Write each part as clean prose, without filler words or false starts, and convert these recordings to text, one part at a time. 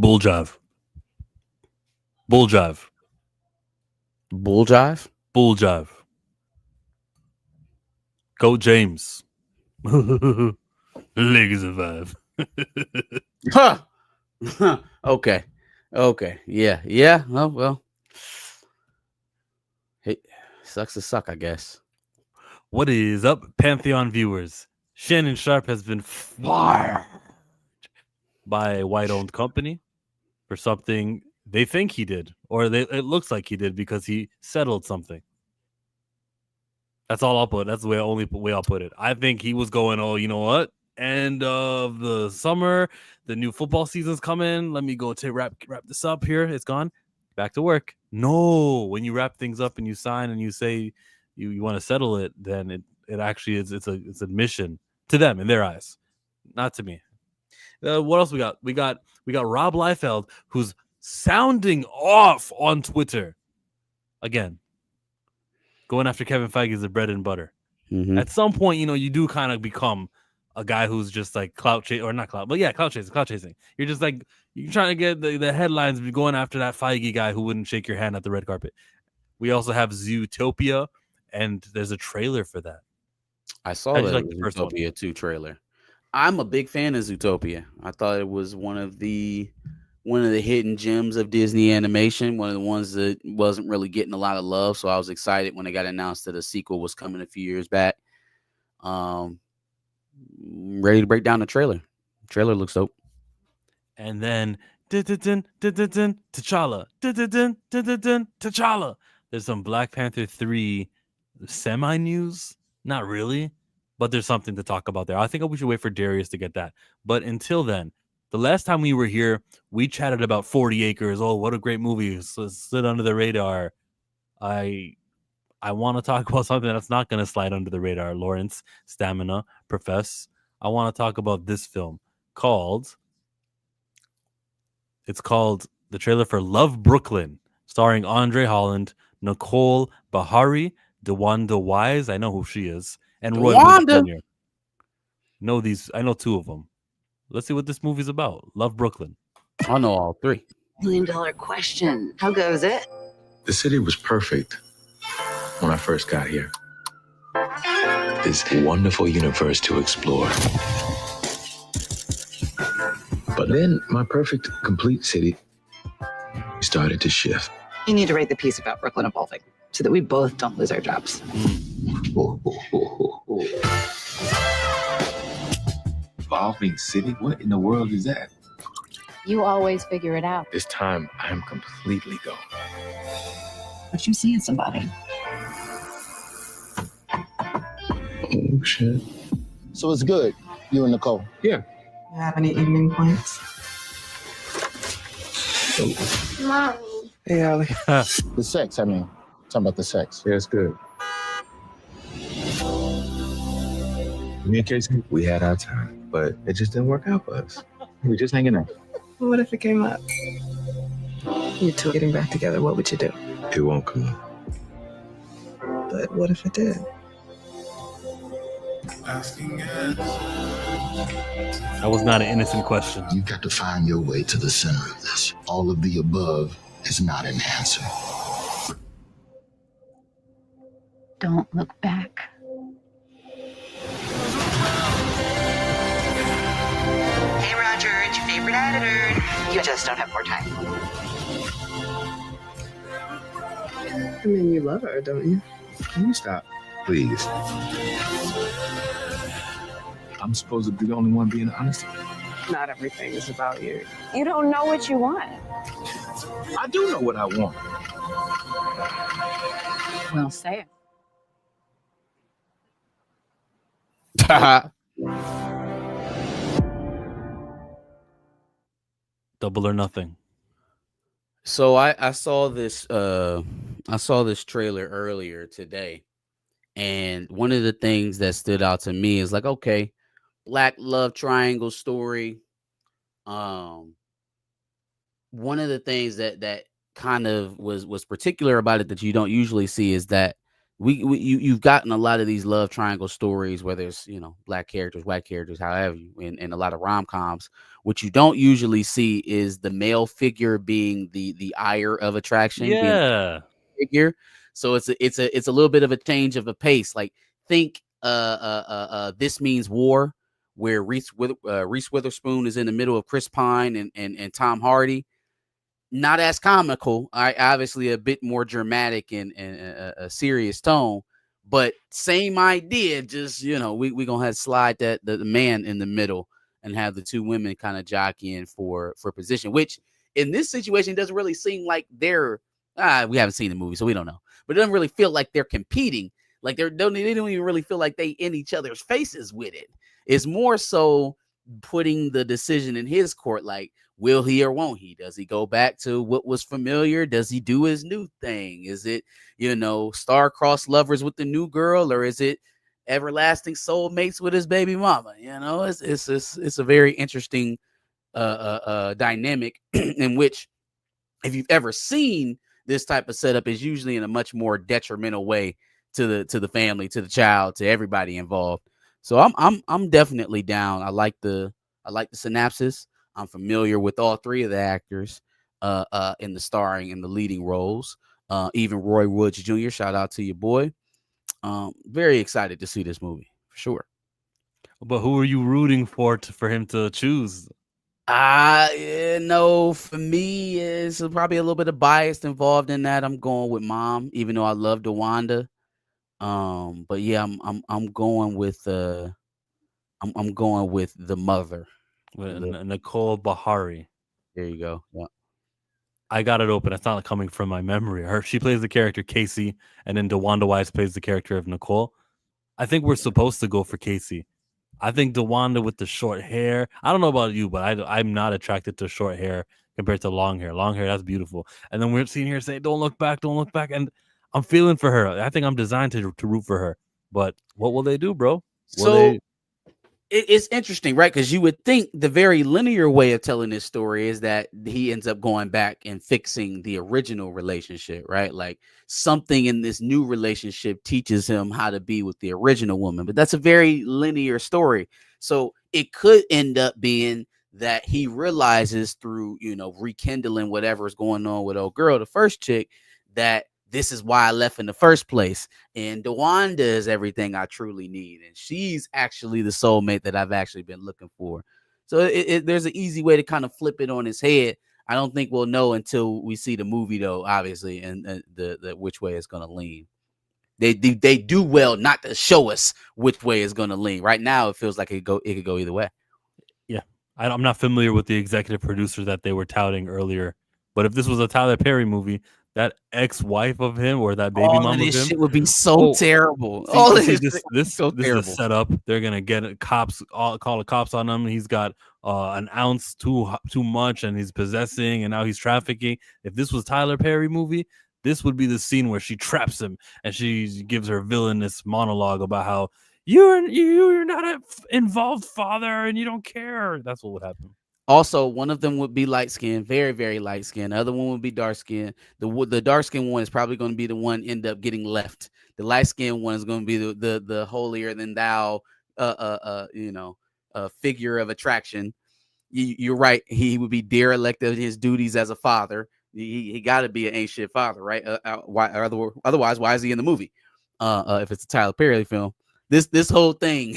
Bull jive. Bull jive. Bull jive. Bull jive. Go James. Legacy of Five. Huh. Okay. Yeah. Oh well. Hey, sucks to suck, I guess. What is up, Pantheon viewers? Shannon Sharpe has been fired by a white-owned company for something they think he did, or it looks like he did because he settled something. That's all I'll put. That's the only way I'll put it. I think he was going, oh, you know what? End of the summer, the new football season's coming. Let me go to wrap this up here. It's gone. Back to work. No, when you wrap things up and you sign and you say you want to settle it, then it actually is it's admission to them in their eyes, not to me. What else we got? We got Rob Liefeld, who's sounding off on Twitter again, going after Kevin Feige is the bread and butter. Mm-hmm. At some point, you do kind of become a guy who's just like clout chasing, or not clout, but yeah, clout chasing. You're just like, you're trying to get the headlines, going after that Feige guy who wouldn't shake your hand at the red carpet. We also have Zootopia, and there's a trailer for that. I saw that like the Zootopia 2 trailer. I'm a big fan of Zootopia. I thought it was one of the hidden gems of Disney animation, one of the ones that wasn't really getting a lot of love. So I was excited when it got announced that a sequel was coming a few years back. Ready to break down the trailer. Trailer looks dope. And then T'Challa. T'Challa. There's some Black Panther 3 semi-news. Not really, but there's something to talk about there. I think we should wait for Darius to get that. But until then, the last time we were here, we chatted about 40 Acres. Oh, what a great movie. Slid under the radar. I want to talk about something that's not going to slide under the radar. Lawrence, Stamina, Profess. I want to talk about this film called the trailer for Love Brooklyn, starring Andre Holland, Nicole Bahari, DeWanda Wise. I know who she is. And Roy Moody Jr. I know two of them. Let's see what this movie's about. Love Brooklyn. I know all three. $1 million question. How goes it? The city was perfect when I first got here. This wonderful universe to explore. But then my perfect, complete city started to shift. You need to write the piece about Brooklyn evolving so that we both don't lose our jobs. Evolving city? What in the world is that? You always figure it out. This time, I am completely gone. But you see in somebody. Oh, shit. So it's good, you and Nicole? Yeah. You have any evening plans? Mommy. Hey, Allie. The sex, I mean. Talking about the sex. Yeah, it's good. Me and Casey, we had our time, but it just didn't work out for us. We were just hanging out. What if it came up? You two getting back together, what would you do? It won't come up. But what if it did? That was not an innocent question. You've got to find your way to the center of this. All of the above is not an answer. Don't look back. Hey, Roger, it's your favorite editor. You just don't have more time. I mean, you love her, don't you? Can you stop, please? I'm supposed to be the only one being honest. Not everything is about you. You don't know what you want. I do know what I want. Well, say it. Double or Nothing. So I saw this trailer earlier today, and one of the things that stood out to me is like, okay, Black love triangle story. One of the things that kind of was particular about it that you don't usually see is that you've gotten a lot of these love triangle stories where there's, black characters, white characters, however, in a lot of rom-coms. What you don't usually see is the male figure being the ire of attraction, being Yeah. the figure. So it's a little bit of a change of a pace. Like, think This Means War, where Reese Witherspoon is in the middle of Chris Pine and Tom Hardy. Not as comical, obviously a bit more dramatic and a serious tone, but same idea. Just, we gonna have to slide that the man in the middle and have the two women kind of jockeying for position, which in this situation doesn't really seem like they're. We haven't seen the movie, so we don't know, but it doesn't really feel like they're competing. Like they don't even really feel like they in each other's faces with it. It's more so putting the decision in his court, like, will he or won't he? Does he go back to what was familiar? Does he do his new thing? Is it, star-crossed lovers with the new girl, or is it everlasting soulmates with his baby mama? It's a very interesting dynamic in which, if you've ever seen this type of setup, is usually in a much more detrimental way to the family, to the child, to everybody involved. So I'm definitely down. I like the synopsis. I'm familiar with all three of the actors in the starring and the leading roles. Even Roy Woods Jr. Shout out to your boy. Very excited to see this movie for sure. But who are you rooting for him to choose? For me, it's probably a little bit of bias involved in that. I'm going with Mom, even though I love DeWanda. But yeah, I'm going with I'm going with the mother, Nicole Bahari. There you go. Yeah. I got it open. It's not coming from my memory. She plays the character Casey, and then DeWanda Wise plays the character of Nicole. I think we're supposed to go for Casey. I think DeWanda with the short hair. I don't know about you, but I'm not attracted to short hair compared to long hair. Long hair, that's beautiful. And then we're seeing her say, "Don't look back, don't look back," and I'm feeling for her. I think I'm designed to root for her. But what will they do, bro? It's interesting, right? Because you would think the very linear way of telling this story is that he ends up going back and fixing the original relationship, right? Like something in this new relationship teaches him how to be with the original woman. But that's a very linear story. So it could end up being that he realizes through, rekindling whatever is going on with old girl, the first chick, that this is why I left in the first place. And DeWanda is everything I truly need. And she's actually the soulmate that I've actually been looking for. So there's an easy way to kind of flip it on his head. I don't think we'll know until we see the movie, though, obviously, and the which way it's going to lean. They do well not to show us which way it's going to lean. Right now, it feels like it could go either way. Yeah. I'm not familiar with the executive producer that they were touting earlier. But if this was a Tyler Perry movie, that ex-wife of him or that baby mom of him, this shit would be so terrible. This is a setup. They're gonna get call the cops on him. He's got an ounce too much, and he's possessing, and now he's trafficking. If this was Tyler Perry movie, this would be the scene where she traps him and she gives her villainous monologue about how you're not an involved father and you don't care. That's what would happen. Also, one of them would be light skinned, very, very light skinned. The other one would be dark skinned. The dark skinned one is probably going to be the one end up getting left. The light skinned one is going to be the holier than thou, figure of attraction. You're right. He would be derelict of his duties as a father. He got to be an ain't shit father, right? Otherwise, why is he in the movie? If it's a Tyler Perry film. This whole thing,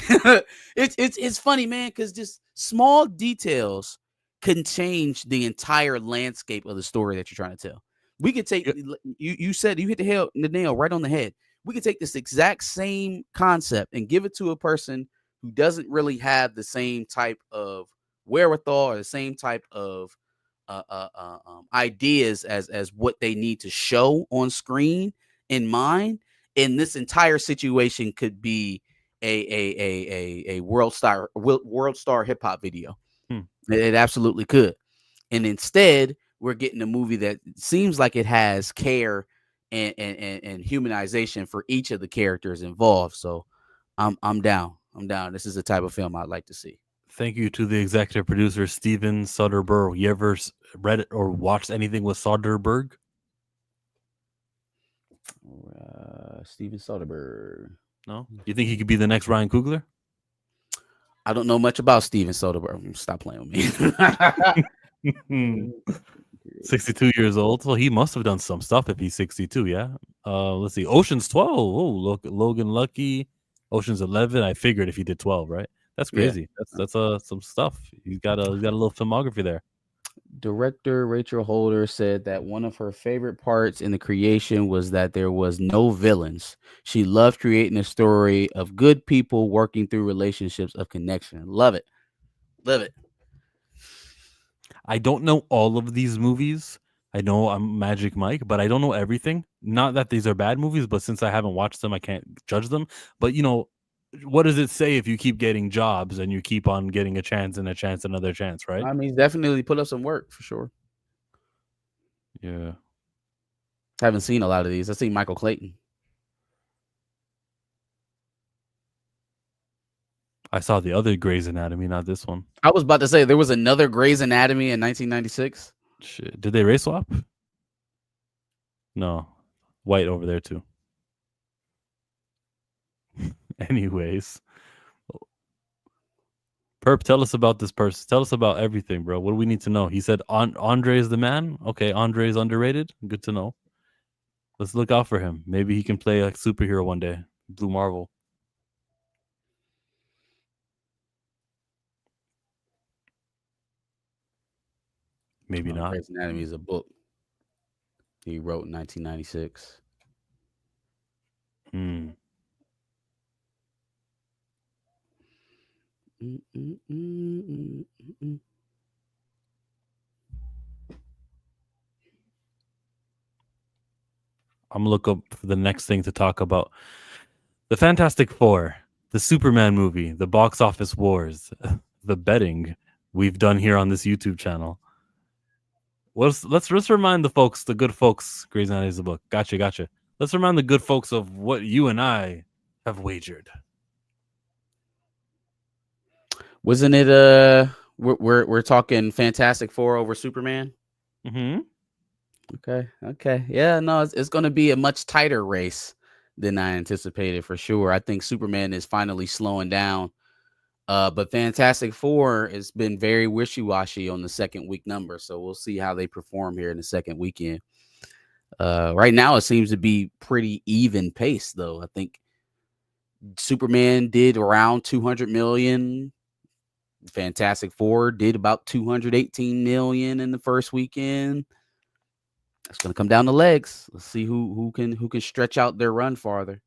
it's funny, man, because just small details can change the entire landscape of the story that you're trying to tell. We could take you said you hit the nail right on the head. We could take this exact same concept and give it to a person who doesn't really have the same type of wherewithal or the same type of ideas as what they need to show on screen in mind. And this entire situation could be a world star hip hop video. It absolutely could. And instead, we're getting a movie that seems like it has care and humanization for each of the characters involved. So I'm down. This is the type of film I'd like to see. Thank you to the executive producer, Steven Soderbergh. You ever read it or watched anything with Soderbergh? Steven Soderbergh. No, you think he could be the next Ryan Coogler? I don't know much about Steven Soderbergh. Stop playing with me. 62 years old. Well, he must have done some stuff if he's 62. Yeah. Let's see. Ocean's 12. Oh, look, Logan Lucky. Ocean's 11. I figured if he did 12, right? That's crazy. Yeah. That's some stuff. He's got a little filmography there. Director Rachel Holder said that one of her favorite parts in the creation was that there was no villains. She loved creating a story of good people working through relationships of connection. Love it. Love it. I don't know all of these movies. I know I'm Magic Mike, but I don't know everything. Not that these are bad movies, but since I haven't watched them, I can't judge them. But, what does it say if you keep getting jobs and you keep on getting a chance and a chance, another chance, right? I mean, definitely put up some work for sure. Yeah. Haven't seen a lot of these. I've seen Michael Clayton. I saw the other Grey's Anatomy, not this one. I was about to say there was another Grey's Anatomy in 1996. Shit. Did they race swap? No. White over there too. Anyways. Perp, tell us about this person. Tell us about everything, bro. What do we need to know? He said Andre is the man. Okay, Andre is underrated. Good to know. Let's look out for him. Maybe he can play like superhero one day. Blue Marvel. Maybe not. Grey's Anatomy is a book he wrote in 1996. I'm gonna look up for the next thing to talk about. The Fantastic Four, the Superman movie, the box office wars, the betting we've done here on this YouTube channel. Let's remind the good folks, Grey's Anatomy is the book. Gotcha. Let's remind the good folks of what you and I have wagered. Wasn't it we're talking Fantastic Four over Superman? Mm-hmm. Okay. Yeah, no, it's going to be a much tighter race than I anticipated for sure. I think Superman is finally slowing down. But Fantastic Four has been very wishy-washy on the second week number, so we'll see how they perform here in the second weekend. Right now, it seems to be pretty even pace, though. I think Superman did around 200 million. Fantastic Four did about 218 million in the first weekend. It's going to come down to legs. Let's see who can stretch out their run farther.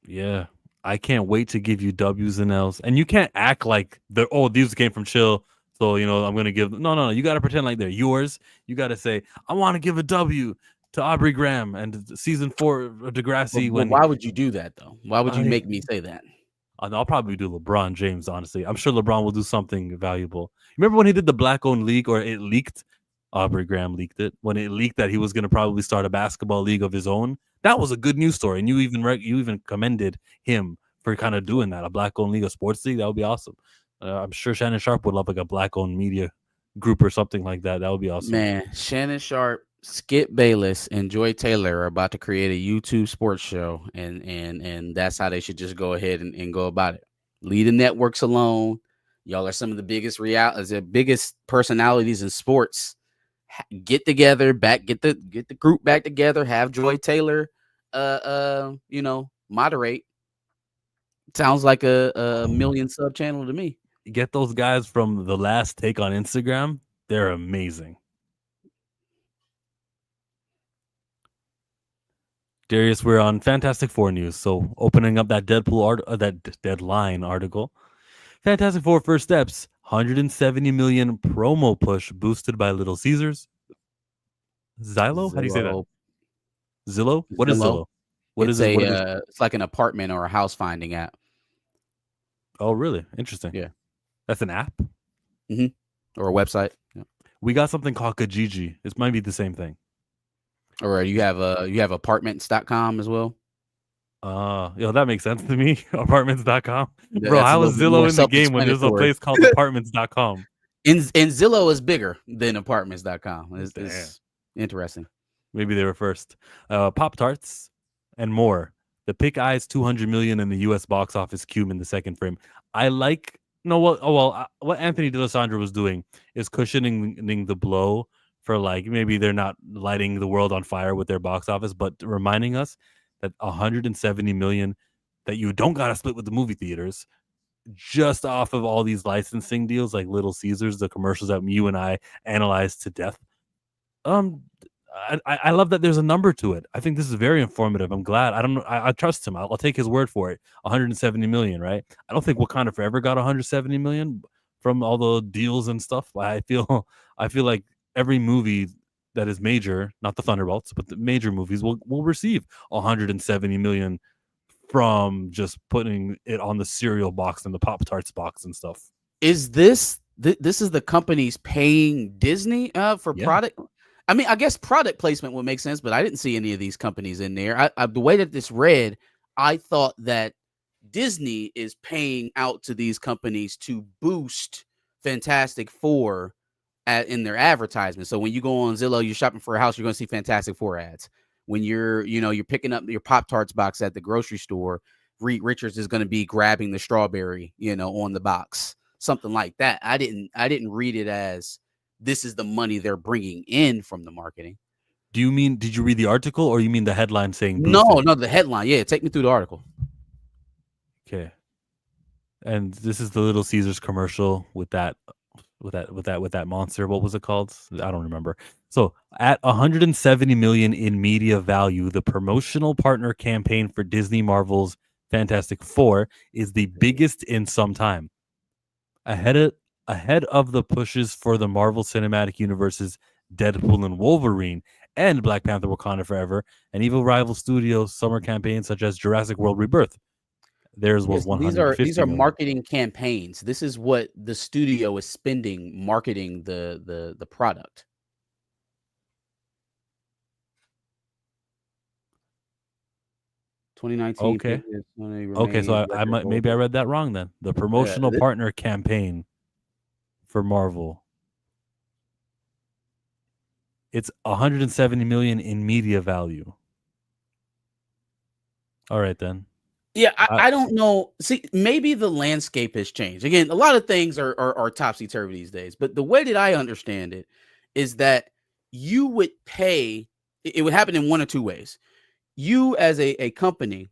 Yeah. I can't wait to give you W's and L's. And you can't act like these came from Chill. So, I'm going to give. No. You got to pretend like they're yours. You got to say, I want to give a W to Aubrey Graham and season 4 of Degrassi. Why would you do that, though? Why would you make me say that? I'll probably do LeBron James, honestly. I'm sure LeBron will do something valuable. Remember when he did the Black-owned league, or it leaked? Aubrey Graham leaked it. When it leaked that he was going to probably start a basketball league of his own. That was a good news story, and you even commended him for kind of doing that. A Black-owned league, a sports league, that would be awesome. I'm sure Shannon Sharpe would love like a Black-owned media group or something like that. That would be awesome. Man, Shannon Sharpe, Skip Bayless, and Joy Taylor are about to create a YouTube sports show, and that's how they should just go ahead and go about it. Leave the networks alone. Y'all are some of the biggest personalities in sports. Get together, get the group back together. Have Joy Taylor, moderate. Sounds like a million sub channel to me. Get those guys from The Last Take on Instagram. They're amazing. Darius, we're on Fantastic Four news. So opening up that that Deadline article. Fantastic Four first steps. 170 million promo push boosted by Little Caesars. Zillow? How do you say that? Zillow? What is Zillow? What is it? It's like an apartment or a house finding app. Oh, really? Interesting. Yeah. That's an app? Mm-hmm. Or a website. Yeah. We got something called Kijiji. It might be the same thing. Or you have apartments.com as well. That makes sense to me. Apartments.com. Yeah, bro, how is Zillow in the game when there's a place called apartments.com? And Zillow is bigger than apartments.com. It's interesting. Maybe they were first. Pop-Tarts. and more. The pick eyes 200 million in the U.S. box office cube in the second frame. I like what Anthony D'Alessandro was doing is cushioning the blow for like maybe they're not lighting the world on fire with their box office, but reminding us that 170 million that you don't gotta split with the movie theaters just off of all these licensing deals like Little Caesars, the commercials that you and I analyzed to death. Um, I love that there's a number to it. I think this is very informative. I'm glad. I don't know. I trust him. I'll take his word for it. 170 million, right? I don't think Wakanda Forever got 170 million from all the deals and stuff. I feel like every movie that is major, not the Thunderbolts, but the major movies will receive 170 million from just putting it on the cereal box and the Pop Tarts box and stuff. Is this is the companies paying Disney for product? I mean, I guess product placement would make sense, but I didn't see any of these companies in there. The way that this read, I thought that Disney is paying out to these companies to boost Fantastic Four in their advertisement. So when you go on Zillow, you're shopping for a house, you're going to see Fantastic Four ads. When you're picking up your Pop-Tarts box at the grocery store, Reed Richards is going to be grabbing the strawberry, on the box, something like that. I didn't read it as this is the money they're bringing in from the marketing. Do you mean, did you read the article or you mean the headline saying boosted? No, the headline. Yeah, take me through the article. Okay. And this is the Little Caesars commercial with that monster. What was it called? I don't remember. So at 170 million in media value, the promotional partner campaign for Disney Marvel's Fantastic Four is the biggest in some time. Ahead of the pushes for the Marvel Cinematic Universe's Deadpool and Wolverine and Black Panther Wakanda Forever and Evil Rival Studios summer campaigns such as Jurassic World Rebirth. Theirs was 150 These are million. marketing campaigns. This is what the studio is spending marketing the product. Okay. So I might maybe I read that wrong then. The promotional partner campaign for Marvel. It's 170 million in media value. All right then. Yeah, I don't know. See, maybe the landscape has changed. Again, a lot of things are topsy-turvy these days. But the way that I understand it is that you would pay, it would happen in one or two ways. You as a company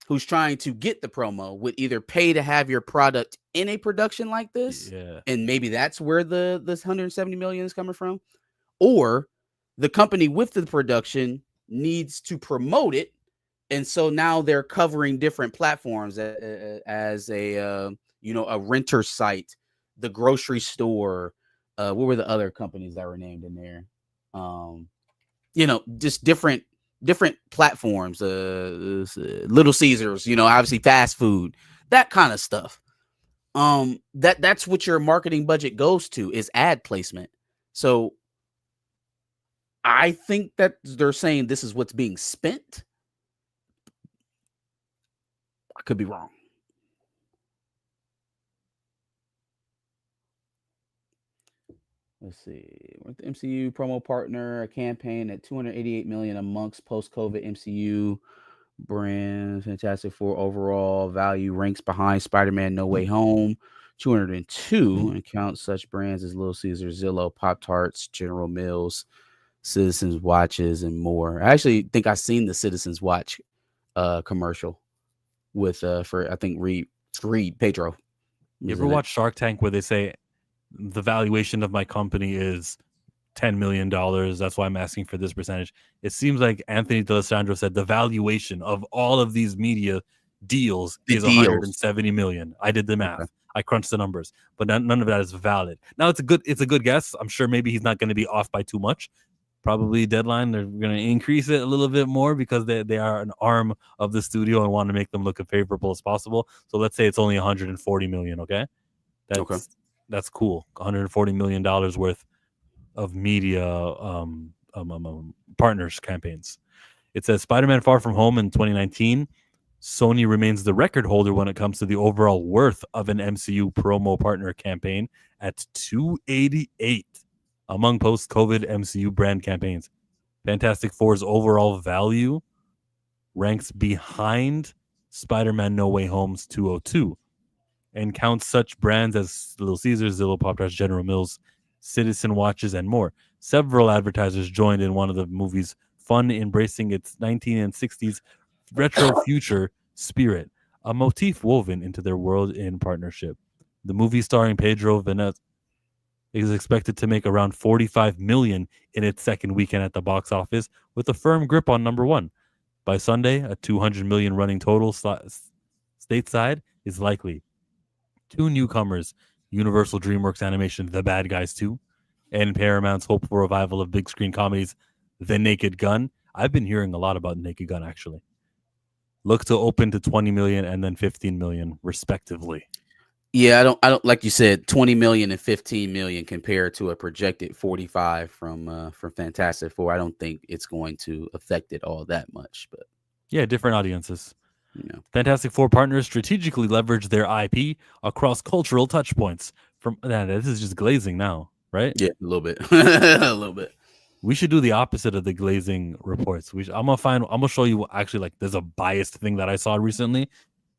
who's trying to get the promo would either pay to have your product in a production like this, and maybe that's where this 170 million is coming from, or the company with the production needs to promote it. And so now they're covering different platforms as a renter site, the grocery store. What were the other companies that were named in there? Just different platforms. Little Caesars, obviously fast food, that kind of stuff. That's what your marketing budget goes to, is ad placement. So I think that they're saying this is what's being spent. I could be wrong. Let's see. With the MCU promo partner, a campaign at 288 million amongst post-COVID MCU brands. Fantastic Four overall value ranks behind Spider-Man No Way Home, 202, and counts such brands as Little Caesars, Zillow, Pop-Tarts, General Mills, Citizens Watches, and more. I actually think I've seen the Citizens Watch commercial with for I think Reed Pedro. You ever watch Shark Tank where they say the valuation of my company is $10 million? That's why I'm asking for this percentage. It seems like Anthony D'Alessandro said the valuation of all of these media deals is 170 million. I did the math. Okay. I crunched the numbers, but none of that is valid. Now it's a good guess. I'm sure maybe he's not going to be off by too much. Probably deadline, they're going to increase it a little bit more because they are an arm of the studio and want to make them look as favorable as possible. So let's say it's only 140 million. Okay. That's cool. $140 million worth of media partners campaigns. It says Spider-Man Far From Home in 2019. Sony remains the record holder when it comes to the overall worth of an MCU promo partner campaign at 288 among post-COVID MCU brand campaigns. Fantastic Four's overall value ranks behind Spider-Man No Way Home's 202 and counts such brands as Little Caesars, Zillow, Pop-Tarts, General Mills, Citizen Watches, and more. Several advertisers joined in one of the movie's fun, embracing its 1960s retro future spirit, a motif woven into their world in partnership. The movie starring Pedro Vanessa is expected to make around $45 million in its second weekend at the box office, with a firm grip on number one. By Sunday, a $200 million running total stateside is likely. Two newcomers, Universal DreamWorks Animation The Bad Guys 2 and Paramount's hopeful revival of big screen comedies The Naked Gun. I've been hearing a lot about Naked Gun, actually. Look to open to 20 million and then 15 million, respectively. Yeah, I don't like you said, 20 million and 15 million compared to a projected 45 from Fantastic Four. I don't think it's going to affect it all that much, but yeah, different audiences. Yeah. Fantastic Four partners strategically leverage their IP across cultural touch points. This is just glazing now, right? Yeah, a little bit. A little bit. We should do the opposite of the glazing reports. I'm gonna show you actually, like, there's a biased thing that I saw recently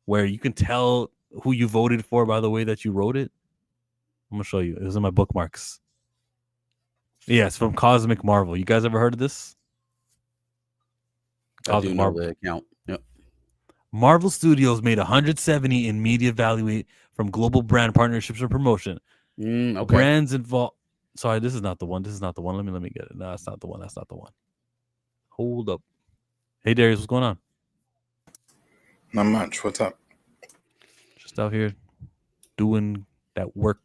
where you can tell who you voted for by the way that you wrote it. I'm gonna show you. It was in my bookmarks. Yeah, it's from Cosmic Marvel. You guys ever heard of this? I do know the account. Yep. Marvel Studios made 170 in media value from global brand partnerships and promotion. Okay. Brands involved. Sorry, this is not the one. Let me get it. No, that's not the one. Hold up. Hey, Darius, what's going on? Not much. What's up? Just out here doing that work.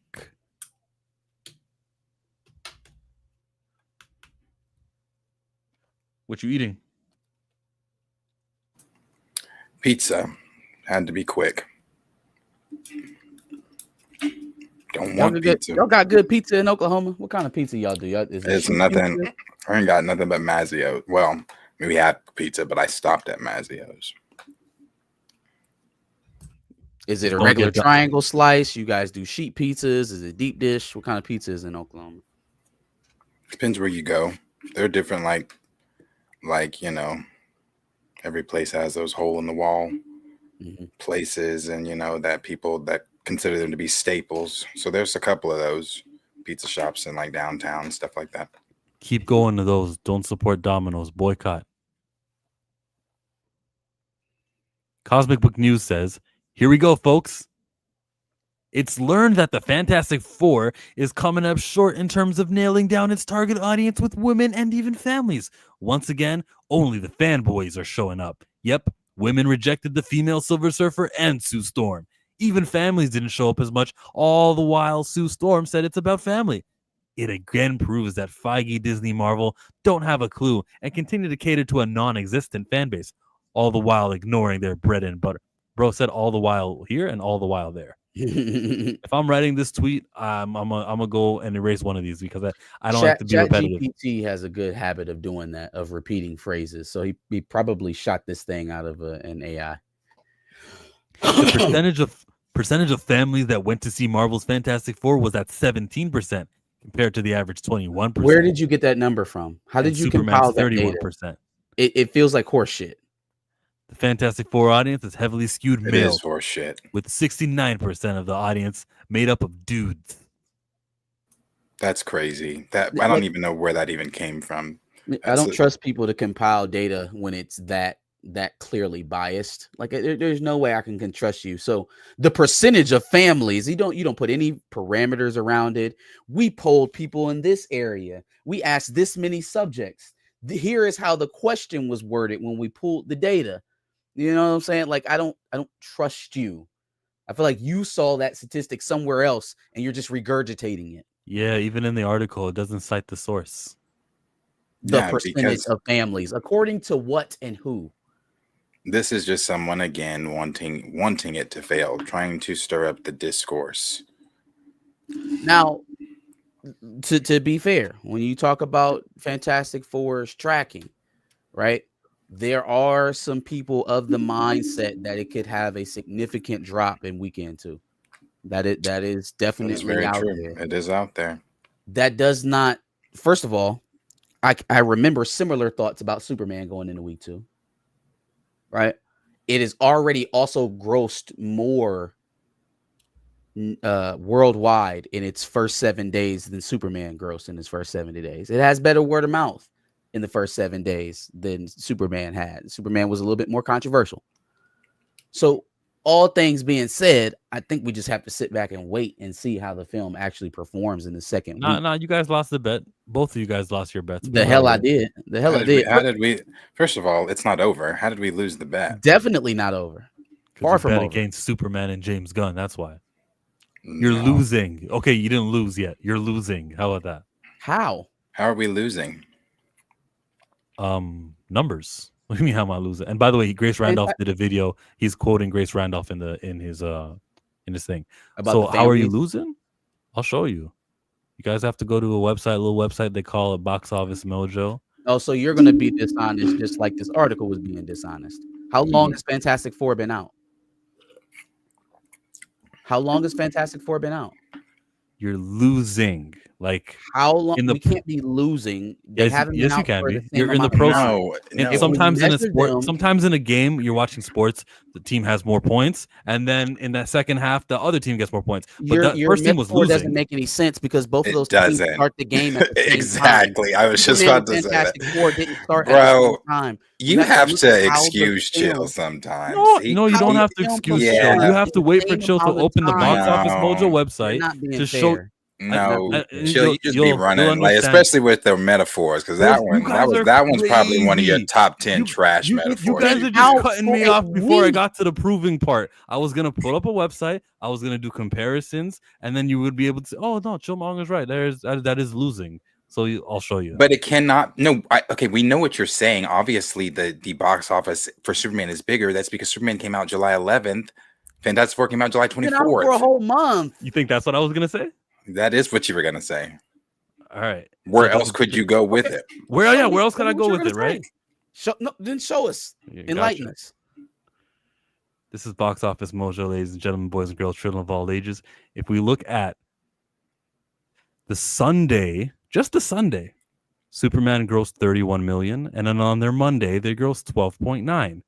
What you eating? Pizza. Had to be quick. Don't want pizza. Y'all got good pizza in Oklahoma? What kind of pizza y'all do? It's nothing. Pizza? I ain't got nothing but Mazzio's. Well, we had pizza, but I stopped at Mazzio's. Is it a regular triangle slice? You guys do sheet pizzas? Is it deep dish? What kind of pizza is in Oklahoma? Depends where you go. They're different, like you know, every place has those hole in the wall places, and you know that people that consider them to be staples. So there's a couple of those pizza shops in like downtown, stuff like that. Keep going to those. Don't support Domino's. Boycott. Cosmic Book News says, here we go, folks. It's learned that the Fantastic Four is coming up short in terms of nailing down its target audience with women and even families. Once again, only the fanboys are showing up. Yep, women rejected the female Silver Surfer and Sue Storm. Even families didn't show up as much, all the while Sue Storm said it's about family. It again proves that Feige, Disney, Marvel don't have a clue and continue to cater to a non-existent fan base, all the while ignoring their bread and butter. Bro said all the while here and all the while there. If I'm writing this tweet, I'm gonna go and erase one of these because I don't like to be repetitive. ChatGPT has a good habit of doing that, of repeating phrases. So he probably shot this thing out of an AI. The percentage of families that went to see Marvel's Fantastic Four was at 17% compared to the average 21%. Where did you get that number from? How did you compile that 31%? Data? It feels like horse shit. The Fantastic Four audience is heavily skewed male. It is horse shit. With 69% of the audience made up of dudes. That's crazy. I don't even know where that even came from. I don't trust people to compile data when it's that clearly biased. Like there's no way I can trust you. So the percentage of families, you don't put any parameters around it. We polled people in this area. We asked this many subjects. Here is how the question was worded when we pulled the data. You know what I'm saying? Like I don't trust you. I feel like you saw that statistic somewhere else and you're just regurgitating it. Yeah, even in the article, it doesn't cite the source. The percentage of families, according to what and who. This is just someone again wanting it to fail, trying to stir up the discourse. Now, to be fair, when you talk about Fantastic Four's tracking, right? There are some people of the mindset that it could have a significant drop in weekend two. That is definitely out there. It is out there. That does not. First of all, I remember similar thoughts about Superman going into week two. right? It is already also grossed more worldwide in its first 7 days than Superman grossed in its first 70 days. It has better word of mouth in the first 7 days than Superman had. Superman was a little bit more controversial. So all things being said, I think we just have to sit back and wait and see how the film actually performs in the second week. No, you guys lost the bet. Both of you guys lost your bets. The hell I did. The hell I did. How did we? First of all, it's not over. How did we lose the bet? Definitely not over. Far from over. Against Superman and James Gunn. That's why. You're losing. Okay, you didn't lose yet. You're losing. How about that? How? How are we losing? Numbers. What do you mean? How am I losing? And by the way, Grace Randolph did a video. He's quoting Grace Randolph in his thing. So how are you losing? I'll show you. You guys have to go to a little website they call it Box Office Mojo. Oh, so you're gonna be dishonest, just like this article was being dishonest. How long has Fantastic Four been out? How long has Fantastic Four been out? You're losing. Like how long? We can't be losing. They haven't been out you can for be. the same You're in the amount pro. of time. Sometimes in a sport, sometimes in a game, you're watching sports. The team has more points, and then in that second half, the other team gets more points. But the first team was losing. Doesn't make any sense because both of those teams start the game at the same exactly. time. I was just about to say that. Four didn't start at the same time. You have to excuse Chill sometimes. No, you don't have to excuse Chill. You have to wait for Chill to open the Box Office Mojo website to show. No, Chill, you just be running, like, especially with the metaphors, because that one's probably one of your top 10 trash metaphors. You guys are just cutting me off before I got to the proving part. I was gonna pull up a website, I was gonna do comparisons, and then you would be able to say, "Oh no, Chillmonger's right. That is losing." So I'll show you. But it cannot. No, okay, we know what you're saying. Obviously, the box office for Superman is bigger. That's because Superman came out July 11th. Fantastic Four came out July 24th. For a whole month. You think that's what I was gonna say? That is what you were gonna say. All right. Where else could you go with it? Where else can I go with it? Right? Then show us. Enlighten us. This is Box Office Mojo, ladies and gentlemen, boys and girls, children of all ages. If we look at the Sunday, just the Sunday, Superman grossed 31 million, and then on their Monday they grossed 12.9.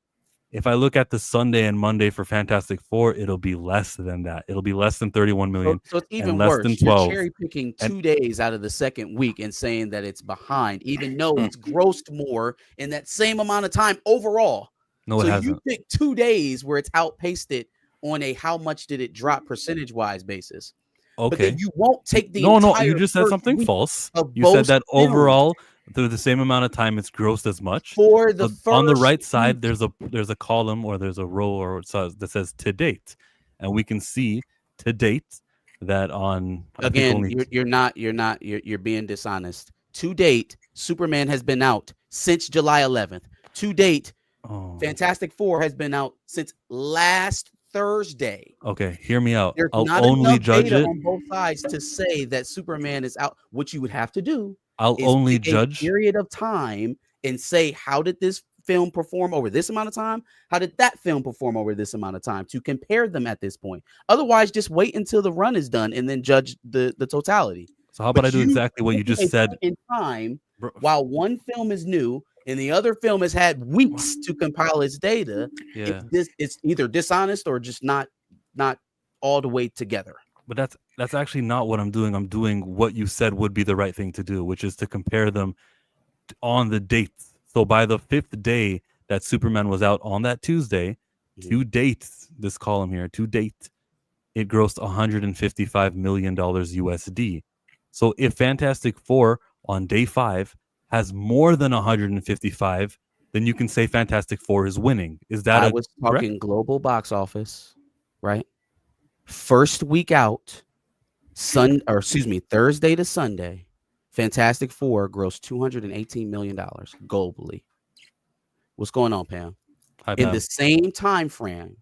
If I look at the Sunday and Monday for Fantastic Four, it'll be less than that. It'll be less than 31 million. So it's even less worse. Than 12. You're cherry picking 2 days out of the second week and saying that it's behind, even though it's grossed more in that same amount of time overall. No, it hasn't. You pick 2 days where it's outpaced it on a how much did it drop percentage-wise basis. Okay. But then you won't take the No, you just said something false. You said that overall, through the same amount of time, it's grossed as much. For the first on the right side, there's a column or there's a row or that says to date, and we can see to date that on you're being dishonest. To date, Superman has been out since July 11th. To date, Fantastic Four has been out since last Thursday. Okay, hear me out. There's I'll not only enough judge data it on both sides to say that Superman is out. What you would have to do, I'll only judge a period of time and say, how did this film perform over this amount of time? How did that film perform over this amount of time to compare them at this point? Otherwise, just wait until the run is done and then judge the totality. So how about I do exactly what you just said in time, while one film is new and the other film has had weeks to compile its data. Yeah. It's either dishonest or just not all the way together. But that's actually not what I'm doing. I'm doing what you said would be the right thing to do, which is to compare them on the dates. So by the 5th day that Superman was out on that Tuesday, to date, this column here, to date, it grossed $155 million USD. So if Fantastic Four on day 5 has more than 155, then you can say Fantastic Four is winning. Is that I was talking correct? Global box office, right? First week out, Thursday to Sunday, Fantastic Four grossed $218 million globally. What's going on, Pam? Hi, Pam. In the same time frame,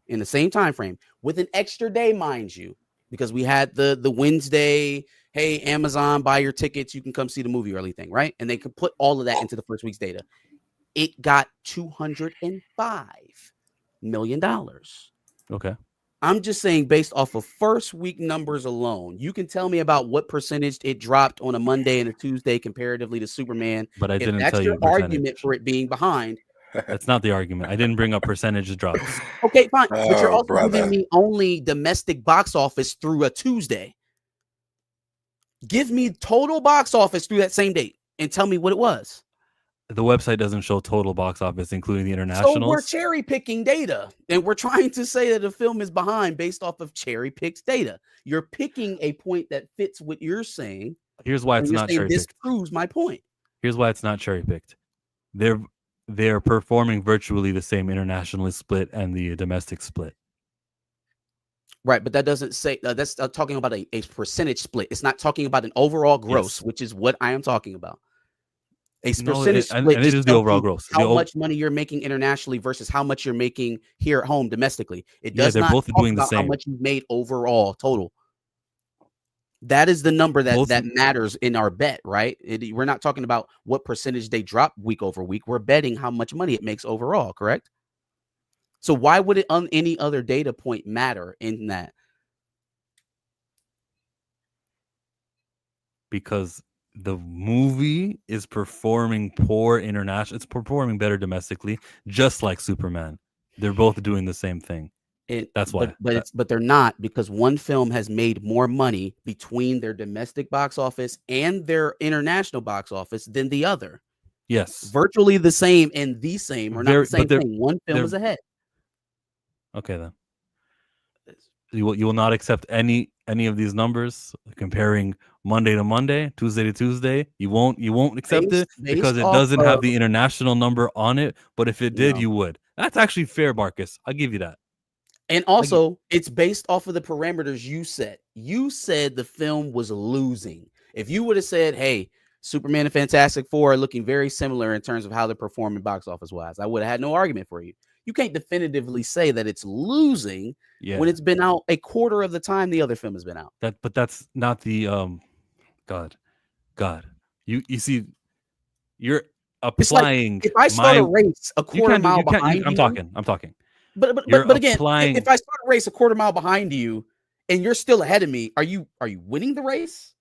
with an extra day, mind you, because we had the Wednesday, hey, Amazon, buy your tickets, you can come see the movie early thing, right? And they could put all of that into the first week's data. It got $205 million. Okay. I'm just saying, based off of first week numbers alone, you can tell me about what percentage it dropped on a Monday and a Tuesday comparatively to Superman. But I didn't tell you your argument for it being behind. That's not the argument. I didn't bring up percentage drops. Okay, fine. But you're Oh, also giving me only domestic box office through a Tuesday. Give me total box office through that same date and tell me what it was. The website doesn't show total box office, including the internationals. So we're cherry picking data, and we're trying to say that a film is behind based off of cherry picked data. You're picking a point that fits what you're saying. Here's why it's not cherry picked. This proves my point. Here's why it's not cherry picked. They're performing virtually the same internationally split and the domestic split. Right, but that doesn't say that's talking about a percentage split. It's not talking about an overall gross, which is what I am talking about. A percentage split. And it is the overall gross. How much money you're making internationally versus how much you're making here at home domestically. It does they're not both talk doing the about same. how much you've made overall total. That is the number that matters in our bet, right? We're not talking about what percentage they drop week over week. We're betting how much money it makes overall, correct? So why would it on any other data point matter in that? Because the movie is performing poor international. It's performing better domestically, just like Superman. They're both doing the same thing. That's why. But they're not, because one film has made more money between their domestic box office and their international box office than the other. Yes. Virtually the same and the same, or not the same thing. One film is ahead. Okay, then. You will not accept any of these numbers comparing Monday to Monday, Tuesday to Tuesday. You won't accept it because it doesn't have the international number on it. But if it did, you would. That's actually fair, Marcus. I'll give you that. And also, it's based off of the parameters you set. You said the film was losing. If you would have said, hey, Superman and Fantastic Four are looking very similar in terms of how they're performing box office wise, I would have had no argument for you. You can't definitively say that it's losing when it's been out a quarter of the time the other film has been out. But that's not the God. You see, you're applying. Like if I start a race a quarter mile behind you, I'm talking. But again, if I start a race a quarter mile behind you and you're still ahead of me, are you winning the race?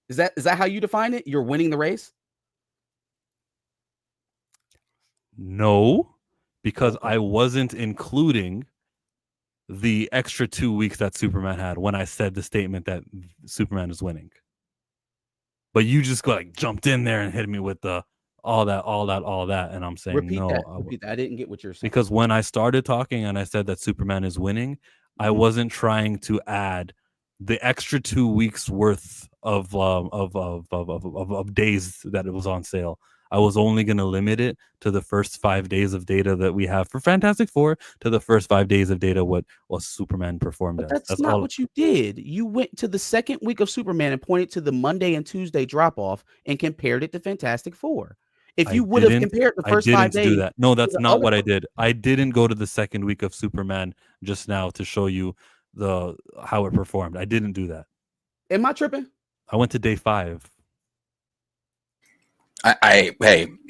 Is that how you define it? You're winning the race? No, because I wasn't including the extra 2 weeks that Superman had when I said the statement that Superman is winning. But you just jumped in there and hit me with the all that, and I'm saying repeat no. Repeat that. I didn't get what you're saying. Because when I started talking and I said that Superman is winning, I wasn't trying to add the extra 2 weeks worth of days that it was on sale. I was only going to limit it to the first 5 days of data that we have for Fantastic Four, to the first 5 days of data what Superman performed as. That's not what you did. You went to the second week of Superman and pointed to the Monday and Tuesday drop off and compared it to Fantastic Four. If you would have compared the first 5 days, do that. No, that's not what I did. I didn't go to the second week of Superman just now to show you how it performed. I didn't do that. Am I tripping? I went to day 5. Hey,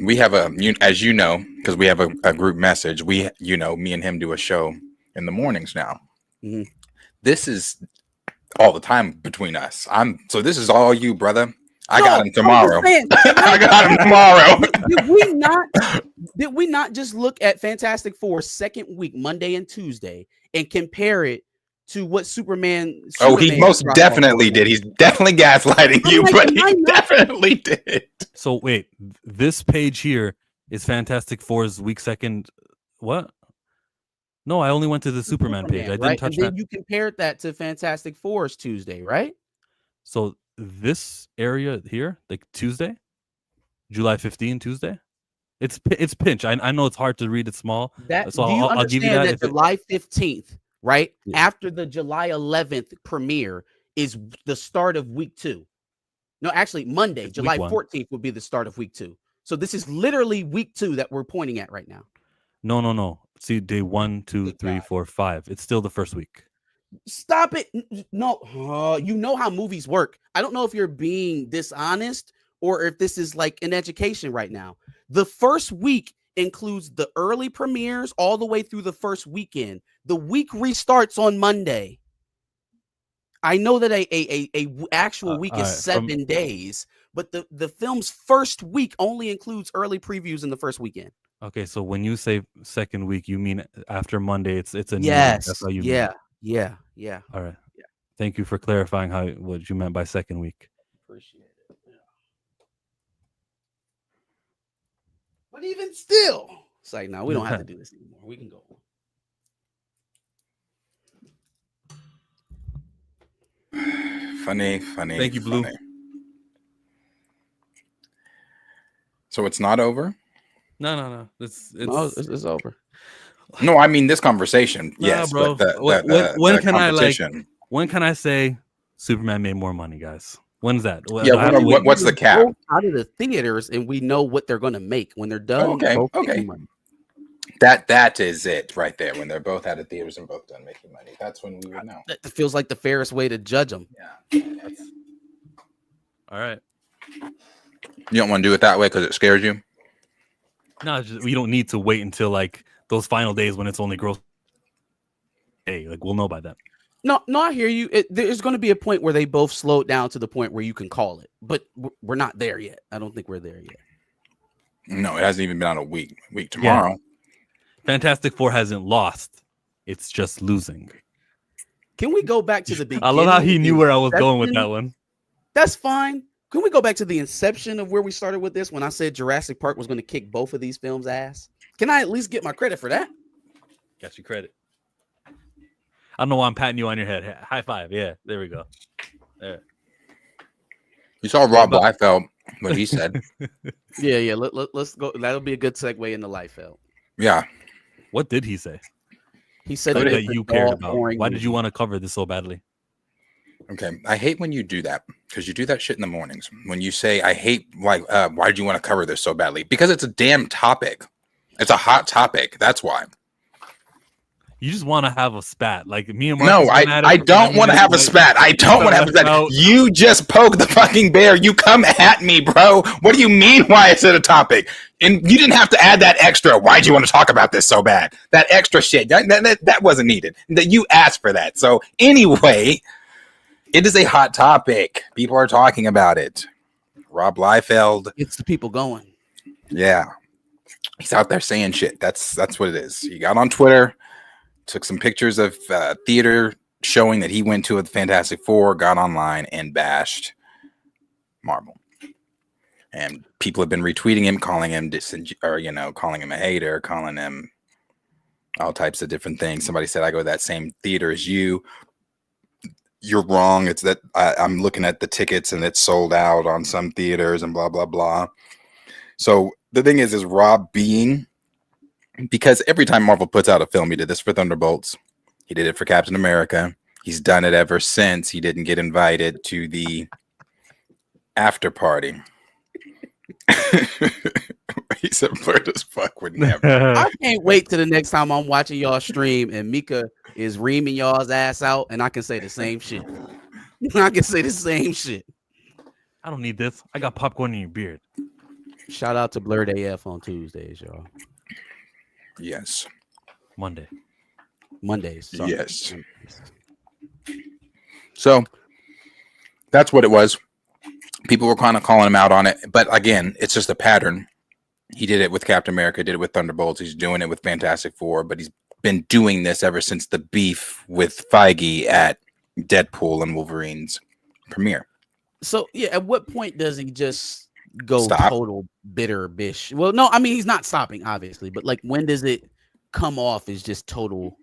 we have as you know, because we have a group message. Me and him do a show in the mornings now. Mm-hmm. This is all the time between us. So this is all you, brother. I got him tomorrow. I got him tomorrow. Did we not just look at Fantastic Four second week, Monday and Tuesday, and compare it to what Superman? He most definitely did. He's definitely gaslighting you, but he definitely did. So wait, this page here is Fantastic Four's week second. What? No, I only went to the Superman page. I didn't touch that. Then you compared that to Fantastic Four's Tuesday, right? So this area here, like Tuesday, July 15, Tuesday. It's pinch. I know it's hard to read. It's small. So I'll give you that. July 15th, right? Yeah. After the July 11th premiere is the start of week 2. No, actually Monday, it's July 14th would be the start of week 2. So this is literally week 2 that we're pointing at right now. No. See, day 1, 2, 3, 4, 5. It's still the first week. Stop it. No, you know how movies work. I don't know if you're being dishonest or if this is like an education right now. The first week includes the early premieres all the way through the first weekend. The week restarts on Monday. I know that a actual week is 7 days, but the film's first week only includes early previews in the first weekend. Okay, so when you say second week, you mean after Monday? It's a new week. Yes. That's how you mean it. Yeah. All right. Yeah. Thank you for clarifying what you meant by second week. Appreciate it. Yeah. But even still, it's like, no, we don't have to do this anymore. We can go. Funny. Thank you, Blue. Funny. So it's not over? No. It's over. No, I mean this conversation. Nah, yes, bro. but When can competition. when can I say Superman made more money, guys? When's that? Yeah, what's the cap? Out of the theaters, and we know what they're going to make when they're done. Okay. That is it right there. When they're both out of theaters and both done making money, that's when we would know. That feels like the fairest way to judge them. Yeah. All right. You don't want to do it that way because it scares you. No, we don't need to wait until like those final days when it's only gross. Hey, like we'll know by then. No, I hear you. There's going to be a point where they both slow down to the point where you can call it, but we're not there yet. I don't think we're there yet. No, it hasn't even been out a week. Tomorrow. Yeah. Fantastic Four hasn't lost. It's just losing. Can we go back to the beginning? I love how he knew where I was going with that one. That's fine. Can we go back to the inception of where we started with this when I said Jurassic Park was going to kick both of these films' ass? Can I at least get my credit for that? Got you credit. I don't know why I'm patting you on your head. High five. Yeah, there we go. There. You saw Rob Liefeld, what he said. Yeah. Let's go. That'll be a good segue into Liefeld. Yeah. What did he say? He said that you cared about. Why did you want to cover this so badly? Okay, I hate when you do that because you do that shit in the mornings. When you say, "I hate why did you want to cover this so badly?" Because it's a damn topic. It's a hot topic. That's why. You just want to have a spat, like me and Marcus. No, I don't want to have a spat. I don't want to have a spat. You just poke the fucking bear. You come at me, bro. What do you mean? Why is it a topic? And you didn't have to add that extra. Why'd you want to talk about this so bad? That extra shit. That wasn't needed. That you asked for that. So anyway, it is a hot topic. People are talking about it. Rob Liefeld. It's the people going. Yeah, he's out there saying shit. That's what it is. He got on Twitter. Took some pictures of theater showing that he went to at the Fantastic Four, got online and bashed Marvel. And people have been retweeting him, calling him calling him a hater, calling him all types of different things. Somebody said, I go to that same theater as you. You're wrong. It's that I'm looking at the tickets and it's sold out on some theaters and blah, blah, blah. So the thing is Rob being... Because every time Marvel puts out a film, he did this for Thunderbolts. He did it for Captain America. He's done it ever since he didn't get invited to the after party. He said, "Blurred as fuck would never." I can't wait till the next time I'm watching y'all stream and Mika is reaming y'all's ass out, and I can say the same shit. I can say the same shit. I don't need this. I got popcorn in your beard. Shout out to Blurred AF on Tuesdays, y'all. Yes. Mondays. Sorry. Yes. So that's what it was. People were kind of calling him out on it. But again, it's just a pattern. He did it with Captain America, did it with Thunderbolts. He's doing it with Fantastic Four. But he's been doing this ever since the beef with Feige at Deadpool and Wolverine's premiere. So, yeah, at what point does he just go total bitter bish? Well, no, I mean, he's not stopping, obviously, but like, when does it come off as just total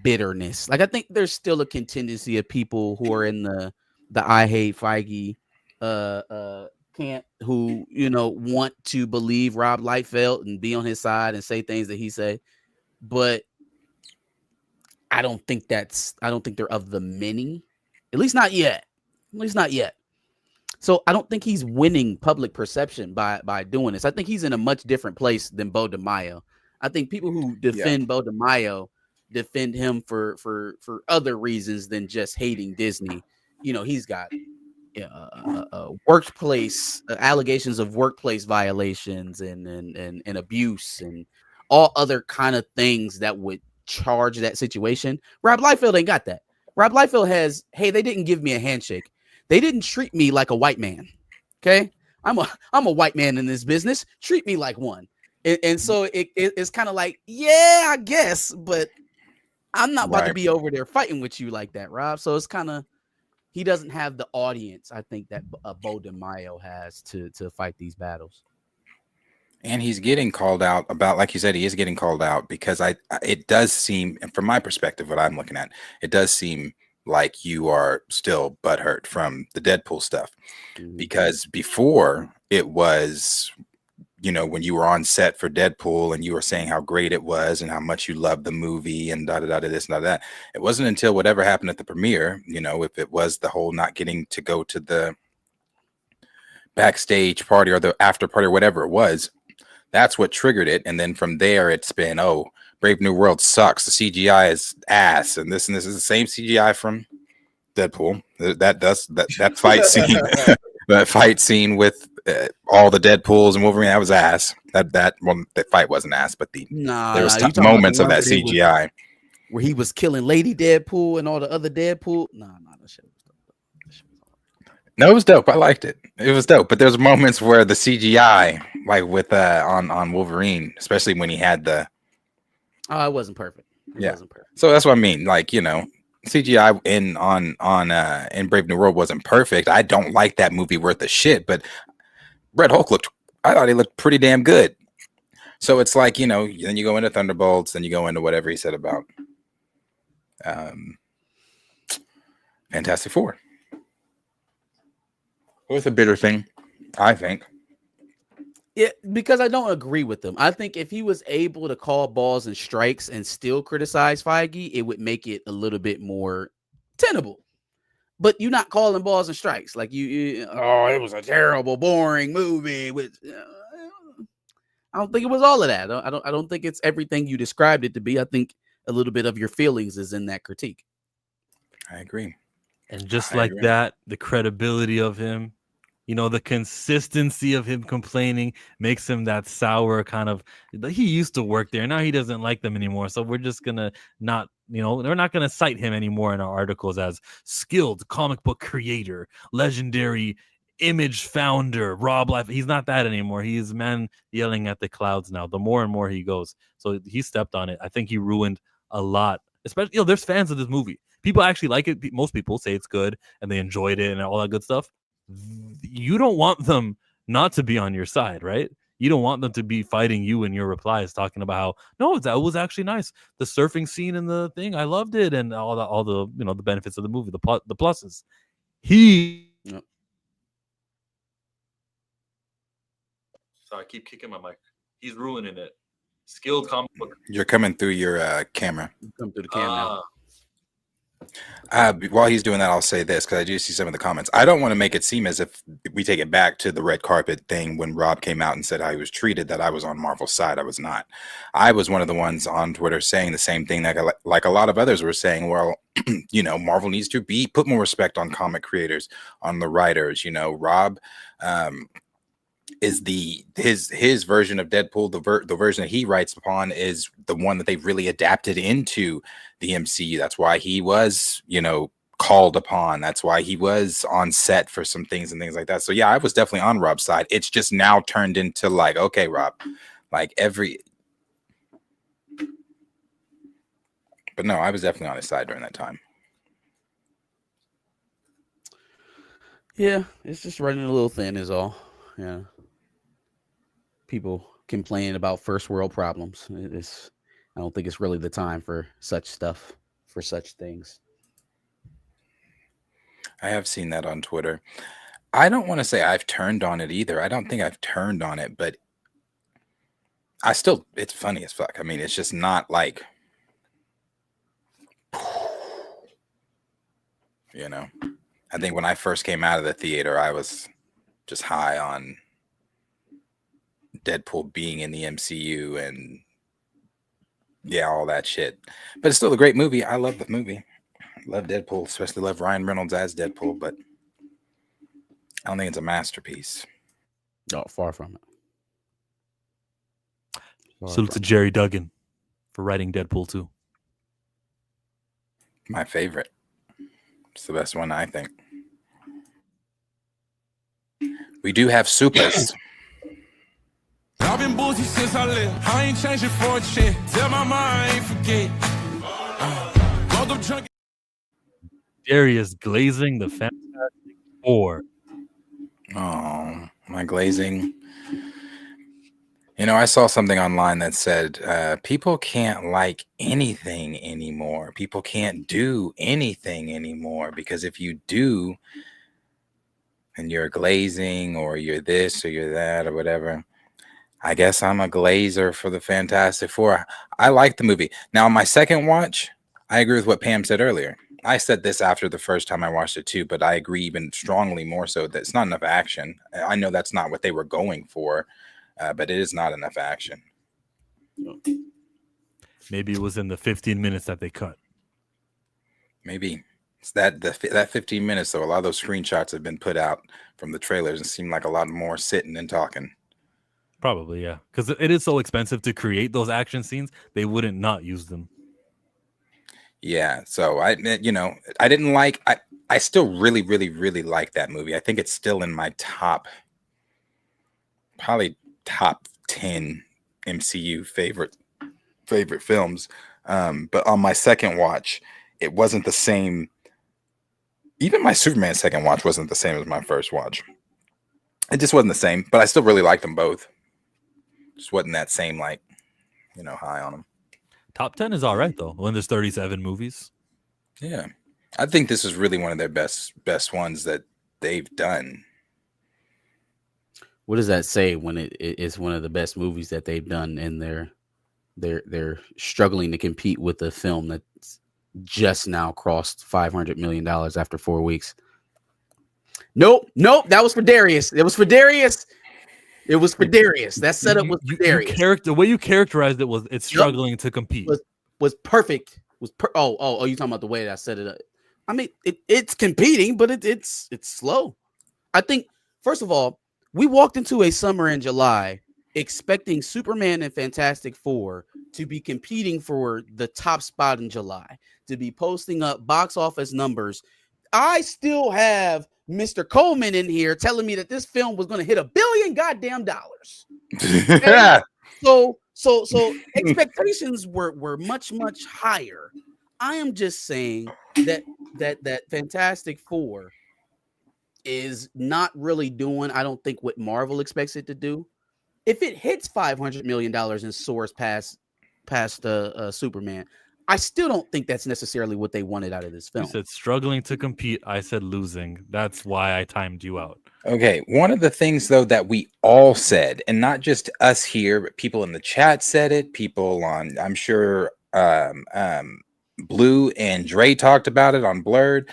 bitterness? Like, I think there's still a contingency of people who are in the I hate Feige camp who, want to believe Rob Liefeld and be on his side and say things that he say, but I don't think they're of the many, at least not yet. So I don't think he's winning public perception by doing this. I think he's in a much different place than Beau DeMaio. I think people who defend Beau DeMaio defend him for other reasons than just hating Disney. He's got workplace allegations of workplace violations and abuse and all other kind of things that would charge that situation. Rob Liefeld ain't got that. Rob Liefeld has, hey, they didn't give me a handshake. They didn't treat me like a white man. Okay. I'm a white man in this business. Treat me like one. And so it's kind of like, yeah, I guess, but I'm not about to be over there fighting with you like that, Rob. So it's kind of, he doesn't have the audience, I think, that Bo DeMaio has to fight these battles. And he's getting called out about, like you said, he is getting called out because it does seem, and from my perspective, what I'm looking at, it does seem like you are still butthurt from the Deadpool stuff. Because before it was, you know, when you were on set for Deadpool and you were saying how great it was and how much you loved the movie and this and that. It wasn't until whatever happened at the premiere, you know, if it was the whole not getting to go to the backstage party or the after party or whatever it was, that's what triggered it. And then from there, it's been, oh, Brave New World sucks. The CGI is ass. And this is the same CGI from Deadpool. That fight scene, that fight scene with all the Deadpools and Wolverine, that was ass. That fight wasn't ass, but there was moments of that CGI where he was killing Lady Deadpool and all the other Deadpool. That shit was dope. No, it was dope. I liked it. It was dope. But there's moments where the CGI, like with on Wolverine, especially when he had the. Oh, it wasn't perfect. It wasn't perfect. So that's what I mean. Like, you know, CGI in Brave New World wasn't perfect. I don't like that movie worth of shit, but Red Hulk I thought he looked pretty damn good. So it's like, you know, then you go into Thunderbolts, then you go into whatever he said about Fantastic Four. It was a bitter thing, I think. Yeah, because I don't agree with him. I think if he was able to call balls and strikes and still criticize Feige, it would make it a little bit more tenable. But you're not calling balls and strikes. Like it was a terrible, boring movie. I don't think it was all of that. I don't think it's everything you described it to be. I think a little bit of your feelings is in that critique. I agree. And just like that, the credibility of him, you know, the consistency of him complaining makes him that sour kind of. He used to work there. Now he doesn't like them anymore. So we're just going to not, you know, we're not going to cite him anymore in our articles as skilled comic book creator, legendary image founder, Rob Liefeld. He's not that anymore. He is man yelling at the clouds now. The more and more he goes. So he stepped on it. I think he ruined a lot. Especially, you know, there's fans of this movie. People actually like it. Most people say it's good and they enjoyed it and all that good stuff. You don't want them not to be on your side, right? You don't want them to be fighting you in your replies, talking about how no, that was actually nice. The surfing scene in the thing, I loved it, and all the you know the benefits of the movie, the pluses. Sorry, I keep kicking my mic. He's ruining it. Skilled comic book. You're coming through your camera. Come through the camera. While he's doing that, I'll say this because I do see some of the comments. I don't want to make it seem as if we take it back to the red carpet thing when Rob came out and said how he was treated, that I was on Marvel's side. I was not. I was one of the ones on Twitter saying the same thing that like a lot of others were saying, well, you know, Marvel needs to put more respect on comic creators, on the writers. You know, Rob is his version of Deadpool, the version that he writes upon is the one that they really adapted into the MCU. That's why he was, you know, called upon. That's why he was on set for some things and things like that. So yeah, I was definitely on Rob's side. It's just now turned into like, okay, Rob, like but no, I was definitely on his side during that time. Yeah, it's just running a little thin is all. Yeah. People complain about first world problems. I don't think it's really the time for such stuff, for such things. I have seen that on Twitter. I don't want to say I've turned on it either. I don't think I've turned on it, but it's funny as fuck. I mean, it's just not like, you know, I think when I first came out of the theater, I was just high on Deadpool being in the MCU and yeah, all that shit. But it's still a great movie. I love the movie. Love Deadpool, especially love Ryan Reynolds as Deadpool, but I don't think it's a masterpiece. No, far from it. Salute to Jerry Duggan for writing Deadpool 2. My favorite. It's the best one, I think. We do have Supas. I've been boozy since I left. I ain't changing for a check. Tell my mind I ain't forget. Woke up drunk. Darius glazing the Fantastic Four. Oh, my glazing. You know, I saw something online that said people can't like anything anymore. People can't do anything anymore because if you do, and you're glazing or you're this or you're that or whatever, I guess I'm a glazer for the Fantastic Four. I like the movie. Now, on my second watch, I agree with what Pam said earlier. I said this after the first time I watched it too, but I agree even strongly more so that it's not enough action. I know that's not what they were going for. But it is not enough action. Maybe it was in the 15 minutes that they cut. Maybe it's that 15 minutes. So a lot of those screenshots have been put out from the trailers and seem like a lot more sitting and talking. Probably, yeah, because it is so expensive to create those action scenes. They wouldn't not use them. Yeah. So I didn't like. I still really, really, really like that movie. I think it's still in my probably top 10 MCU favorite films. But on my second watch, it wasn't the same. Even my Superman second watch wasn't the same as my first watch. It just wasn't the same, but I still really liked them both. Just wasn't that same, like, high on them. Top 10 is all right, though, when there's 37 movies. Yeah. I think this is really one of their best ones that they've done. What does that say when it is one of the best movies that they've done, and they're struggling to compete with a film that's just now crossed $500 million after 4 weeks? Nope. That was for Darius. It was for Darius. That setup was for Darius. The way you characterized it was it's struggling to compete. Was perfect. Oh, you talking about the way that I set it up? I mean, it's competing, but it's slow. I think, first of all, we walked into a summer in July expecting Superman and Fantastic Four to be competing for the top spot in July, to be posting up box office numbers. I still have Mr. Coleman in here telling me that this film was going to hit $1 billion goddamn dollars. So expectations were much, much higher. I am just saying that Fantastic Four is not really doing, I don't think, what Marvel expects it to do. If it hits $500 million and soars past Superman, I still don't think that's necessarily what they wanted out of this film. You said struggling to compete. I said losing. That's why I timed you out. Okay. One of the things, though, that we all said, and not just us here, but people in the chat said it, people on, I'm sure, Blue and Dre talked about it on Blurred.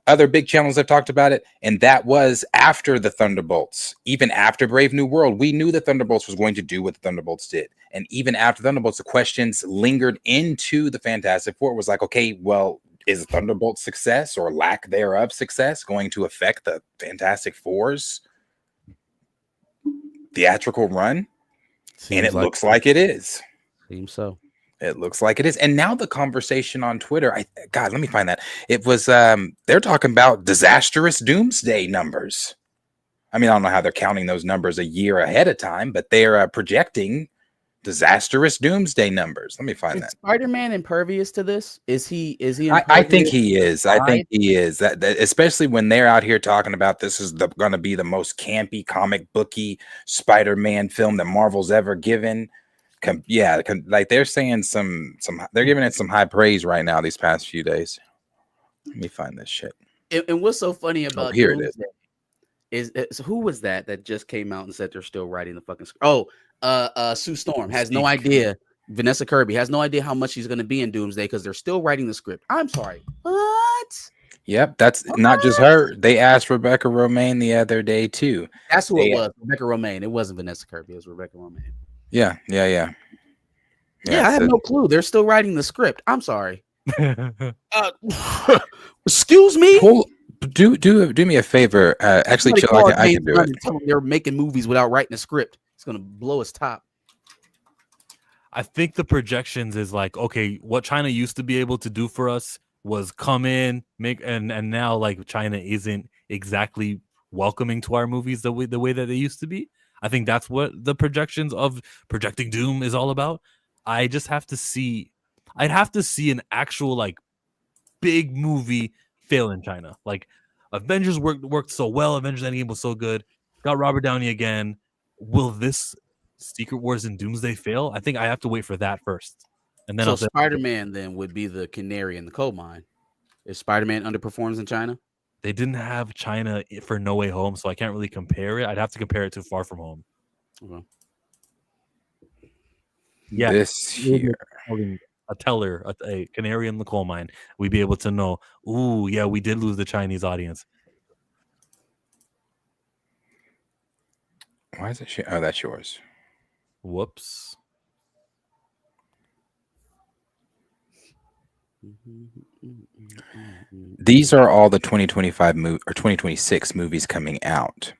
Other big channels have talked about it, and that was after the Thunderbolts. Even after Brave New World, we knew the Thunderbolts was going to do what the Thunderbolts did. And even after Thunderbolts, the questions lingered into the Fantastic Four. It was like, okay, well, is Thunderbolts' success or lack thereof success going to affect the Fantastic Four's theatrical run? And it looks like it is. Seems so. It looks like it is. And now the conversation on Twitter, God, let me find that. It was, they're talking about disastrous doomsday numbers. I mean, I don't know how they're counting those numbers a year ahead of time, but they're projecting disastrous doomsday numbers. Let me find that. Spider-Man impervious to this? Is he? I think he is. I think he is. That especially when they're out here talking about this is going to be the most campy, comic booky Spider-Man film that Marvel's ever given. Like they're saying they're giving it some high praise right now these past few days. Let me find this shit. And what's so funny about here it is who was that just came out and said they're still writing the fucking script? Sue Storm has no idea. Vanessa Kirby has no idea how much she's going to be in Doomsday because they're still writing the script. I'm sorry. What? Yep, that's not just her. They asked Rebecca Romijn the other day too. That's who it was. Rebecca Romijn. It wasn't Vanessa Kirby. It was Rebecca Romijn. Yeah. I have no clue. They're still writing the script. I'm sorry. Excuse me. Do me a favor. Actually, chill. I can do it. Tell them they're making movies without writing a script. It's gonna blow his top. I think the projections is like, okay, what China used to be able to do for us was come in, make and now like China isn't exactly welcoming to our movies the way that they used to be. I think that's what the projections of Projecting Doom is all about. I just have to see. I'd have to see an actual like big movie fail in China. Like Avengers worked so well. Avengers Endgame was so good. Got Robert Downey again. Will this Secret Wars and Doomsday fail? I think I have to wait for that first. And then so Spider-Man then would be the canary in the coal mine. If Spider-Man underperforms in China, they didn't have China for No Way Home, so I can't really compare it. I'd have to compare it to Far From Home. Okay. Yeah, this here, a teller, a canary in the coal mine. We'd be able to know. Ooh, yeah, we did lose the Chinese audience. Why is it? Oh, that's yours. Whoops. These are all the 2025 or 2026 movies coming out.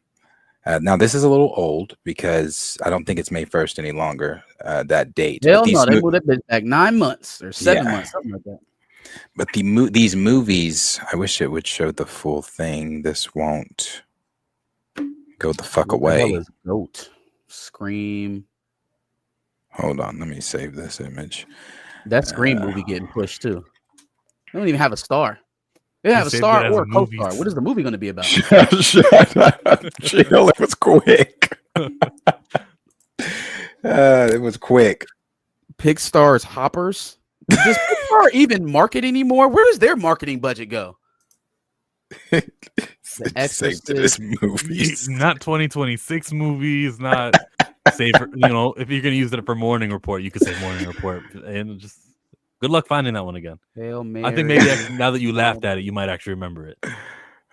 Now, this is a little old because I don't think it's May 1st any longer, that date. Hell no, they moved it back 9 months or 7 months, something like that. But these movies, I wish it would show the full thing. This won't. Go the fuck away. The hell is Goat? Scream. Hold on, let me save this image. That Scream movie getting pushed too. They don't even have a star. They have a star or a co-star. What is the movie going to be about? Shut up. Chill, it was quick. It was quick. Pixar's Hoppers. Does Pixar even market anymore? Where does their marketing budget go? The Exorcist movies, not 2026 movies, not safer. You know, if you're gonna use it for Morning Report, you could say Morning Report, and just good luck finding that one again. Hail Mary. I think maybe now that you laughed at it, you might actually remember it.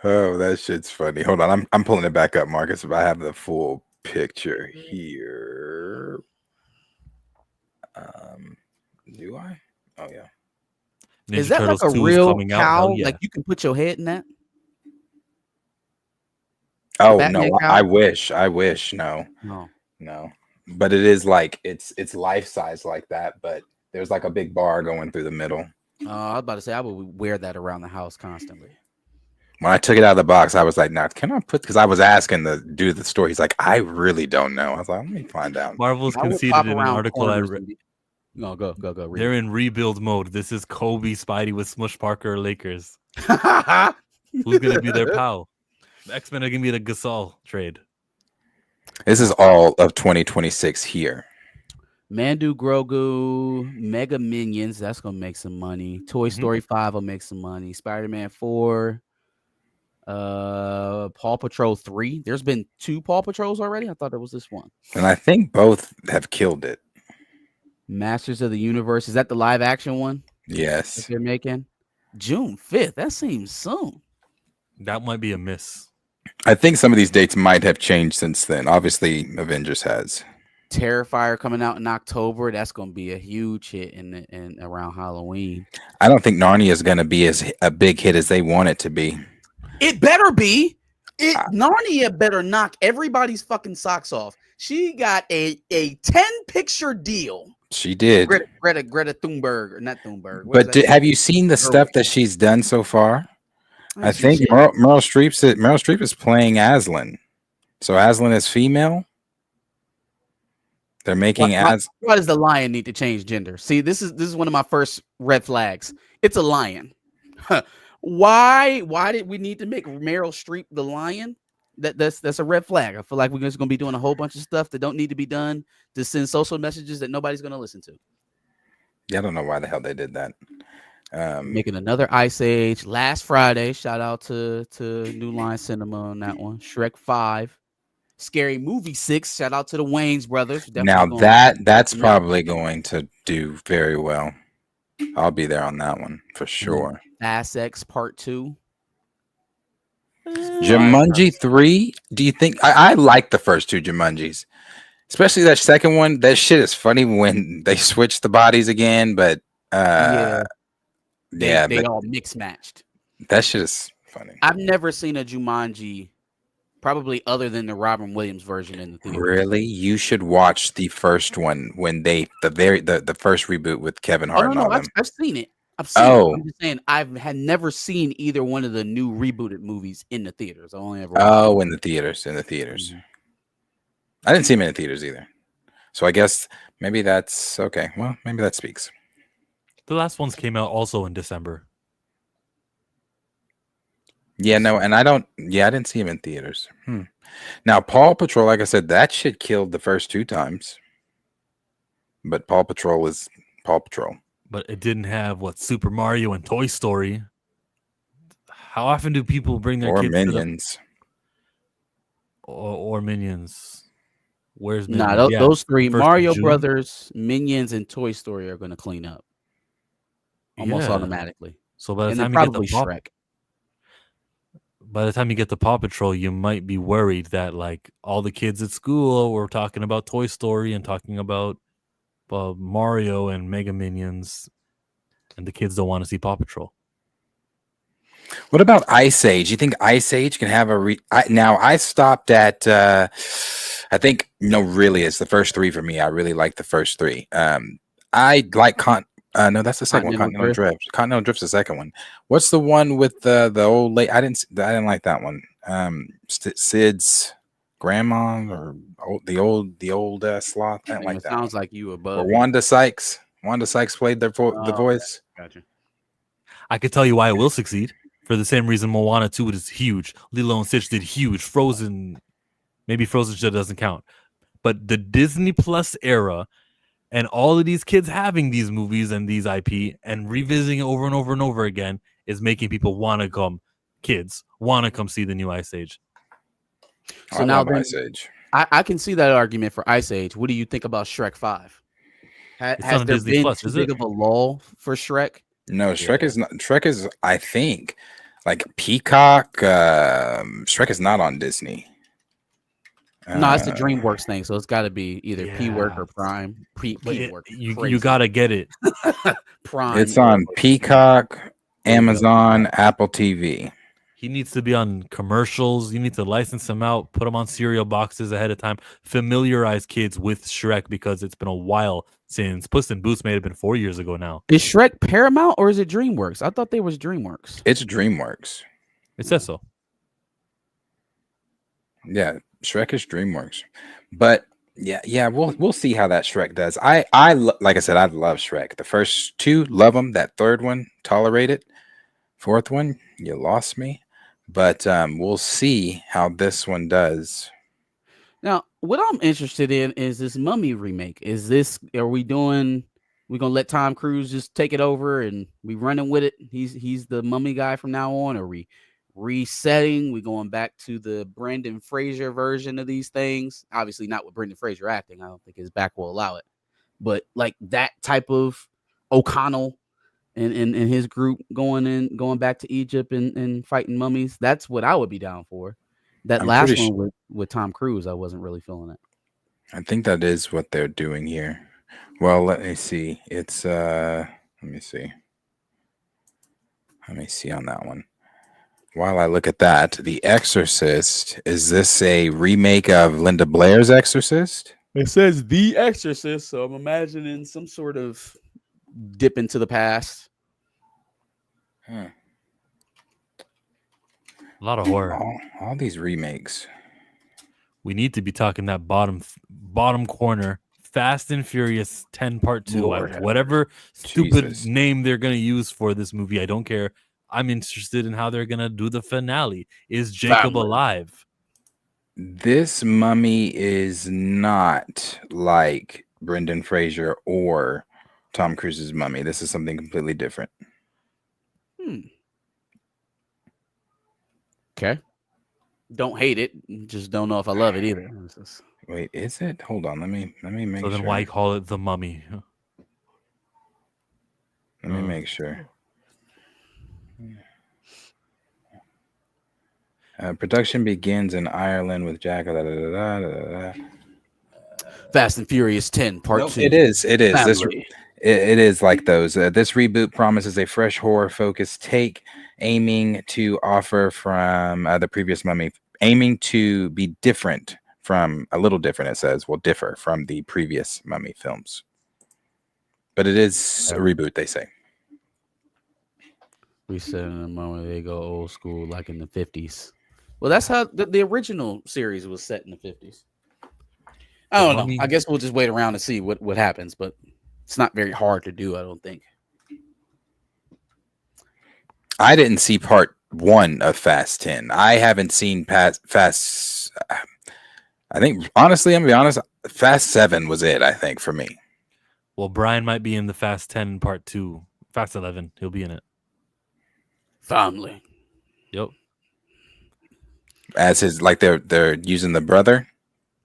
Oh, that shit's funny. Hold on, I'm pulling it back up, Marcus. If I have the full picture here, do I? Oh yeah. Ninja is that Turtles like a real cow? Yeah. Like you can put your head in that? Oh no, I wish. No. But it is like it's life size like that, but there's like a big bar going through the middle. I was about to say I would wear that around the house constantly. When I took it out of the box, I was like, "Now, can I put?" Because I was asking the dude the store. He's like, "I really don't know." I was like, "Let me find out." Marvel's conceded in an article I read. No, go. They're in rebuild mode. This is Kobe Spidey with Smush Parker Lakers. Who's gonna be their pal? The X-Men are gonna be the Gasol trade. This is all of 2026 here. Mandu Grogu, Mega Minions, that's gonna make some money. Toy Story 5 will make some money. Spider-Man 4, Paw Patrol 3. There's been 2 Paw Patrols already. I thought it was this one. And I think both have killed it. Masters of the Universe. Is that the live action one? Yes. That they're making June 5th. That seems soon. That might be a miss. I think some of these dates might have changed since then. Obviously, Avengers has. Terrifier coming out in October. That's going to be a huge hit in around Halloween. I don't think Narnia is going to be as a big hit as they want it to be. It better be. Narnia better knock everybody's fucking socks off. She got a 10-picture deal. She did. Greta Thunberg, or not Thunberg. But have you seen the stuff that she's done so far? I think Meryl Streep is playing Aslan. So Aslan is female. They're making why does the lion need to change gender? See, this is one of my first red flags. It's a lion. Why did we need to make Meryl Streep the lion? That's a red flag. I feel like we're just gonna be doing a whole bunch of stuff that don't need to be done to send social messages that nobody's gonna listen to. Yeah, I don't know why the hell they did that. Making another Ice Age last Friday. Shout out to New Line Cinema on that one. Shrek 5, Scary Movie 6. Shout out to the Wayans brothers. Definitely that's probably going to do very well. I'll be there on that one for sure. Fast X Part 2. Jumanji 3. Do you think I like the first 2 Jumanjis, especially that second one? That shit is funny when they switch the bodies again, but they all mix matched. That shit is funny. I've never seen a Jumanji, probably other than the Robin Williams version in the theater. Really, you should watch the first one when the first reboot with Kevin Hart. No, I've seen it. I'm just saying had never seen either one of the new rebooted movies in the theaters. I only ever in the theaters. I didn't see him in the theaters either. So I guess maybe that's okay. Well, maybe that speaks. The last ones came out also in December. Yeah, no, and I didn't see him in theaters. Now, Paw Patrol, like I said, that shit killed the first 2 times. But Paw Patrol is Paw Patrol. But it didn't have Super Mario and Toy Story. How often do people bring their kids Minions? Or Minions? Where's Minions? Minions? Those 3, Mario Brothers, Minions, and Toy Story are going to clean up almost automatically. So by the and time then you probably get the Shrek. By the time you get the Paw Patrol, you might be worried that all the kids at school were talking about Toy Story and talking about Mario and Mega Minions, and the kids don't want to see Paw Patrol. What about Ice Age? You think Ice Age can have now I stopped at I think really it's the first 3 for me. I really like the first 3. I like no, that's the second one. Continental Drift. Continental Drift's the second one. What's the one with the old lady? I didn't like that one. Sid's grandma or the old sloth. I didn't like that. Sounds like you above. Or Wanda Sykes. Wanda Sykes played the voice. Gotcha. I could tell you why it will succeed. For the same reason Moana 2 is huge. Lilo and Stitch did huge. Frozen, maybe Frozen still doesn't count. But the Disney Plus era and all of these kids having these movies and these IP and revisiting it over and over and over again is making people want to come see the new Ice Age. So now Ice Age. I can see that argument for Ice Age. What do you think about Shrek 5? Has there Disney been Plus, too big of a lull for Shrek? No, Shrek is not. Shrek is, I think, like Peacock. Shrek is not on Disney. No, it's the DreamWorks thing, so it's got to be either P-Work or Prime. P-Work. You got to get it. Prime. It's on Peacock, Amazon, Apple TV. He needs to be on commercials. You need to license him out, put him on cereal boxes ahead of time, familiarize kids with Shrek because it's been a while since Puss in Boots may have been 4 years ago now. Is Shrek Paramount or is it DreamWorks? I thought they was DreamWorks. It's DreamWorks. It says so. Yeah, Shrek is DreamWorks. But yeah, we'll see how that Shrek does. I like I said, I love Shrek. The first 2, love them. That third one, tolerate it. Fourth one, you lost me. But we'll see how this one does. Now, what I'm interested in is this Mummy remake. Are we gonna let Tom Cruise just take it over and we running with it? He's the Mummy guy from now on. Are we resetting? We going back to the Brendan Fraser version of these things? Obviously not with Brendan Fraser acting. I don't think his back will allow it. But like that type of O'Connell and his group going back to Egypt and fighting mummies. That's what I would be down for. That last one with Tom Cruise, I wasn't really feeling it. I think that is what they're doing here. Well, let me see. It's let me see on that one. While I look at that, The Exorcist, is this a remake of Linda Blair's Exorcist? It says The Exorcist, so I'm imagining some sort of dip into the past. A lot of horror. All these remakes. We need to be talking that bottom corner. Fast and Furious 10 Part 2. Whatever stupid name they're going to use for this movie, I don't care. I'm interested in how they're going to do the finale. Is Jacob alive? This mummy is not like Brendan Fraser or Tom Cruise's mummy. This is something completely different. Okay. Don't hate it. Just don't know if I love it either. Wait, is it? Hold on. Let me make sure. So then why call it The Mummy? Let me make sure. Production begins in Ireland with Jack. Fast and Furious 10 Part 2. It is. It is like those. This reboot promises a fresh horror-focused take, aiming to offer from the previous Mummy, aiming to be different from a little different. It says will differ from the previous Mummy films, but it is a reboot. They say. We said in a moment they go old school, like in the 50s. Well, that's how the original series was set in the 50s. I don't know. I guess we'll just wait around and see what happens, but it's not very hard to do, I don't think. I didn't see part 1 of Fast 10. I haven't seen Fast. I think, honestly, I'm gonna be honest, Fast 7 was it, I think, for me. Well, Brian might be in the Fast 10 part 2. Fast 11, he'll be in it. Family. Yep. As his, like, they're using the brother.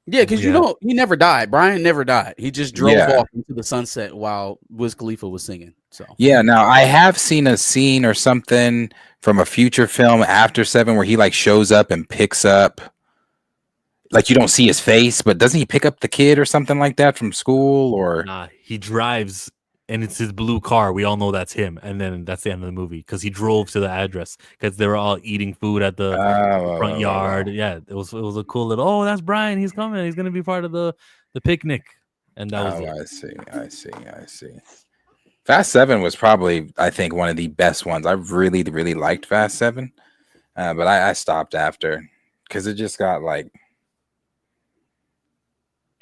Yeah, because you know he never died. Brian never died. He just drove off into the sunset while Wiz Khalifa was singing. So yeah, now I have seen a scene or something from a future film after 7 where he like shows up and picks up, like, you don't see his face, but doesn't he pick up the kid or something like that from school? Or nah, he drives and it's his blue car. We all know that's him, and then that's the end of the movie because he drove to the address because they were all eating food at the front yard. Yeah, it was a cool little. Oh, that's Brian. He's coming. He's gonna be part of the picnic, and that was it. I see. Fast 7 was probably, I think, one of the best ones. I really liked Fast 7, but I stopped after because it just got like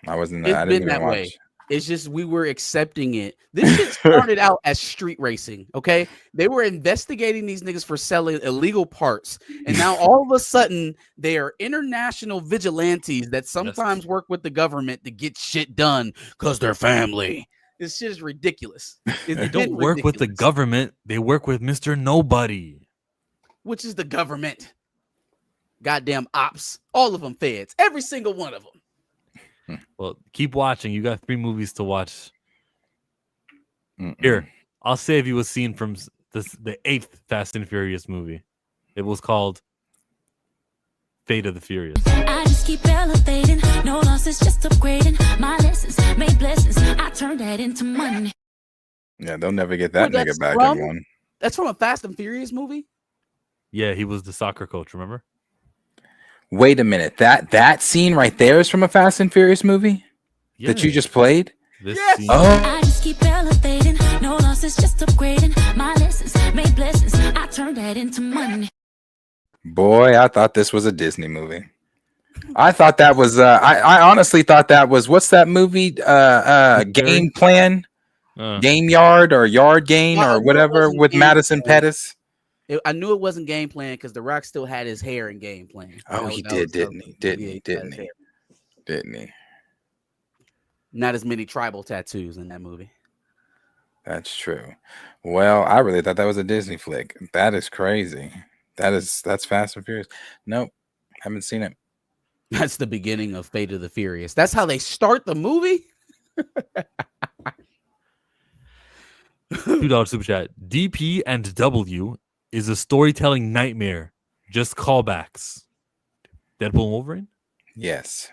I didn't even watch. Way. It's just we were accepting it. This shit started out as street racing, okay? They were investigating these niggas for selling illegal parts, and now all of a sudden they are international vigilantes that sometimes work with the government to get shit done because they're family. This shit is ridiculous. They don't work with the government. They work with Mr. Nobody. Which is the government. Goddamn ops. All of them feds. Every single one of them. Well, keep watching. You got 3 movies to watch. Here, I'll save you a scene from the 8th Fast and Furious movie. It was called Fate of the Furious. I just keep elevating. No losses, just upgrading. My lessons made blessings. I turn that into money. Yeah, they'll never get that nigga back in one. That's from a Fast and Furious movie? Yeah, he was the soccer coach, remember? Wait a minute. That scene right there is from a Fast and Furious movie that you just played? Yes. I just keep elevating. No losses, just upgrading. My lessons made blessings. I turn that into money. Boy, I thought this was a Disney movie. I thought that was I honestly thought that was, what's that movie? Game Plan? Game Yard or Yard Game or whatever with Madison Pettis. I knew it wasn't Game Plan because The Rock still had his hair in Game Plan. Oh, he did, didn't he? Didn't he? Not as many tribal tattoos in that movie. That's true. Well, I really thought that was a Disney flick. That is crazy. That's Fast and Furious. Nope, haven't seen it. That's the beginning of Fate of the Furious. That's how they start the movie. $2 super chat. DP and W is a storytelling nightmare. Just callbacks. Deadpool and Wolverine? Yes.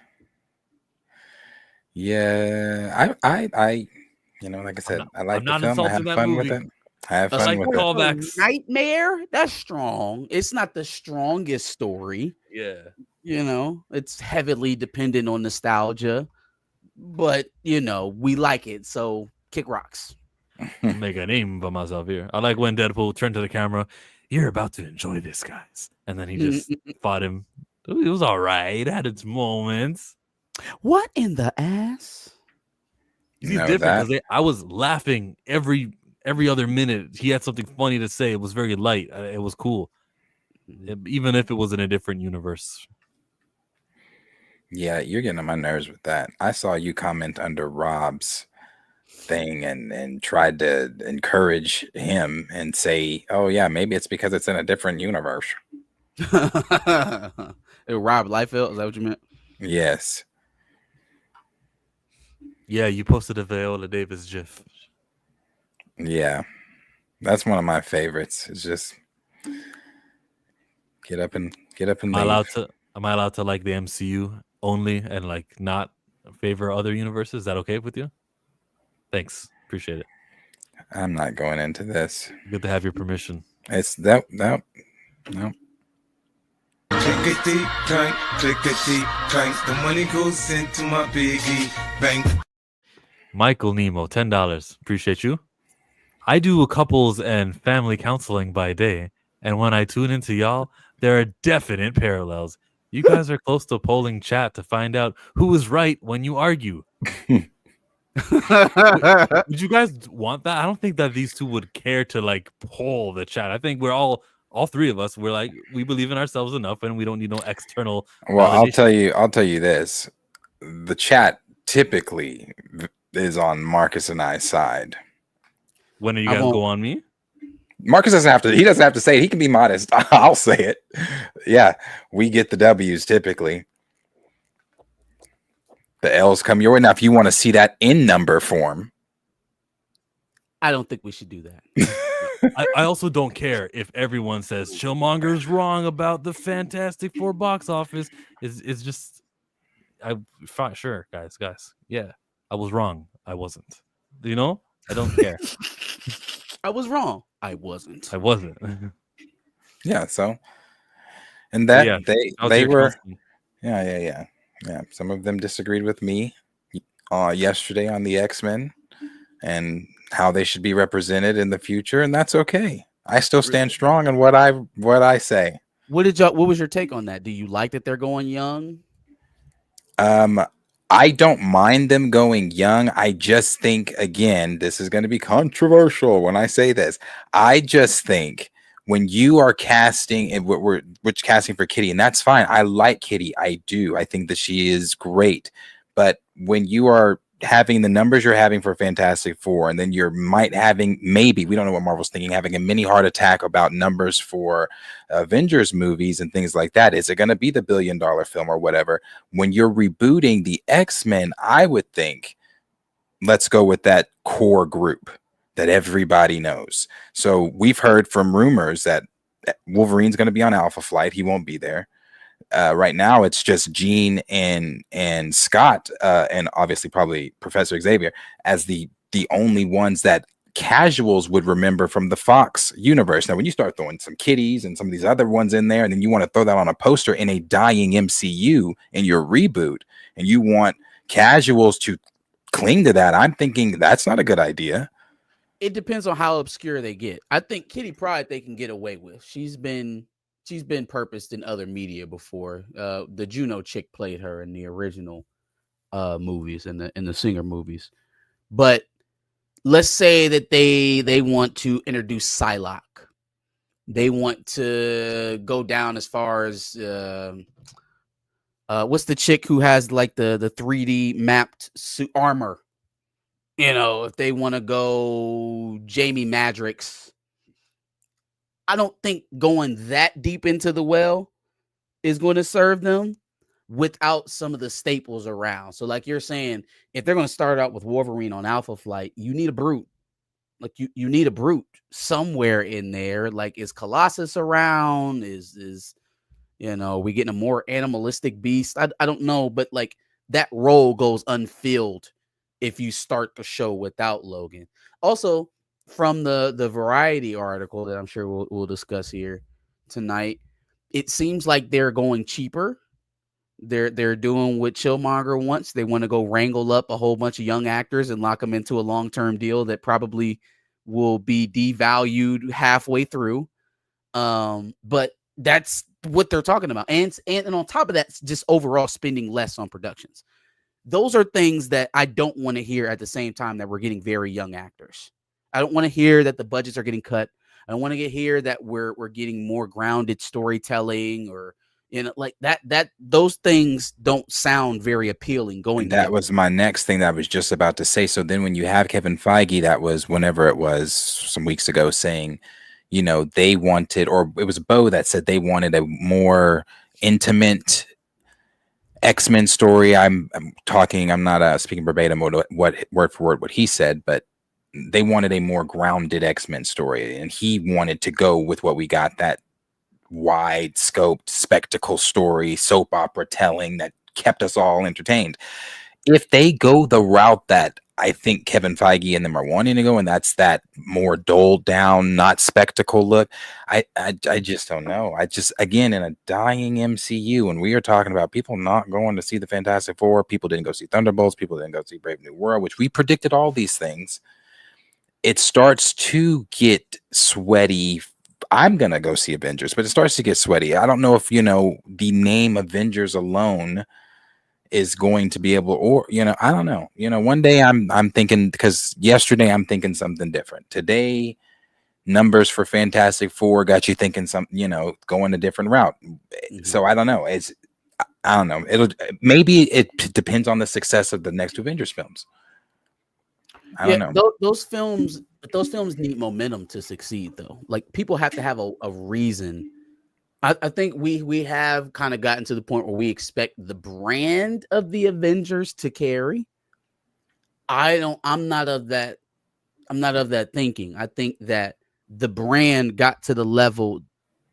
Yeah. I like I said, I like the film. I had fun with it. I have fun with callbacks. Nightmare? That's strong. It's not the strongest story. Yeah. It's heavily dependent on nostalgia. But, we like it. So kick rocks. Make a name for myself here. I like when Deadpool turned to the camera. You're about to enjoy this, guys. And then he just fought him. It was all right. It had its moments. What in the ass? He's different because I was laughing every other minute. He had something funny to say. It was very light. It was cool. Even if it was in a different universe. Yeah, you're getting on my nerves with that. I saw you comment under Rob's thing and tried to encourage him and say, oh yeah, maybe it's because it's in a different universe. Rob Liefeld, is that what you meant? Yes. Yeah, you posted a Viola Davis gif. Yeah, that's one of my favorites. It's just get up and am I allowed to like the MCU only and like not favor other universes? Is that okay with you? Thanks. Appreciate it. I'm not going into this. Good to have your permission. It's no. Clickety clank, clickety clank. The money goes into my piggy bank. Michael Nemo, $10. Appreciate you. I do couples and family counseling by day, and when I tune into y'all, there are definite parallels. You guys are close to polling chat to find out who is right when you argue. Would you guys want that? I don't think that these two would care to like poll the chat. I think we're all three of us, we're like, we believe in ourselves enough and we don't need no external Well, validation. I'll tell you this. The chat typically is on Marcus and I's side. When are you guys go on me? Marcus doesn't have to. He doesn't have to say it. He can be modest. I'll say it. Yeah, we get the W's typically. The L's come your way. Now, if you want to see that in number form, I don't think we should do that. I also don't care if everyone says Chillmonger's wrong about the Fantastic Four box office. It's just, sure, guys. Yeah, I was wrong. I wasn't. You know, I don't care. I was wrong. I wasn't. Yeah. So, and that they were, yeah. Some of them disagreed with me yesterday on the X-Men and how they should be represented in the future, and that's okay. I still stand strong in what I say. What was your take on that? Do you like that they're going young? I don't mind them going young. I just think, again, this is going to be controversial when I say this. I just think when you are casting, and we're casting for Kitty, and that's fine. I like Kitty. I do. I think that she is great. But when you are having the numbers you're having for Fantastic Four, and then you're maybe, we don't know what Marvel's thinking, having a mini heart attack about numbers for Avengers movies and things like that. Is it going to be the $1 billion film or whatever? When you're rebooting the X-Men, I would think, let's go with that core group that everybody knows. So we've heard from rumors that Wolverine's going to be on Alpha Flight. He won't be there. Right now, it's just Jean and Scott, and obviously probably Professor Xavier as the only ones that casuals would remember from the Fox universe. Now, when you start throwing some Kitties and some of these other ones in there, and then you want to throw that on a poster in a dying MCU in your reboot, and you want casuals to cling to that, I'm thinking that's not a good idea. It depends on how obscure they get. I think Kitty Pryde they can get away with. She's been purposed in other media before. The Juno chick played her in the original movies and in the Singer movies. But let's say that they want to introduce Psylocke. They want to go down as far as what's the chick who has like the 3D mapped suit armor? You know, if they want to go Jamie Madrox, I don't think going that deep into the well is going to serve them without some of the staples around. So like you're saying, if they're going to start out with Wolverine on Alpha Flight, you need a Brute. Like you need a Brute somewhere in there. Like, is Colossus around? Is we getting a more animalistic beast? I don't know, but like that role goes unfilled if you start the show without Logan. Also, from the Variety article that I'm sure we'll discuss here tonight, it seems like they're going cheaper. They're doing what Chillmonger wants. They want to go wrangle up a whole bunch of young actors and lock them into a long-term deal that probably will be devalued halfway through. But that's what they're talking about. And on top of that, just overall spending less on productions. Those are things that I don't want to hear at the same time that we're getting very young actors. I don't want to hear that the budgets are getting cut. I don't want to hear that we're getting more grounded storytelling or like that those things don't sound very appealing going. That was my next thing that I was just about to say. So then when you have Kevin Feige, that was whenever it was some weeks ago, saying, they wanted, or it was Bo that said they wanted a more intimate X-Men story. I'm not speaking verbatim what word for word what he said, but they wanted a more grounded X-Men story, and he wanted to go with what we got, that wide scoped spectacle story, soap opera telling that kept us all entertained. If they go the route that I think Kevin Feige and them are wanting to go, and that's that more doled down, not spectacle look, I just don't know. Again, in a dying MCU, and we are talking about people not going to see the Fantastic Four, people didn't go see Thunderbolts, people didn't go see Brave New World, which we predicted all these things. It starts to get sweaty I'm gonna go see Avengers, but it starts to get sweaty. I don't know if the name Avengers alone is going to be able, or I don't know. One day I'm thinking, because yesterday I'm thinking something different. Today, numbers for Fantastic Four got you thinking going a different route. So I don't know. I don't know. It depends on the success of the next two Avengers films. I don't know. Those films need momentum to succeed, though. Like, people have to have a reason. I think we have kind of gotten to the point where we expect the brand of the Avengers to carry. I'm not of that thinking. I think that the brand got to the level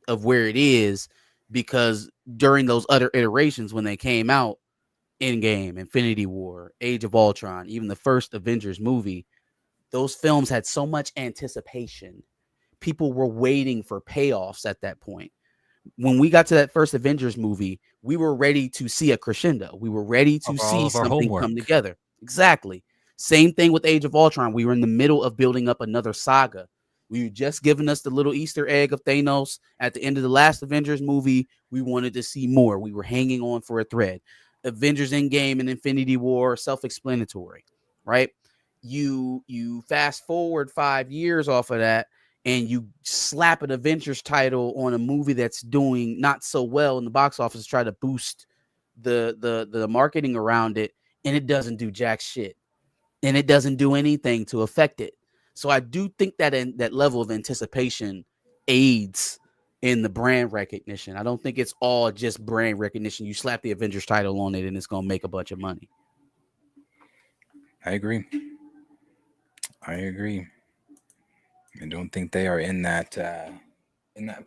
of where it is because during those other iterations, when they came out, Endgame, Infinity War, Age of Ultron, even the first Avengers movie, those films had so much anticipation. People were waiting for payoffs at that point. When we got to that first Avengers movie, we were ready to see a crescendo. We were ready to see something come together. Exactly. Same thing with Age of Ultron. We were in the middle of building up another saga. We were just giving us the little Easter egg of Thanos at the end of the last Avengers movie. We wanted to see more. We were hanging on for a thread. Avengers Endgame and Infinity War, self-explanatory, right? You fast forward 5 years off of that, and you slap an Avengers title on a movie that's doing not so well in the box office to try to boost the marketing around it, and it doesn't do jack shit, and it doesn't do anything to affect it. So I do think that that level of anticipation aids in the brand recognition. I don't think it's all just brand recognition. You slap the Avengers title on it and it's going to make a bunch of money. I agree. I don't think they are in that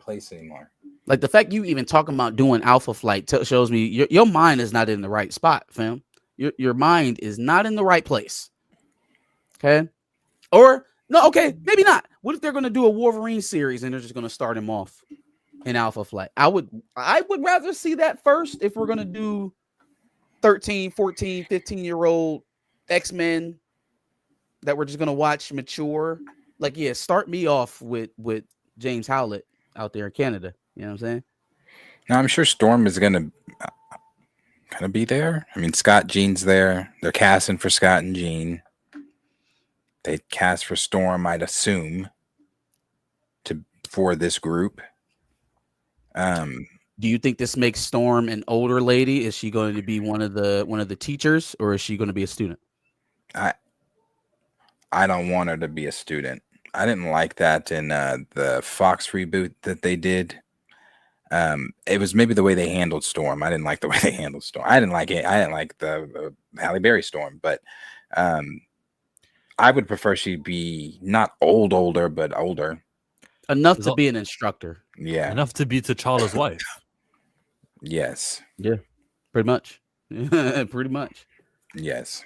place anymore. Like, the fact you even talking about doing Alpha Flight shows me your mind is not in the right spot, fam. Your mind is not in the right place. Okay. Or no, okay, maybe not. What if they're going to do a Wolverine series and they're just going to start him off in Alpha Flight? I would rather see that first if we're going to do 13, 14, 15-year-old X-Men that we're just going to watch mature. Like, yeah, start me off with James Howlett out there in Canada. You know what I'm saying? Now, I'm sure Storm is going to be there. I mean, Scott Jean's there. They're casting for Scott and Jean. They cast for Storm, I'd assume, for this group. Do you think this makes Storm an older lady? Is she going to be one of the teachers, or is she going to be a student? I don't want her to be a student. I didn't like that in the Fox reboot that they did. It was maybe the way they handled Storm. I didn't like the way they handled Storm. I didn't like it. I didn't like the Halle Berry Storm, but I would prefer she be not older, but older enough to be an instructor. Yeah, enough to be T'Challa's wife. Yes. Yeah, pretty much. Pretty much. Yes.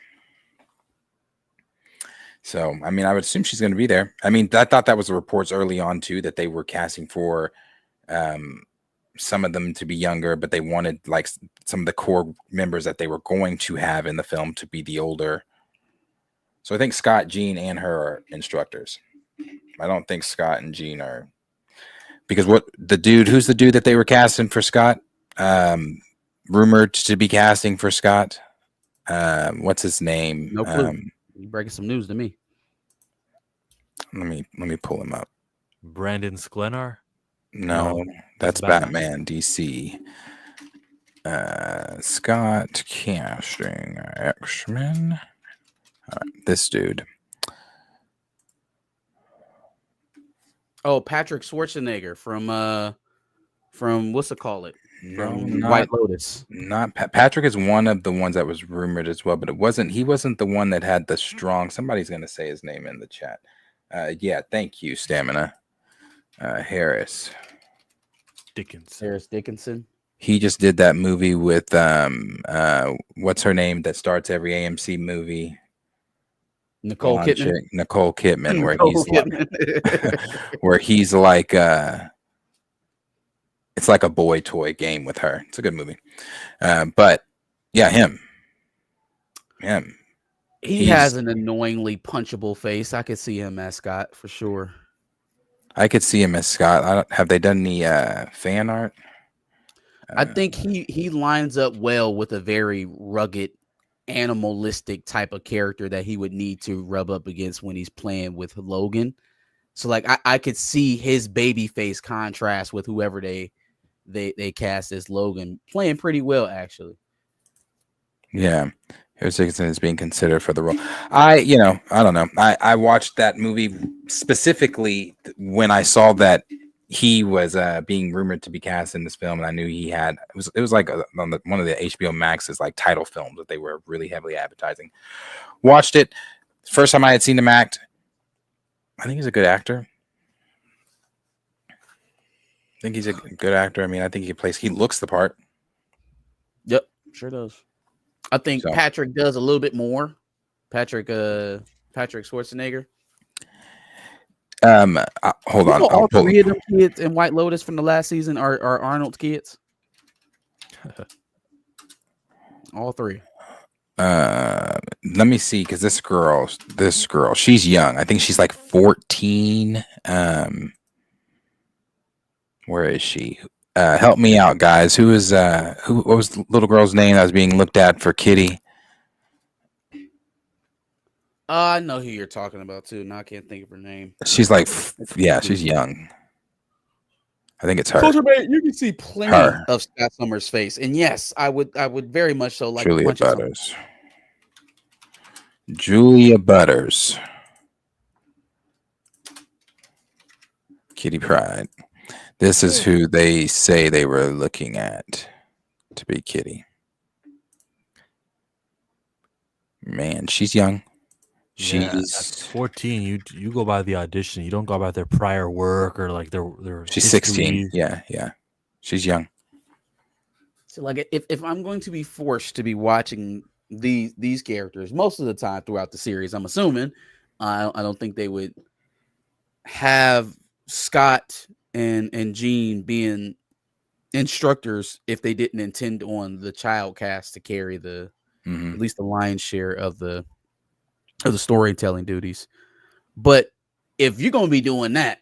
So, I mean, I would assume she's going to be there. I mean, I thought that was the reports early on too, that they were casting for some of them to be younger, but they wanted like some of the core members that they were going to have in the film to be the older. So I think Scott, Jean, and her are instructors. I don't think Scott and Jean are, because who's the dude that they were casting for Scott? Rumored to be casting for Scott. What's his name? No clue. You're breaking some news to me. Let me pull him up. Brandon Sklenar? No, that's Batman DC. Scott casting X-Men. This dude. Oh, Patrick Schwarzenegger from what's it called? From No, White Lotus. Not Patrick is one of the ones that was rumored as well, but he wasn't the one that had the strong. Somebody's gonna say his name in the chat. Yeah, thank you, Stamina. Harris Dickinson. He just did that movie with what's her name that starts every AMC movie? Nicole Kidman. Nicole Kidman, where he's like it's like a boy toy game with her. It's a good movie. But yeah, him. He has an annoyingly punchable face. I could see him as Scott for sure. I could see him as Scott. Have they done any fan art? I think he lines up well with a very rugged, animalistic type of character that he would need to rub up against when he's playing with Logan. So like I could see his baby face contrast with whoever they cast as Logan playing pretty well, actually. Yeah. Harris Dickinson is being considered for the role. I don't know. I watched that movie specifically when I saw that he was being rumored to be cast in this film, and I knew he had. It was like one of the HBO Max's like title films that they were really heavily advertising. Watched it. First time I had seen him act. I think he's a good actor. I think he's a good actor. I mean, I think he looks the part. Yep, sure does. I think Patrick does a little bit more. Patrick Schwarzenegger. Hold on. All three of them kids in White Lotus from the last season are Arnold's kids. All three. Let me see, because this girl, she's young. I think she's like 14. Where is she? Help me out, guys. What was the little girl's name that was being looked at for Kitty? I know who you're talking about too. Now I can't think of her name. She's like, she's young. I think it's her. You can see plenty of Scott Summers' face, and yes, I would very much so like Julia Butters. Julia Butters. Kitty Pryde. This is who they say they were looking at to be Kitty. Man, she's young. She's 14. You go by the audition. You don't go by their prior work or like their. She's 16. Yeah. She's young. So like if I'm going to be forced to be watching these characters most of the time throughout the series, I'm assuming I don't think they would have Scott and Jean being instructors if they didn't intend on the child cast to carry at least the lion's share of the storytelling duties. But if you're going to be doing that,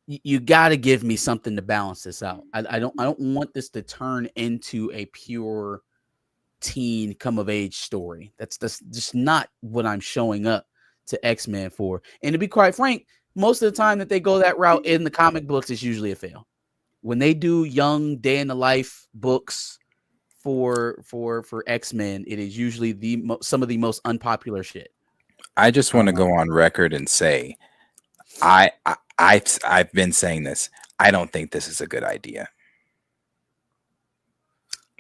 you got to give me something to balance this out. I don't want this to turn into a pure teen come of age story. That's just not what I'm showing up to X-Men for. And to be quite frank, most of the time that they go that route in the comic books, it's usually a fail. When they do young day in the life books for X-Men, it is usually some of the most unpopular shit. I just want to go on record and say, I've been saying this. I don't think this is a good idea.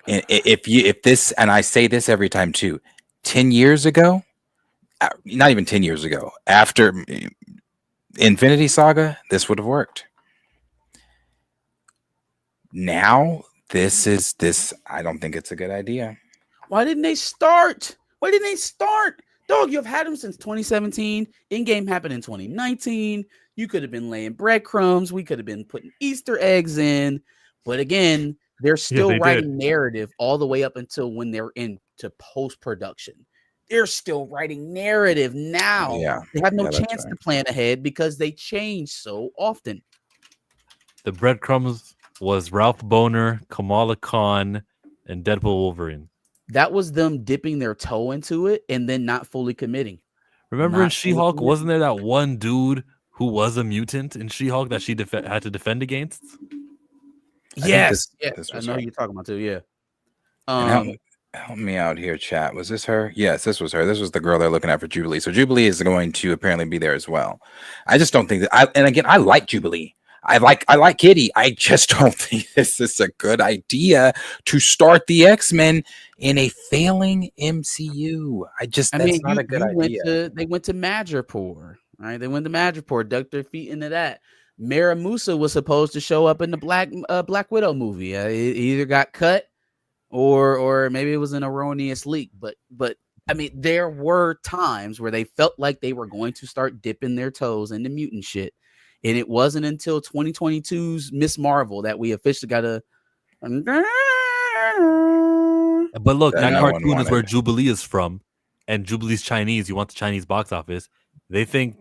And if this, and I say this every time too, 10 years ago, not even 10 years ago, after Infinity Saga, this would have worked. Now, I don't think it's a good idea. Why didn't they start? Dog, you've had them since 2017. Endgame happened in 2019. You could have been laying breadcrumbs. We could have been putting Easter eggs in. But again, they're still writing narrative all the way up until when they're into post-production. They're still writing narrative now. Yeah. They have no chance to plan ahead because they change so often. The breadcrumbs was Ralph Boner, Kamala Khan, and Deadpool Wolverine. That was them dipping their toe into it and then not fully committing. Remember in She-Hulk, wasn't there that one dude who was a mutant in She-Hulk that she had to defend against? Yes. I know you're talking about too. Yeah. Help me out here, chat. Was this her? Yes, this was her. This was the girl they're looking at for Jubilee. So Jubilee is going to apparently be there as well. I just don't think that. And again, I like Jubilee. I like Kitty. I just don't think this is a good idea to start the X-Men in a failing MCU. That's not a good idea. They went to Madripoor, right? They went to Madripoor, dug their feet into that. Mara Musa was supposed to show up in the Black Widow movie. It either got cut or maybe it was an erroneous leak. But I mean, there were times where they felt like they were going to start dipping their toes into mutant shit. And it wasn't until 2022's Miss Marvel that we officially got a. But look, that cartoon is where Jubilee is from, and Jubilee's Chinese. You want the Chinese box office. They think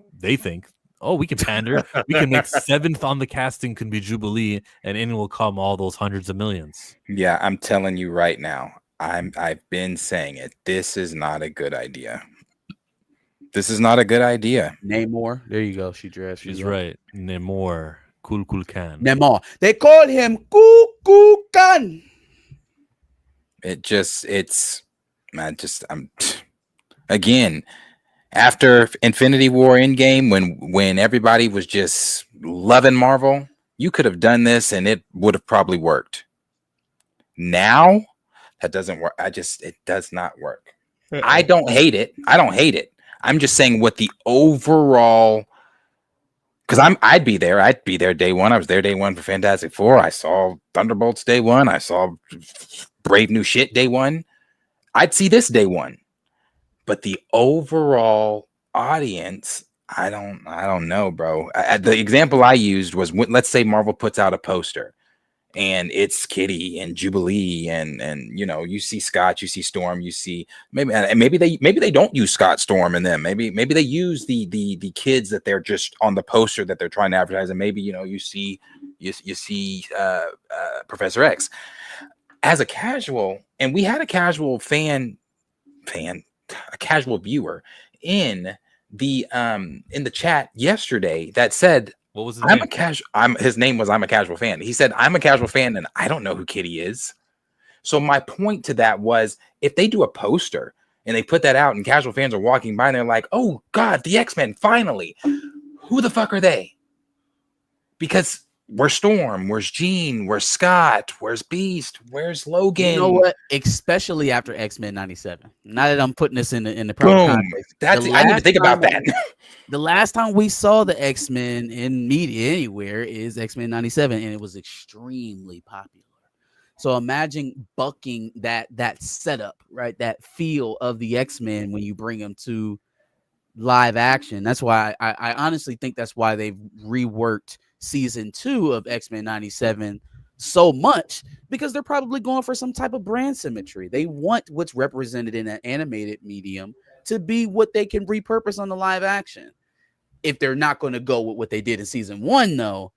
Oh, we can pander. We can make 7th on the casting can be Jubilee, and in will come all those hundreds of millions. Yeah, I'm telling you right now. I've been saying it. This is not a good idea. This is not a good idea. Namor. There you go. She's right. Namor. Cool Khan. Namor. They call him Cool Khan. I'm again after Infinity War Endgame, when everybody was just loving Marvel, you could have done this and it would have probably worked. Now that doesn't work. It does not work. I don't hate it. I'm just saying what the overall, because I'd be there day one. I was there day one for Fantastic Four. I saw Thunderbolts day one. I saw Brave New Shit day one. I'd see this day one. But the overall audience, I don't know, bro. The example I used was let's say Marvel puts out a poster and it's Kitty and Jubilee and you see Scott, you see Storm, you see maybe they don't use Scott, Storm, and them. Maybe they use the kids that they're just on the poster that they're trying to advertise, and maybe you see Professor X. As a casual, and we had a casual a casual viewer in the chat yesterday that said, what was his name? His name was I'm a casual fan. He said, I'm a casual fan and I don't know who Kitty is. So my point to that was, if they do a poster and they put that out and casual fans are walking by and they're like, oh God, the X-Men finally, who the fuck are they? Because where's Storm? Where's Jean? Where's Scott? Where's Beast? Where's Logan? You know what? Especially after X-Men 97. Now that I'm putting this in the proper context. I need to think about that. The last time we saw the X-Men in media anywhere is X-Men 97, and it was extremely popular. So imagine bucking that setup, right? That feel of the X-Men when you bring them to live action. That's why I honestly think that's why they've reworked season 2 of X-Men 97 so much, because they're probably going for some type of brand symmetry. They want what's represented in an animated medium to be what they can repurpose on the live action. If they're not going to go with what they did in season 1, though,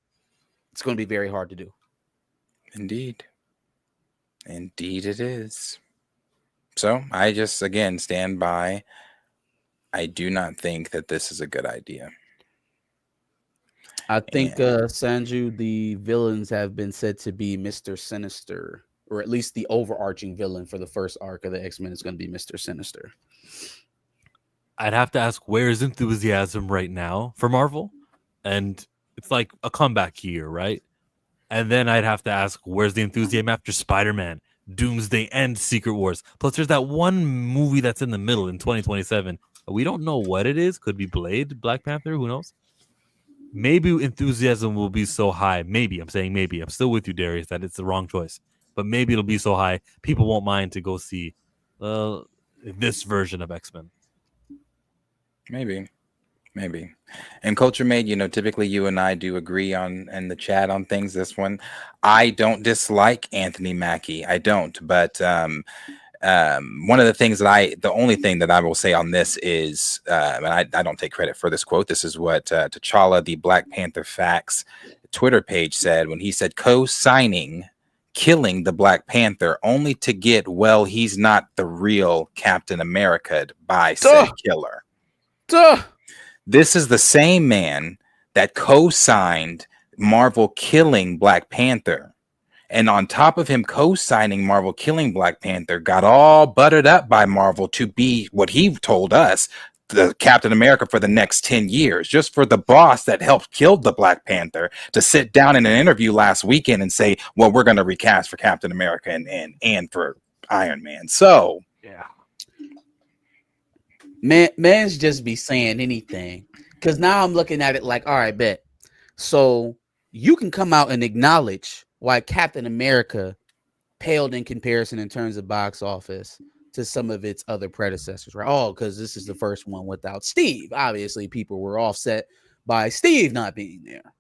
it's going to be very hard to do. Indeed it is. So I just again stand by, I do not think that this is a good idea. I think, Sanju, the villains have been said to be Mr. Sinister, or at least the overarching villain for the first arc of the X-Men is going to be Mr. Sinister. I'd have to ask, where's enthusiasm right now for Marvel? And it's like a comeback year, right? And then I'd have to ask, where's the enthusiasm after Spider-Man, Doomsday, and Secret Wars? Plus, there's that one movie that's in the middle in 2027. We don't know what it is. Could be Blade, Black Panther, who knows? Maybe enthusiasm will be so high. Maybe, I'm saying maybe. I'm still with you, Darius, that it's the wrong choice. But maybe it'll be so high, people won't mind to go see this version of X-Men. Maybe. And Culture Made, typically you and I do agree on in the chat on things. This one, I don't dislike Anthony Mackie. I don't. But one of the things the only thing that I will say on this is, and I don't take credit for this quote. This is what T'Challa, the Black Panther Facts Twitter page said when he said co-signing killing the Black Panther only to get, well, he's not the real Captain America by said killer. This is the same man that co-signed Marvel killing Black Panther. And on top of him co-signing Marvel killing Black Panther, got all buttered up by Marvel to be what he told us, the Captain America for the next 10 years, just for the boss that helped kill the Black Panther to sit down in an interview last weekend and say, well, we're going to recast for Captain America and for Iron Man. So, yeah. Man's just be saying anything, because now I'm looking at it like, all right, bet. So you can come out and acknowledge why Captain America paled in comparison in terms of box office to some of its other predecessors, right? Oh, because this is the first one without Steve. Obviously, people were offset by Steve not being there.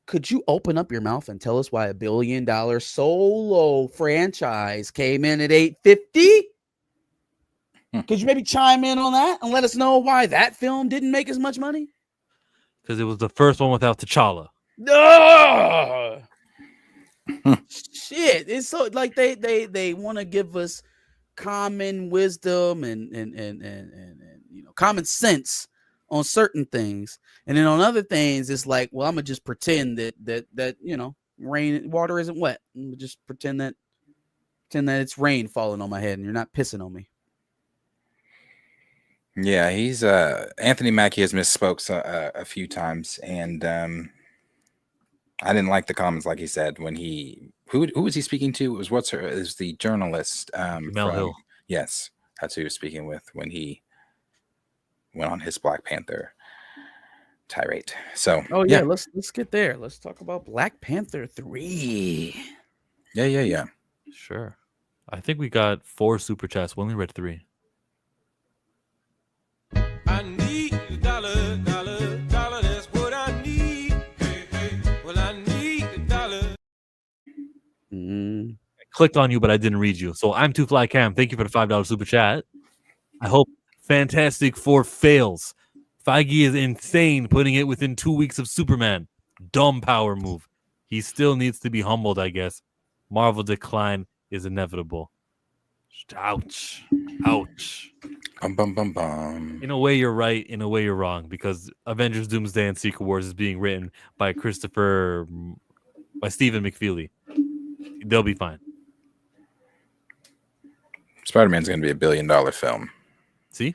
Could you open up your mouth and tell us why $1 billion solo franchise came in at $850? Could you maybe chime in on that and let us know why that film didn't make as much money? Because it was the first one without T'Challa. No. Shit. It's so like they want to give us common wisdom and common sense on certain things, and then on other things it's like, well, I'm gonna just pretend that water isn't wet. I'm gonna just pretend that it's rain falling on my head and you're not pissing on me. Yeah, he's Anthony Mackie has misspoke a few times, and I didn't like the comments, like he said, when who was he speaking to? It was is the journalist Mel Hill. Yes, that's who he was speaking with when he went on his Black Panther tirade. So yeah, let's get there. Let's talk about Black Panther 3. Yeah. Sure. I think we got 4 super chats. We only read 3. I need a dollar, that's what I need. Hey, well, I need a dollar. I clicked on you, but I didn't read you. So I'm Too Fly Cam. Thank you for the $5 super chat. I hope Fantastic Four fails. Feige is insane putting it within 2 weeks of Superman. Dumb power move. He still needs to be humbled, I guess. Marvel decline is inevitable. Ouch. Bum. In a way, you're right. In a way, you're wrong. Because Avengers Doomsday and Secret Wars is being written by Stephen McFeely. They'll be fine. Spider-Man's going to be $1 billion film. See?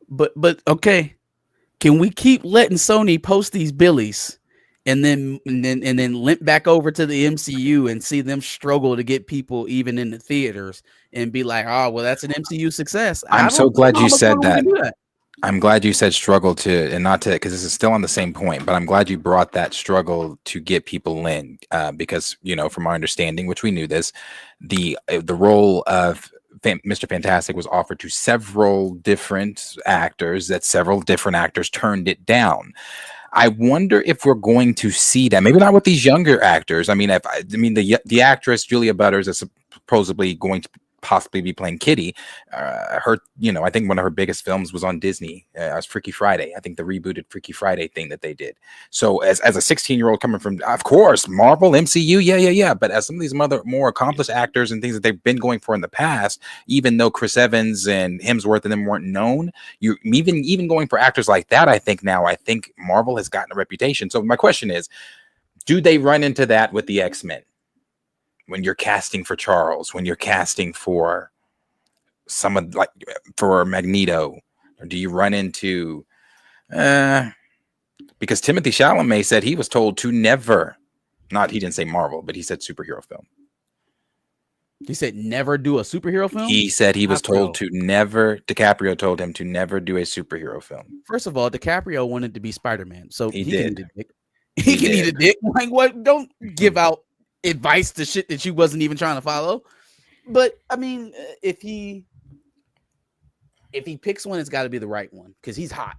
But okay. Can we keep letting Sony post these billies and then limp back over to the MCU and see them struggle to get people even in the theaters and be like, oh, well, that's an MCU success? I'm so glad you said that. I'm glad you said struggle to, and not to, because this is still on the same point, but I'm glad you brought that struggle to get people in, because, from our understanding, which we knew this, the role of Mr. Fantastic was offered to several different actors, that several different actors turned it down. I wonder if we're going to see that. Maybe not with these younger actors. The actress Julia Butters is supposedly going to possibly be playing Kitty. I think one of her biggest films was on Disney. It was Freaky Friday. I think the rebooted Freaky Friday thing that they did. So as a 16-year-old coming from, of course, Marvel, MCU, yeah. But as some of these more accomplished actors and things that they've been going for in the past, even though Chris Evans and Hemsworth and them weren't known, you even going for actors like that, I think Marvel has gotten a reputation. So my question is, do they run into that with the X-Men? When you're casting for Charles, when you're casting for someone like for Magneto, or do you run into because Timothy Chalamet said he was told to never, he didn't say Marvel, but he said superhero film. He said never do a superhero film? He said he was told to never, DiCaprio told him to never do a superhero film. First of all, DiCaprio wanted to be Spider-Man, so he did. Can eat a dick. He can eat a dick. Like, what? Don't give out advice to shit that you wasn't even trying to follow. But I mean, if he picks one, it's got to be the right one, because he's hot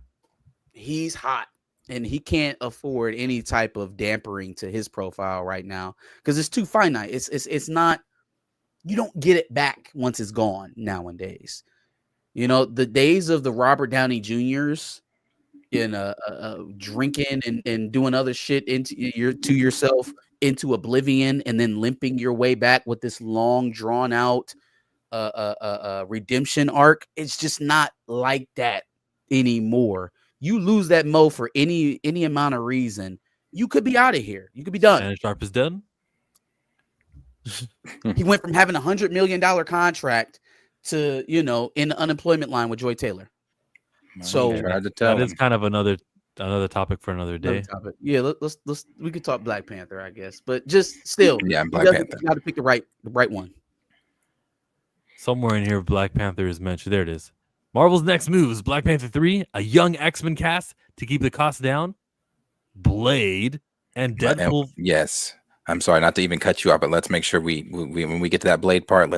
and he can't afford any type of dampering to his profile right now, because it's too finite. It's not, you don't get it back once it's gone nowadays. The days of the Robert Downey Jr.'s drinking and doing other shit to yourself into oblivion and then limping your way back with this long drawn out redemption arc. It's just not like that anymore. You lose that mo for any amount of reason, you could be out of here. You could be done. And Sharpe is done. He went from having $100 million contract to, in the unemployment line with Joy Taylor. So that is kind of another topic for another day. Yeah, let's we could talk Black Panther, I guess, but just still, Black Panther. You got to pick the right one. Somewhere in here, Black Panther is mentioned. There it is. Marvel's next moves: Black Panther 3, a young X-Men cast to keep the cost down, Blade, and Deadpool. Yes, I'm sorry not to even cut you off, but let's make sure we when we get to that Blade part,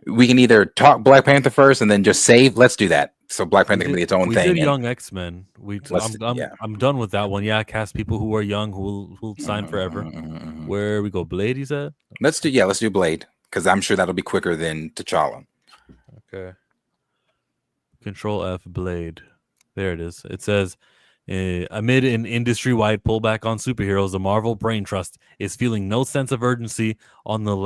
we can either talk Black Panther first and then just save. Let's do that. So Black Panther can be its own thing. We did Young X-Men. I'm done with that one. Yeah, cast people who are young who will sign forever. Where we go, Blade? You said. Let's do Blade, because I'm sure that'll be quicker than T'Challa. Okay. Control F Blade. There it is. It says Amid an industry-wide pullback on superheroes, the Marvel Brain Trust is feeling no sense of urgency on the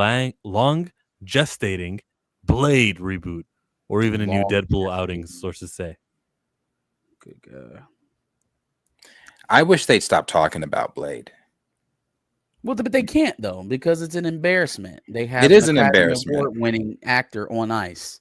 long gestating Blade reboot, or even a new Deadpool outing, sources say. Good God. I wish they'd stop talking about Blade. Well, but they can't though, because it's an embarrassment. They have It is an Academy embarrassment. Award-winning actor on ice.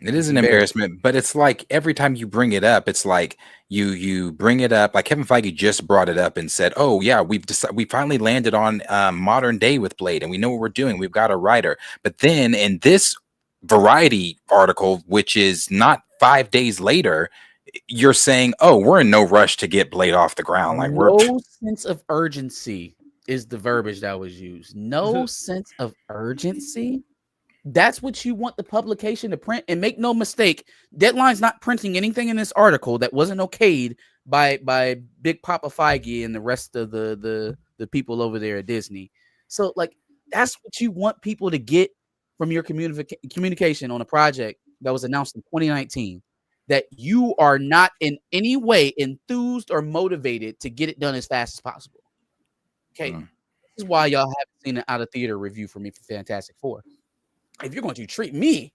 It is an embarrassment, but it's like every time you bring it up, it's like you bring it up. Like Kevin Feige just brought it up and said, "Oh yeah, we finally landed on modern day with Blade, and we know what we're doing. We've got a writer." But then in this Variety article, which is not 5 days later, you're saying, "Oh, we're in no rush to get Blade off the ground." Like no sense of urgency is the verbiage that was used. No sense of urgency. That's what you want the publication to print. And make no mistake, Deadline's not printing anything in this article that wasn't okayed by Big Papa Feige and the rest of the people over there at Disney. So like that's what you want people to get from your communication on a project that was announced in 2019, that you are not in any way enthused or motivated to get it done as fast as possible. Okay. This is why y'all haven't seen an out of theater review for me for Fantastic Four. If you're going to treat me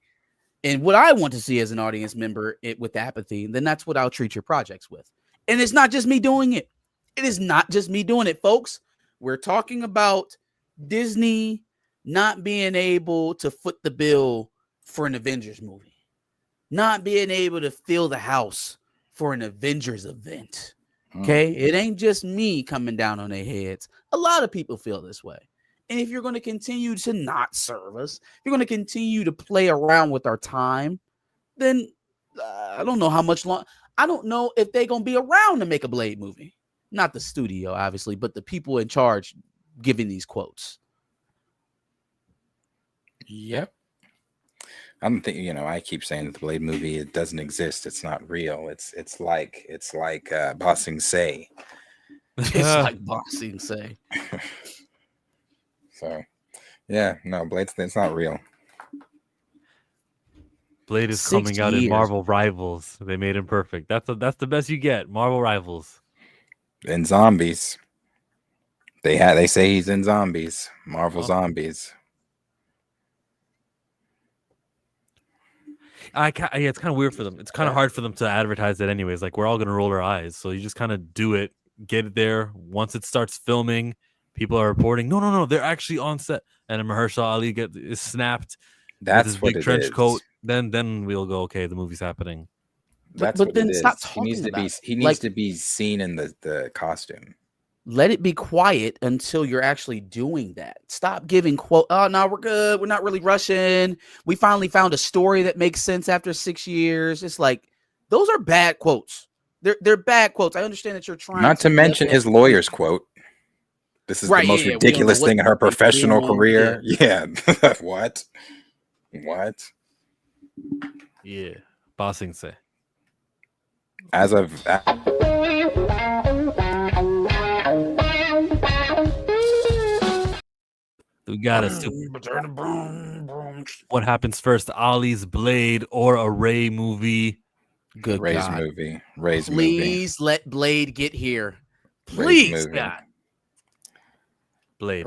and what I want to see as an audience member with apathy, then that's what I'll treat your projects with. And it's not just me doing it. It is not just me doing it, folks. We're talking about Disney not being able to foot the bill for an Avengers movie, not being able to fill the house for an Avengers event. Okay. It ain't just me coming down on their heads. A lot of people feel this way. And if you're going to continue to not serve us, if you're going to continue to play around with our time, then I don't know how much long. I don't know if they're going to be around to make a Blade movie. Not the studio, obviously, but the people in charge giving these quotes. Yep. I don't think, I keep saying that the Blade movie, it doesn't exist. It's not real. It's like Bossing Say. It's like Bossing Say. So, yeah, no, it's not real. Blade is coming out in Marvel Rivals. They made him perfect. That's the best you get. Marvel Rivals. In Zombies. They say he's in Zombies. Marvel Zombies. It's kind of weird for them. It's kind of hard for them to advertise it anyways. Like, we're all going to roll our eyes. So you just kind of do it, get it there. Once it starts filming, people are reporting, no, they're actually on set. And then Mahershala Ali is snapped. That's with his what big trench coat. Then we'll go, okay, the movie's happening. But then stop talking he needs to be seen in the costume. Let it be quiet until you're actually doing that. Stop giving quote. Oh no, we're good. We're not really rushing. We finally found a story that makes sense after 6 years. It's like those are bad quotes. They're bad quotes. I understand that you're trying. Not to mention his lawyer's quote. This is the most ridiculous thing in her professional career. Yeah. What? Yeah. Bossing Say. As of we got what happens first, Ollie's Blade or a Ray movie? Good Ray's God. movie. Ray's Please movie. let Blade get here. Please, movie. God. Blade.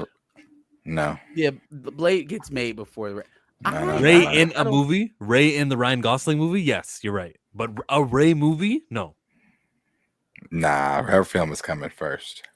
No. Yeah, Blade gets made before the Ray in a movie? Ray in the Ryan Gosling movie? Yes, you're right. But a Ray movie? No. Nah, her film is coming first.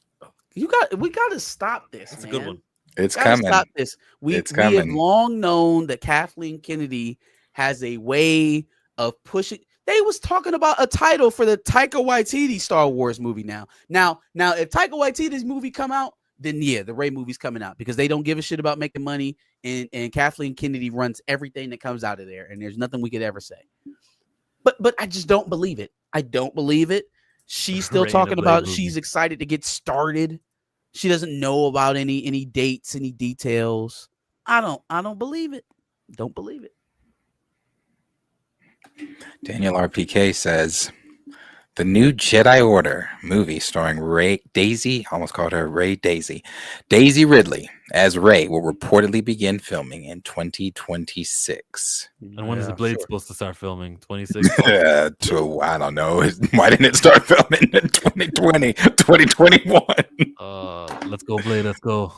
We got to stop this. That's a good one. It's coming. Stop this. We have long known that Kathleen Kennedy has a way of pushing. They was talking about a title for the Taika Waititi Star Wars movie now. Now, if Taika Waititi's movie come out, then yeah, the Ray movie's coming out because they don't give a shit about making money, and Kathleen Kennedy runs everything that comes out of there, and there's nothing we could ever say. But I just don't believe it. I don't believe it. She's still talking about she's excited to get started. She doesn't know about any dates, any details. I don't believe it. Don't believe it. Daniel RPK says The new Jedi Order movie starring Daisy Ridley as Rey will reportedly begin filming in 2026. And when is the Blade sure. supposed to start filming? 26? I don't know. Why didn't it start filming in 2020, 2021? Let's go, Blade. Let's go.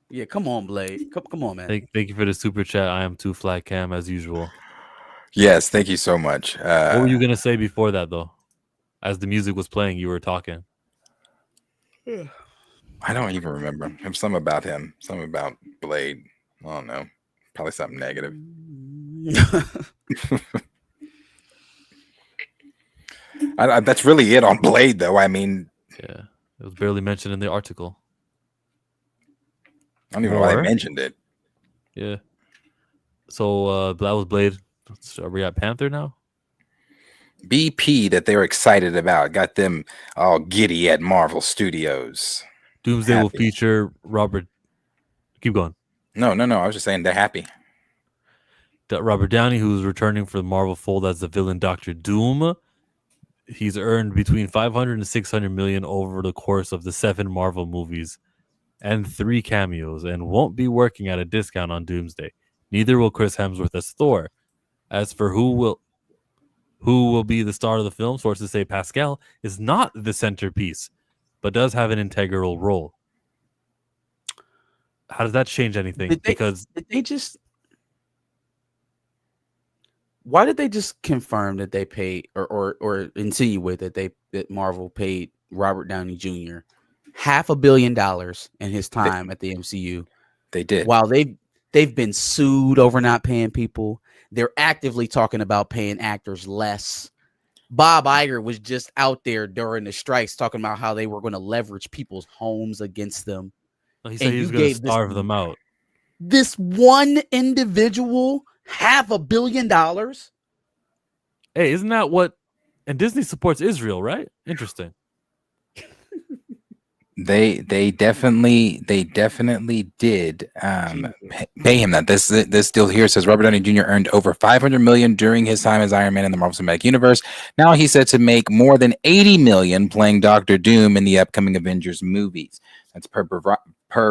Yeah, come on, Blade. Come on, man. Thank you for the super chat. I am too flat cam as usual. Yes, thank you so much. What were you gonna say before that though? As the music was playing, you were talking. I don't even remember. There's something about him. Something about Blade. I don't know. Probably something negative. That's really it on Blade, though. I mean, yeah, it was barely mentioned in the article. I don't even know why they mentioned it. Yeah. So that was Blade. Are we at Panther now? BP that they're excited about got them all giddy at Marvel Studios. Doomsday will feature Robert. Keep going. No. I was just saying they're happy. Robert Downey, who's returning for the Marvel fold as the villain Dr. Doom. He's earned between 500 and 600 million over the course of the 7 Marvel movies and 3 cameos, and won't be working at a discount on Doomsday. Neither will Chris Hemsworth as Thor. As for who will be the star of the film, sources say Pascal is not the centerpiece, but does have an integral role. How does that change anything? Why did they just confirm that they paid or insinuate that Marvel paid Robert Downey Jr. $500 million in his time at the MCU? They did. While they've been sued over not paying people. They're actively talking about paying actors less. Bob Iger was just out there during the strikes talking about how they were going to leverage people's homes against them. He said he was going to starve them out. This one individual $500 million. Hey, isn't that what? And Disney supports Israel, right? Interesting. They definitely did pay him that. This deal here says Robert Downey Jr. earned over $500 million during his time as Iron Man in the Marvel Cinematic Universe. Now he's set to make more than $80 million playing Doctor Doom in the upcoming Avengers movies. That's per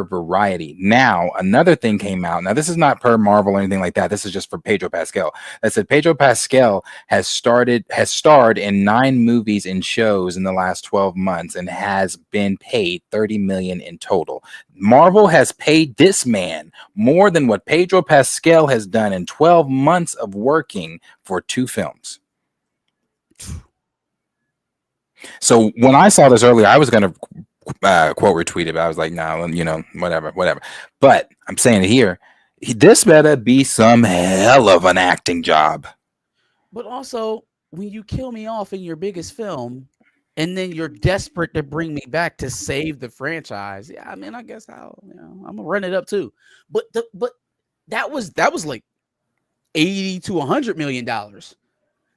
Variety. Now, another thing came out. Now, this is not per Marvel or anything like that. This is just for Pedro Pascal. That said, Pedro Pascal has starred in 9 movies and shows in the last 12 months and has been paid $30 million in total. Marvel has paid this man more than what Pedro Pascal has done in 12 months of working for 2 films. So when I saw this earlier, I was going to quote retweet it, but I was like, no, whatever. But I'm saying it here. This better be some hell of an acting job. But also, when you kill me off in your biggest film, and then you're desperate to bring me back to save the franchise, yeah, I mean, I guess I'm gonna run it up too. But that was like $80 to $100 million.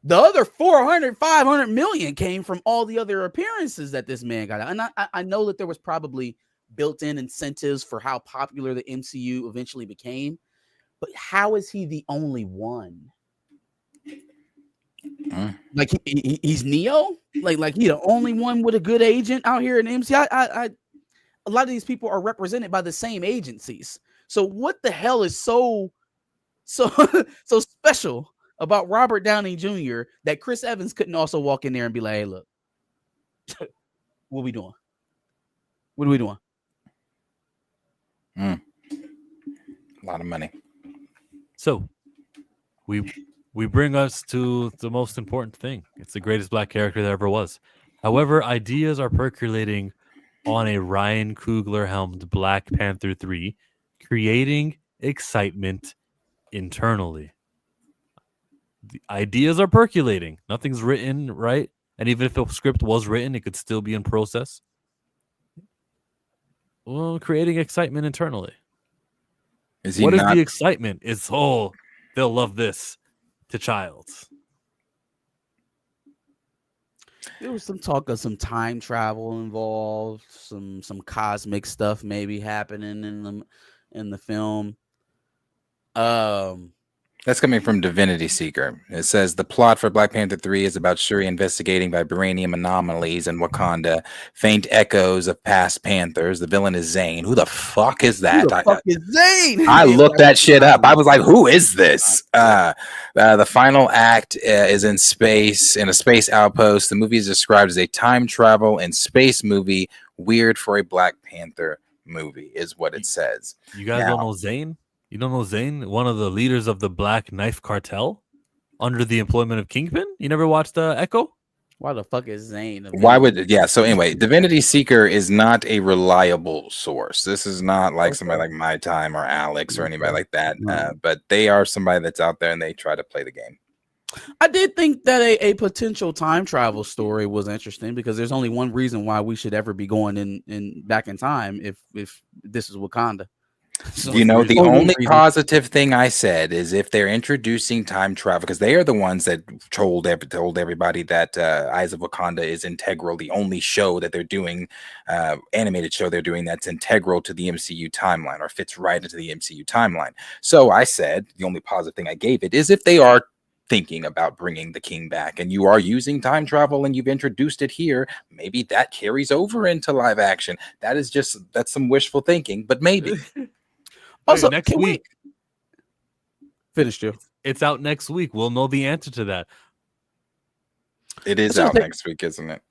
The other 500 million came from all the other appearances that this man got. And I know that there was probably built-in incentives for how popular the MCU eventually became, but how is he the only one? Like he's Neo? Like he the only one with a good agent out here in the MCU? A lot of these people are represented by the same agencies. So what the hell is so special about Robert Downey Jr. that Chris Evans couldn't also walk in there and be like, hey, look, what we doing? What are we doing? A lot of money. So we bring us to the most important thing. It's the greatest black character that ever was. However, ideas are percolating on a Ryan Coogler-helmed Black Panther 3, creating excitement internally. The ideas are percolating. Nothing's written, right? And even if a script was written, it could still be in process. Well, creating excitement internally. What is the excitement? It's, they'll love this to Childs. There was some talk of some time travel involved, some cosmic stuff maybe happening in the film. That's coming from Divinity Seeker. It says the plot for Black Panther 3 is about Shuri investigating vibranium anomalies in Wakanda, faint echoes of past Panthers. The villain is Zane. Who the fuck is that? Who the fuck is Zane? I looked that shit up. I was like, who is this? The final act is in space, in a space outpost. The movie is described as a time travel and space movie, weird for a Black Panther movie, is what it says. You guys don't know Zane? You don't know Zane, one of the leaders of the Black Knife Cartel, under the employment of Kingpin? You never watched Echo? Why the fuck is Zane? Why would so anyway, Divinity Seeker is not a reliable source. This is not like somebody like My Time or Alex or anybody like that. But they are somebody that's out there and they try to play the game. I did think that a potential time travel story was interesting because there's only one reason why we should ever be going in back in time if this is Wakanda. So you know, the only positive thing I said is if they're introducing time travel, because they are the ones that told everybody that Eyes of Wakanda is integral, the only show that they're doing, animated show they're doing that's integral to the MCU timeline or fits right into the MCU timeline. So I said the only positive thing I gave it is if they are thinking about bringing the king back and you are using time travel and you've introduced it here, maybe that carries over into live action. That's some wishful thinking, but maybe. Also, next week. Finished you. It's out next week. We'll know the answer to that. It is out next week, isn't it?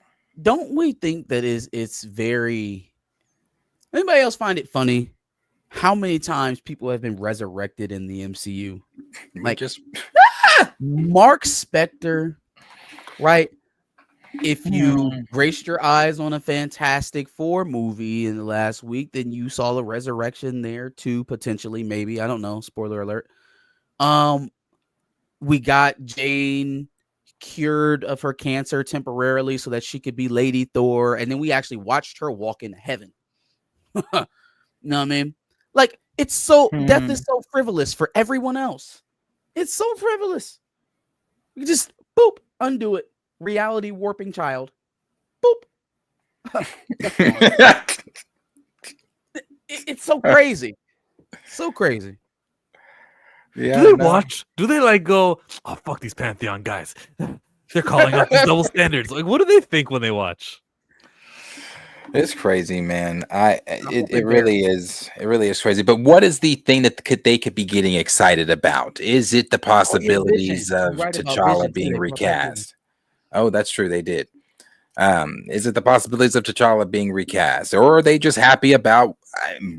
Don't we think that it's very... Anybody else find it funny how many times people have been resurrected in the MCU? Like just Mark Spector, right? If you graced your eyes on a Fantastic Four movie in the last week, then you saw a resurrection there too, potentially, maybe. I don't know. Spoiler alert. We got Jane cured of her cancer temporarily so that she could be Lady Thor, and then we actually watched her walk into heaven. You know what I mean? Like, it's so death is so frivolous for everyone else. It's so frivolous. You just boop, undo it. Reality warping child. Boop. It's so crazy. So crazy. Yeah, do they watch? Do they like go, oh, fuck these Pantheon guys. They're calling out these double standards. Like, what do they think when they watch? It's crazy, man. It really is. It really is crazy. But what is the thing that they could be getting excited about? Is it the possibilities of T'Challa being recast? Oh, that's true. They did. Is it the possibilities of T'Challa being recast, or are they just happy about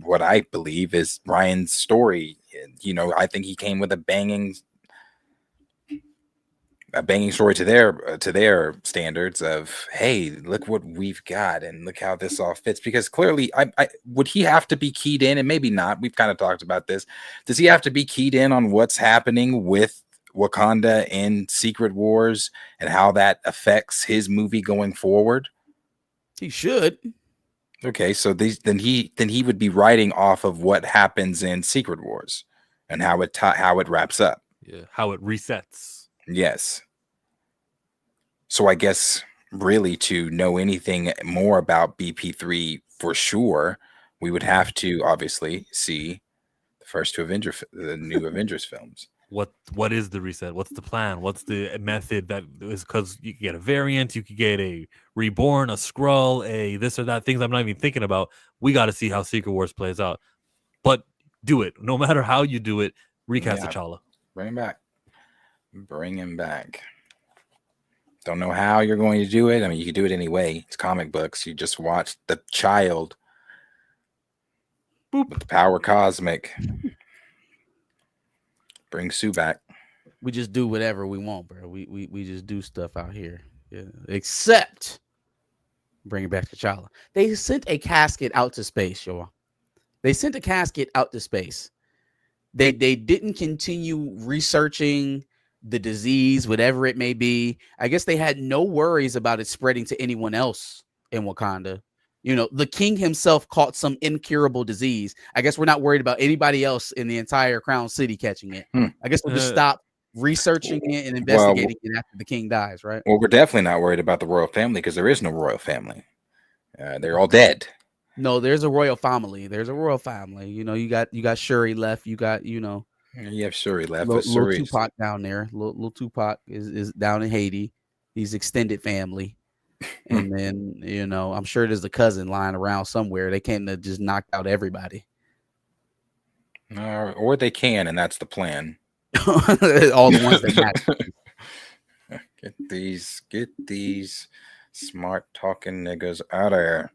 what I believe is Ryan's story? You know, I think he came with a banging story to their standards of, hey, look what we've got and look how this all fits. Because clearly, I would he have to be keyed in, and maybe not. We've kind of talked about this. Does he have to be keyed in on what's happening with Wakanda in Secret Wars and how that affects his movie going forward? He should. Okay, so then he would be writing off of what happens in Secret Wars and how it wraps up. Yeah, how it resets. Yes. So I guess really to know anything more about BP3 for sure, we would have to obviously see the first the new Avengers films. What is the reset? What's the plan? What's the method that is, because you could get a variant, you could get a reborn, a Skrull, a this or that, things I'm not even thinking about. We got to see how Secret Wars plays out. But do it. No matter how you do it, recast T'Challa. Bring him back. Bring him back. Don't know how you're going to do it. I mean, you can do it anyway. It's comic books. You just watch the child. Boop. With the power cosmic. Bring Sue back. We just do whatever we want, bro. We just do stuff out here. Yeah. Except bring it back to T'Challa. They sent a casket out to space, y'all. They sent a casket out to space. They didn't continue researching the disease, whatever it may be. I guess they had no worries about it spreading to anyone else in Wakanda. You know, the king himself caught some incurable disease. I guess we're not worried about anybody else in the entire Crown City catching it. I guess we'll just stop researching it and investigating it after the king dies, right? Well, we're definitely not worried about the royal family because there is no royal family. They're all dead. No, there's a royal family. There's a royal family. You know, you got Shuri left. You got, you know, You have Shuri left, but Little Shuri's Tupac down there. Little Tupac is down in Haiti. He's extended family. And then, you know, I'm sure there's a cousin lying around somewhere. They can't have just knocked out everybody. or they can, and that's the plan. All the ones that matter. Get these smart talking niggas out of here.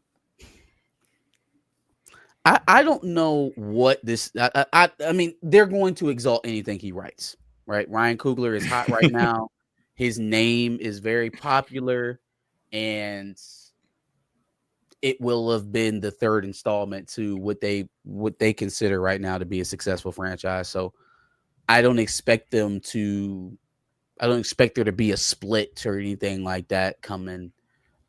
I don't know what this. I mean, they're going to exalt anything he writes, right? Ryan Coogler is hot right now. His name is very popular, and it will have been the third installment to what they consider right now to be a successful franchise. So I don't expect there to be a split or anything like that coming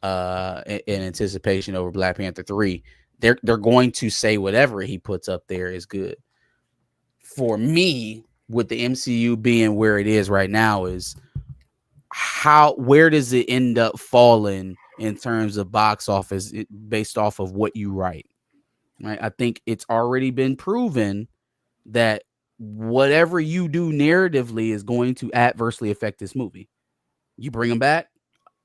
in anticipation over Black Panther 3. They're going to say whatever he puts up there is good. For me, with the MCU being where it is right now, is where does it end up falling in terms of box office based off of what you write? Right? I think it's already been proven that whatever you do narratively is going to adversely affect this movie. You bring them back,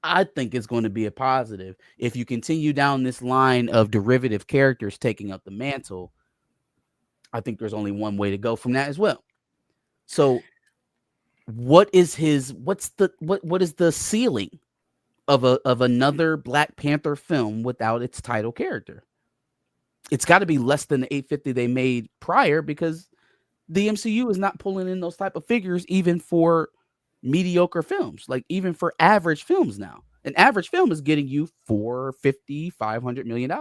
I think it's going to be a positive. If you continue down this line of derivative characters taking up the mantle, I think there's only one way to go from that as well. So what is the ceiling of another Black Panther film without its title character? It's got to be less than the 850 they made prior, because the MCU is not pulling in those type of figures even for mediocre films, like even for average films now. An average film is getting you $450-500 million.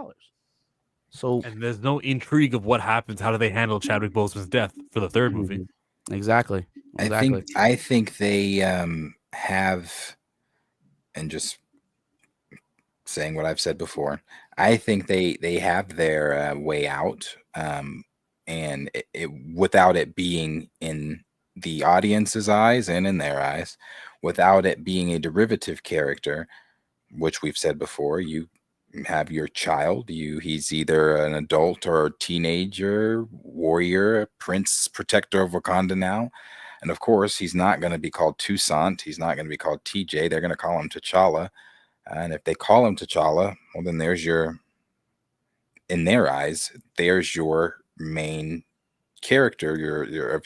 So, and there's no intrigue of what happens. How do they handle Chadwick Boseman's death for the third movie? Exactly. I think they have, and just saying what I've said before, I think they have their way out, and it without it being in the audience's eyes and in their eyes, without it being a derivative character, which we've said before. You have your child, he's either an adult or a teenager, warrior, prince, protector of Wakanda now. And of course, he's not going to be called Toussaint. He's not going to be called TJ. They're going to call him T'Challa. And if they call him T'Challa, well, then in their eyes, there's your main character,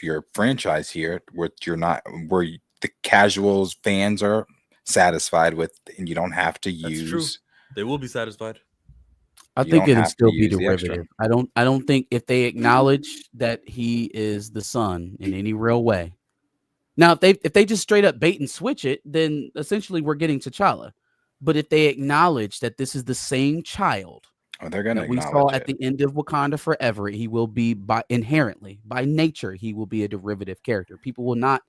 your franchise here, where the casuals fans are satisfied with, and you don't have to use. That's true. They will be satisfied. I think it'll still be derivative. I don't think if they acknowledge that he is the son in any real way. Now, if they just straight up bait and switch it, then essentially we're getting T'Challa. But if they acknowledge that this is the same child, they're going to. We saw at the end of Wakanda Forever, he will be by nature, he will be a derivative character. People will not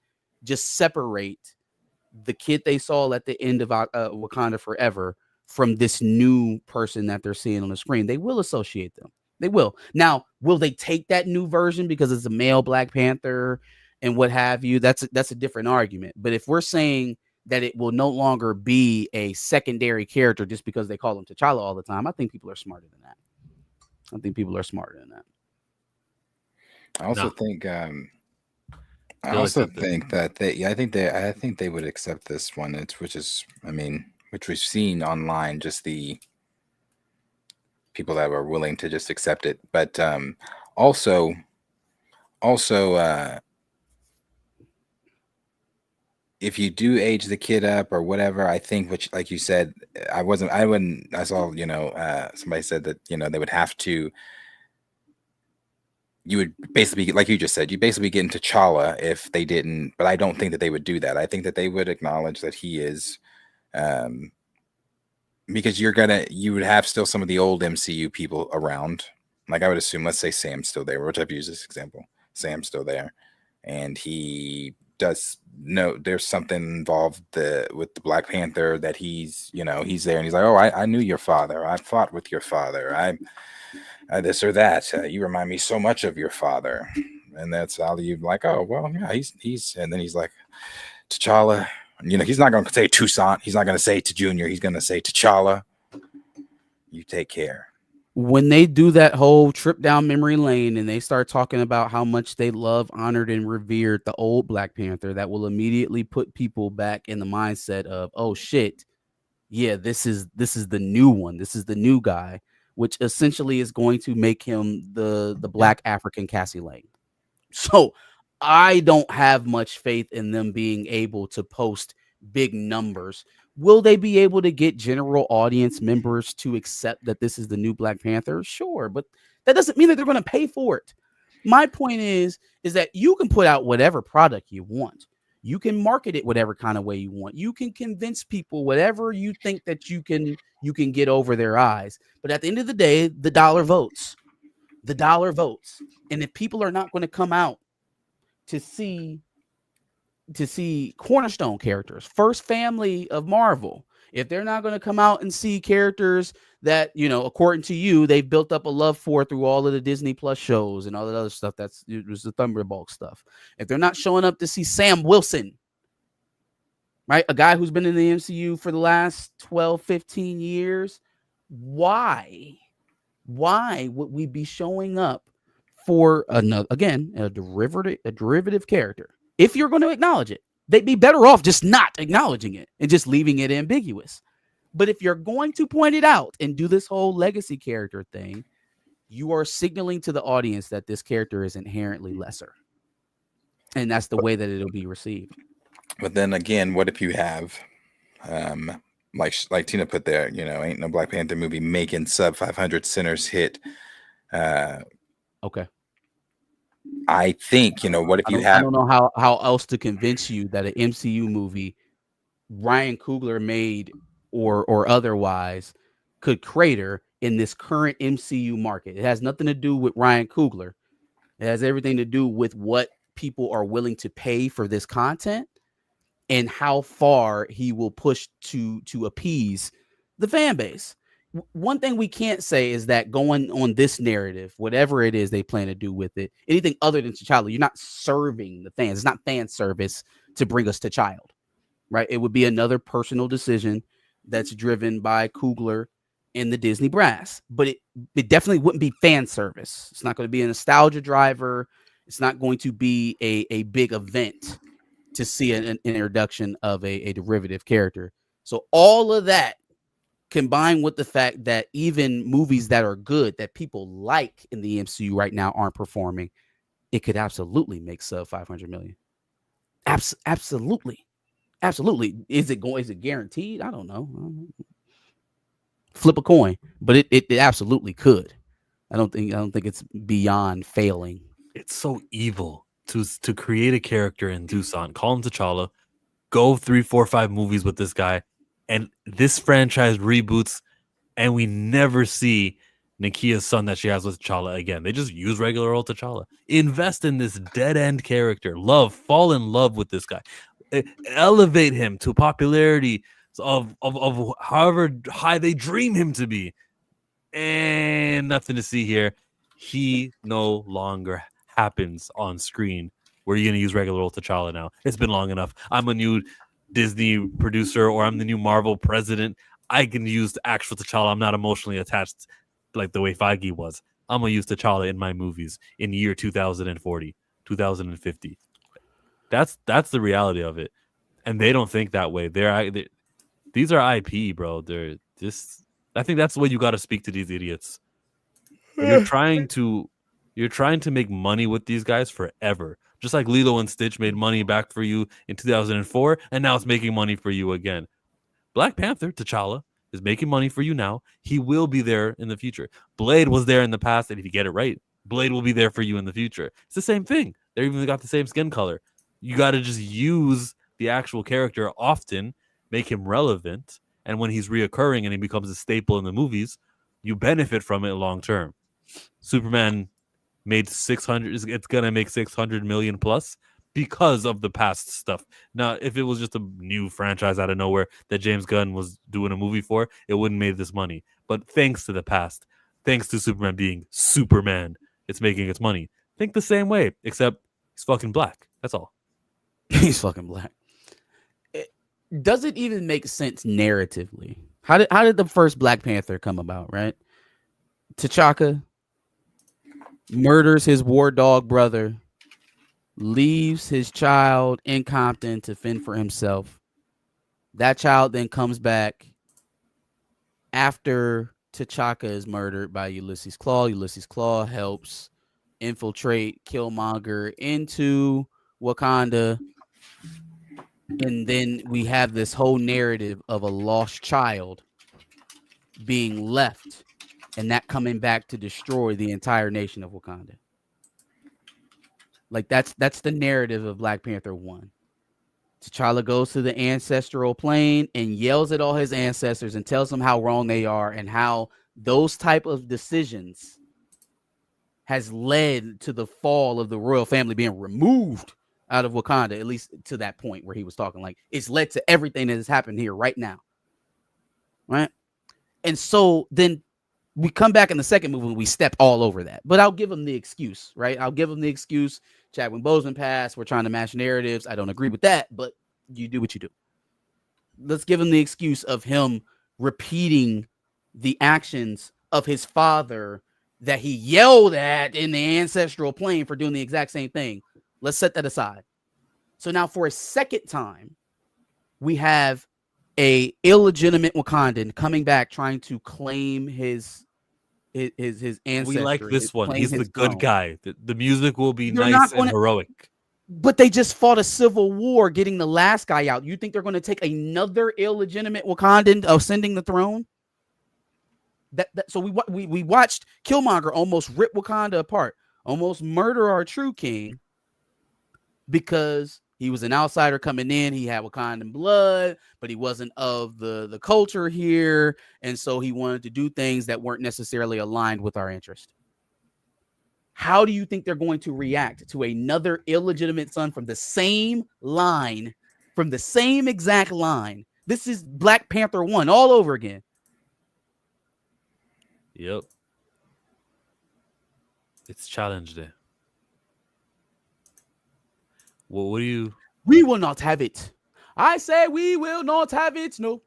just separate the kid they saw at the end of Wakanda Forever from this new person that they're seeing on the screen. They will associate them. They will. Now, will they take that new version because it's a male Black Panther and what have you? That's a different argument. But if we're saying that it will no longer be a secondary character just because they call him T'Challa all the time, I think people are smarter than that. I also think I think they would accept this one. Which we've seen online, just the people that were willing to just accept it. But also if you do age the kid up or whatever, I think, which, like you said, I saw, somebody said that, they would have to, you would basically, like you just said, you basically get into T'Challa if they didn't, but I don't think that they would do that. I think that they would acknowledge that he is, because you would have still some of the old MCU people around. Like I would assume, let's say Sam's still there, which I've used this example. Sam's still there, and he does know there's something involved with the Black Panther that he's there, and he's like, oh, I knew your father. I fought with your father. I this or that. You remind me so much of your father, and that's how you like. Oh well, yeah, he's, and then he's like, T'Challa. He's not going to say Toussaint. He's not going to say to Junior. He's going to say T'Challa. You take care. when they do that whole trip down memory lane and they start talking about how much they love, honored, and revered the old Black Panther, that will immediately put people back in the mindset of, oh shit, yeah, this is the new one. This is the new guy, which essentially is going to make him the Black African Cassie Lang. So I don't have much faith in them being able to post big numbers. Will they be able to get general audience members to accept that this is the new Black Panther? Sure, but that doesn't mean that they're going to pay for it. My point is that you can put out whatever product you want. You can market it whatever kind of way you want. You can convince people whatever you think that you can get over their eyes. But at the end of the day, the dollar votes. The dollar votes. And if people are not going to come out to see cornerstone characters, first family of Marvel, if they're not going to come out and see characters that, you know, according to you, they've built up a love for through all of the Disney Plus shows and all that other stuff, it was the Thunderbolt stuff. If they're not showing up to see Sam Wilson, right, a guy who's been in the MCU for the last 12, 15 years, why would we be showing up for another, again, a derivative character? If you're going to acknowledge it, they'd be better off just not acknowledging it and just leaving it ambiguous. But if you're going to point it out and do this whole legacy character thing, you are signaling to the audience that this character is inherently lesser. And that's the way that it'll be received. But then again, what if you have, like Tina put there, you know, ain't no Black Panther movie making sub 500 Sinners hit. Okay. I think, you know, what if I don't know how else to convince you that an MCU movie Ryan Coogler made or otherwise could crater in this current MCU market. It has nothing to do with Ryan Coogler. It has everything to do with what people are willing to pay for this content and how far he will push to appease the fan base. One thing we can't say is that going on this narrative, whatever it is they plan to do with it, anything other than T'Challa, you're not serving the fans. It's not fan service to bring us T'Challa, right? It would be another personal decision that's driven by Coogler and the Disney brass, but it definitely wouldn't be fan service. It's not going to be a nostalgia driver. It's not going to be a big event to see an introduction of a derivative character. So all of that, combined with the fact that even movies that are good that people like in the MCU right now aren't performing, it could absolutely make sub 500 million. Absolutely. Is it guaranteed? I don't know. Flip a coin, but it absolutely could. I don't think it's beyond failing. It's so evil to create a character in Tucson, call him T'Challa, go 3, 4, 5 movies with this guy, and this franchise reboots, and we never see Nakia's son that she has with T'Challa again. They just use regular old T'Challa. Invest in this dead-end character. Fall in love with this guy. Elevate him to popularity of however high they dream him to be. And nothing to see here. He no longer happens on screen. Where are you going to use regular old T'Challa now? It's been long enough. I'm a new Disney producer, or I'm the new Marvel president. I can use the actual T'Challa. I'm not emotionally attached like the way Feige was. I'm going to use T'Challa in my movies in year 2040, 2050. That's the reality of it. And they don't think that way. These are IP, bro. I think that's the way you got to speak to these idiots. You're trying to make money with these guys forever. Just like Lilo and Stitch made money back for you in 2004, and now it's making money for you again. Black Panther, T'Challa, is making money for you now. He will be there in the future. Blade was there in the past, and if you get it right, Blade will be there for you in the future. It's the same thing. They even got the same skin color. You got to just use the actual character often, make him relevant, and when he's reoccurring and he becomes a staple in the movies, you benefit from it long term. Superman made 600. It's gonna make 600 million plus because of the past stuff. Now, if it was just a new franchise out of nowhere that James Gunn was doing a movie for, it wouldn't made this money. But thanks to the past, thanks to Superman being Superman, it's making its money. Think the same way, except he's fucking black. That's all. He's fucking black. Does it even make sense narratively? How did the first Black Panther come about, right? T'Chaka murders his war dog brother, leaves his child in Compton to fend for himself. That child then comes back after T'Chaka is murdered by Ulysses Claw. Ulysses Claw helps infiltrate Killmonger into Wakanda. And then we have this whole narrative of a lost child being left and that coming back to destroy the entire nation of Wakanda. Like that's the narrative of Black Panther 1. T'Challa goes to the ancestral plane and yells at all his ancestors and tells them how wrong they are and how those type of decisions has led to the fall of the royal family being removed out of Wakanda, at least to that point where he was talking. Like, it's led to everything that has happened here right now. Right? And so then we come back in the second movie and we step all over that. But I'll give him the excuse, right? I'll give him the excuse. Chadwick Boseman passed. We're trying to match narratives. I don't agree with that, but you do what you do. Let's give him the excuse of him repeating the actions of his father that he yelled at in the ancestral plane for doing the exact same thing. Let's set that aside. So now for a second time, we have a illegitimate Wakandan coming back trying to claim his ancestry. We like this one. He's the good throne. guy. The music will be They're nice and heroic. But they just fought a civil war getting the last guy out. You think they're going to take another illegitimate Wakandan ascending the throne? So we watched Killmonger almost rip Wakanda apart, almost murder our true king because he was an outsider coming in. He had Wakandan blood, but he wasn't of the culture here. And so he wanted to do things that weren't necessarily aligned with our interest. How do you think they're going to react to another illegitimate son from the same line, from the same exact line? This is Black Panther 1 all over again. Yep. It's challenge day. Well, what do you... We will not have it. I say we will not have it. No.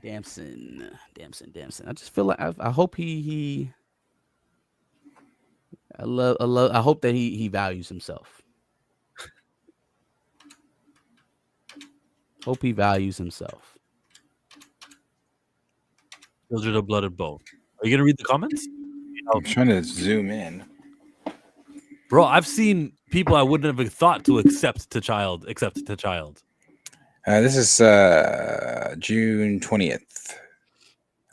Damson. I just feel like I hope I hope that he values himself. Hope he values himself. Those are the blooded bow. Are you gonna read the comments? I'm trying to zoom in. Bro, I've seen people I wouldn't have thought to accept to child. This is June 20th.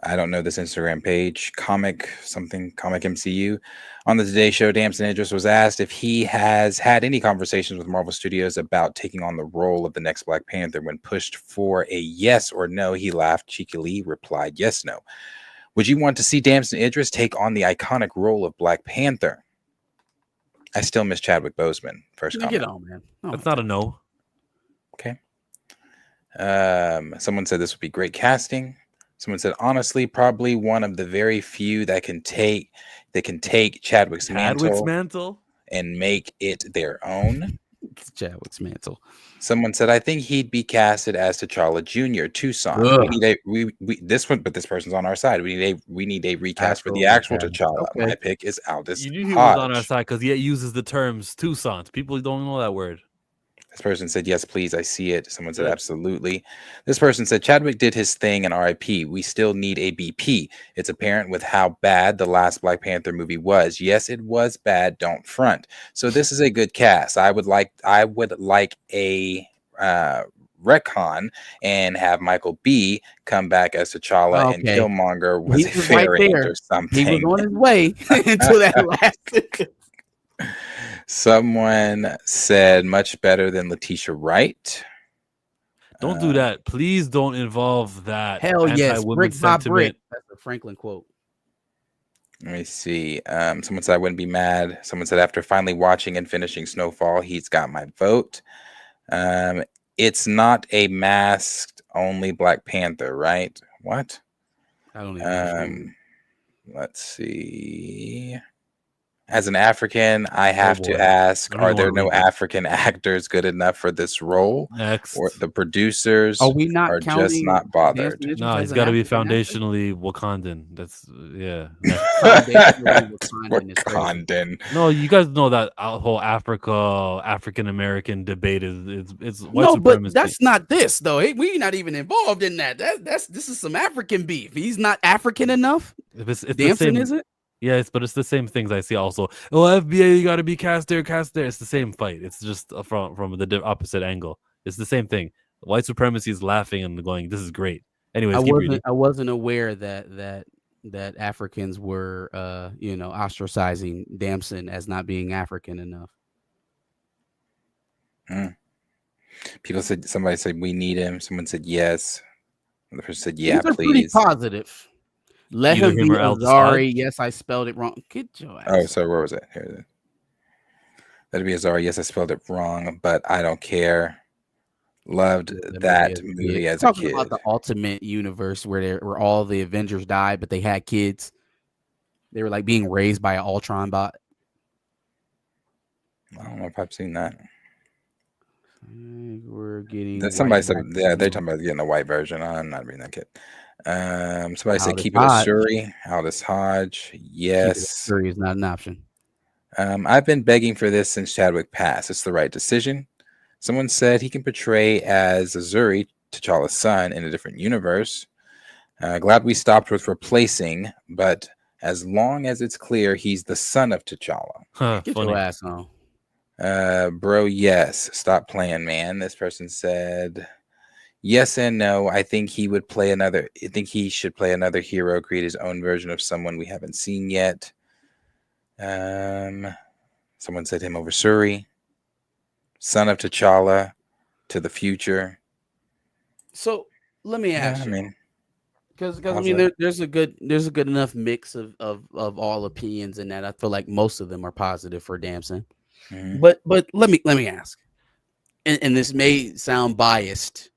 I don't know this Instagram page. Comic MCU. On the Today Show, Damson Idris was asked if he has had any conversations with Marvel Studios about taking on the role of the next Black Panther. When pushed for a yes or no, he laughed cheekily, replied, yes, no. Would you want to see Damson Idris take on the iconic role of Black Panther? I still miss Chadwick Boseman. First comment. Get on, man. That's not a no. Okay. Someone said this would be great casting. Someone said, honestly, probably one of the very few that can take Chadwick's mantle and make it their own. It's Chadwick's mantle. Someone said, I think he'd be casted as T'Challa Jr. Tucson. This person's on our side. We need a recast for the actual T'Challa. Okay. My pick is Aldous. You knew he was on our side because he uses the terms Tucson. People don't know that word. This person said, yes, please. I see it. Someone said, absolutely. This person said, Chadwick did his thing in RIP. We still need a BP. It's apparent with how bad the last Black Panther movie was. Yes, it was bad. Don't front. So this is a good cast. I would like a retcon and have Michael B come back as T'Challa and Killmonger was a variant or something. He was on his way until that last. Someone said much better than Letitia Wright. Don't do that. Please don't involve that. Hell yes. Brick by brick. That's a Franklin quote. Let me see. Someone said I wouldn't be mad. Someone said after finally watching and finishing Snowfall, he's got my vote. It's not a masked only Black Panther, right? What? I don't even know. Let's see. As an African, I have to boy. ask: I don't are even there wanna no read it. African actors good enough for this role, Next. or the producers Are we not are just counting not Dancing bothered? Idris No, as he's an got to be African actor? foundationally Wakandan. That's yeah. Next. Foundationally Wakandan is crazy. Wakandan. No, you guys know that whole African American debate is it's white No, but supremacy. that's not this though. We're not even involved in that. This is some African beef. He's not African enough. It's the Dancing, same. is it? Yes, but it's the same things I see also. Oh, FBA, you got to be cast there, cast there. It's the same fight. It's just from the opposite angle. It's the same thing. White supremacy is laughing and going, "This is great." Anyways, keep reading. I wasn't aware that Africans were ostracizing Damson as not being African enough. People said, somebody said we need him. Someone said yes. The person said yeah, These are pretty please. positive. Let Either him him be or Aldous Azari. Hodge? Yes, I spelled it wrong. Get your ass. Oh, so where was it? Here it is. That'd be Azari. Yes, I spelled it wrong, but I don't care. Loved that movie as a Talking kid. about the ultimate universe where all the Avengers died, but they had kids. They were like being raised by an Ultron bot. I don't know if I've seen that. We're getting Somebody said, yeah, they're talking about getting a white version. I'm not reading that kid. Somebody said keep it Azuri. Aldous Hodge. Yes. Azuri is not an option. I've been begging for this since Chadwick passed. It's the right decision. Someone said he can portray as Azuri, T'Challa's son, in a different universe. Glad we stopped with replacing, but as long as it's clear he's the son of T'Challa. Get your ass on. Bro, yes. Stop playing, man. This person said yes and no. I think he should play another hero, create his own version of someone we haven't seen yet. Someone said him over Shuri. Son of T'Challa to the future. So let me ask you. Because there's a good enough mix of all opinions in that. I feel like most of them are positive for Damson. Mm-hmm. But let me ask, and this may sound biased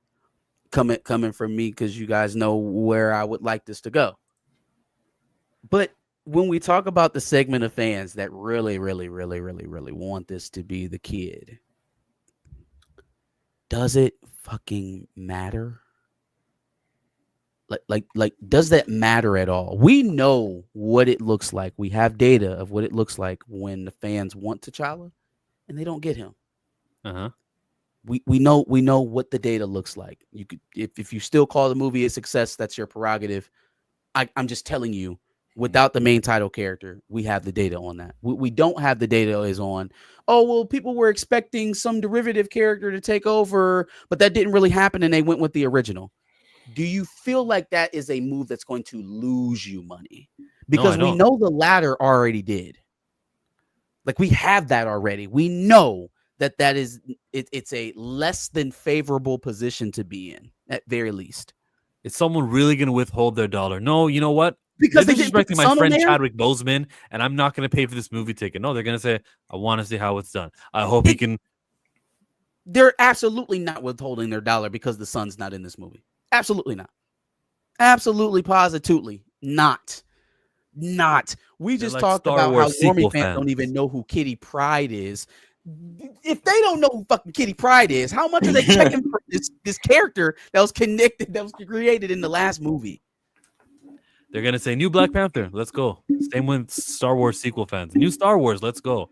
coming from me because you guys know where I would like this to go. But when we talk about the segment of fans that really want this to be the kid, does it fucking matter? Like, does that matter at all? We know what it looks like. We have data of what it looks like when the fans want T'Challa and they don't get him. We know what the data looks like. You could, if you still call the movie a success, that's your prerogative. I'm just telling you, without the main title character, we have the data on that. We don't have the data is on, oh, well, people were expecting some derivative character to take over, but that didn't really happen and they went with the original. Do you feel like that is a move that's going to lose you money? Because we know the latter already did. Like, we have that already. We know that is it's a less than favorable position to be in, at very least. Is someone really going to withhold their dollar? No, you know what? Because they're disrespecting my friend Chadwick Boseman, and I'm not going to pay for this movie ticket. No, they're going to say, I want to see how it's done. I hope he can. They're absolutely not withholding their dollar because the son's not in this movie. Absolutely not. Absolutely, positively not. We just like talked Star about Wars how Normie sequel fans fans don't even know who Kitty Pryde is. If they don't know who fucking Kitty Pryde is, how much are they checking for this character that was created in the last movie? They're gonna say new Black Panther. Let's go. Same with Star Wars sequel fans. New Star Wars. Let's go.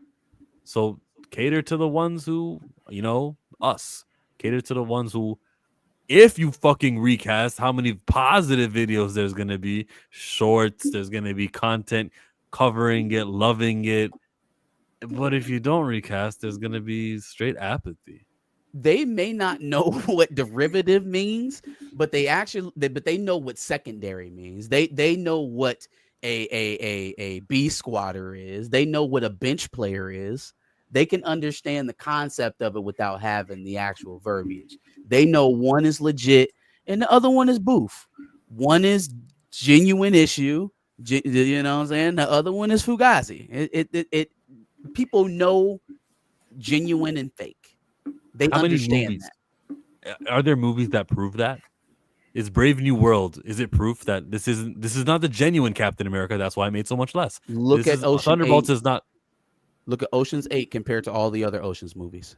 So cater to the ones who, us. Cater to the ones who, if you fucking recast, how many positive videos there's going to be, shorts, there's going to be content covering it, loving it. But if you don't recast, there's going to be straight apathy. They may not know what derivative means, but they know what secondary means. They know what a B squatter is. They know what a bench player is. They can understand the concept of it without having the actual verbiage. They know one is legit and the other one is boof. One is genuine issue, you know what I'm saying? The other one is Fugazi. People know genuine and fake. They understand that. Are there movies that prove that? Is Brave New World, is it proof that this is not the genuine Captain America? That's why I made so much less. Look at Ocean Thunderbolts 8. is not. Look at Ocean's 8 compared to all the other Ocean's movies.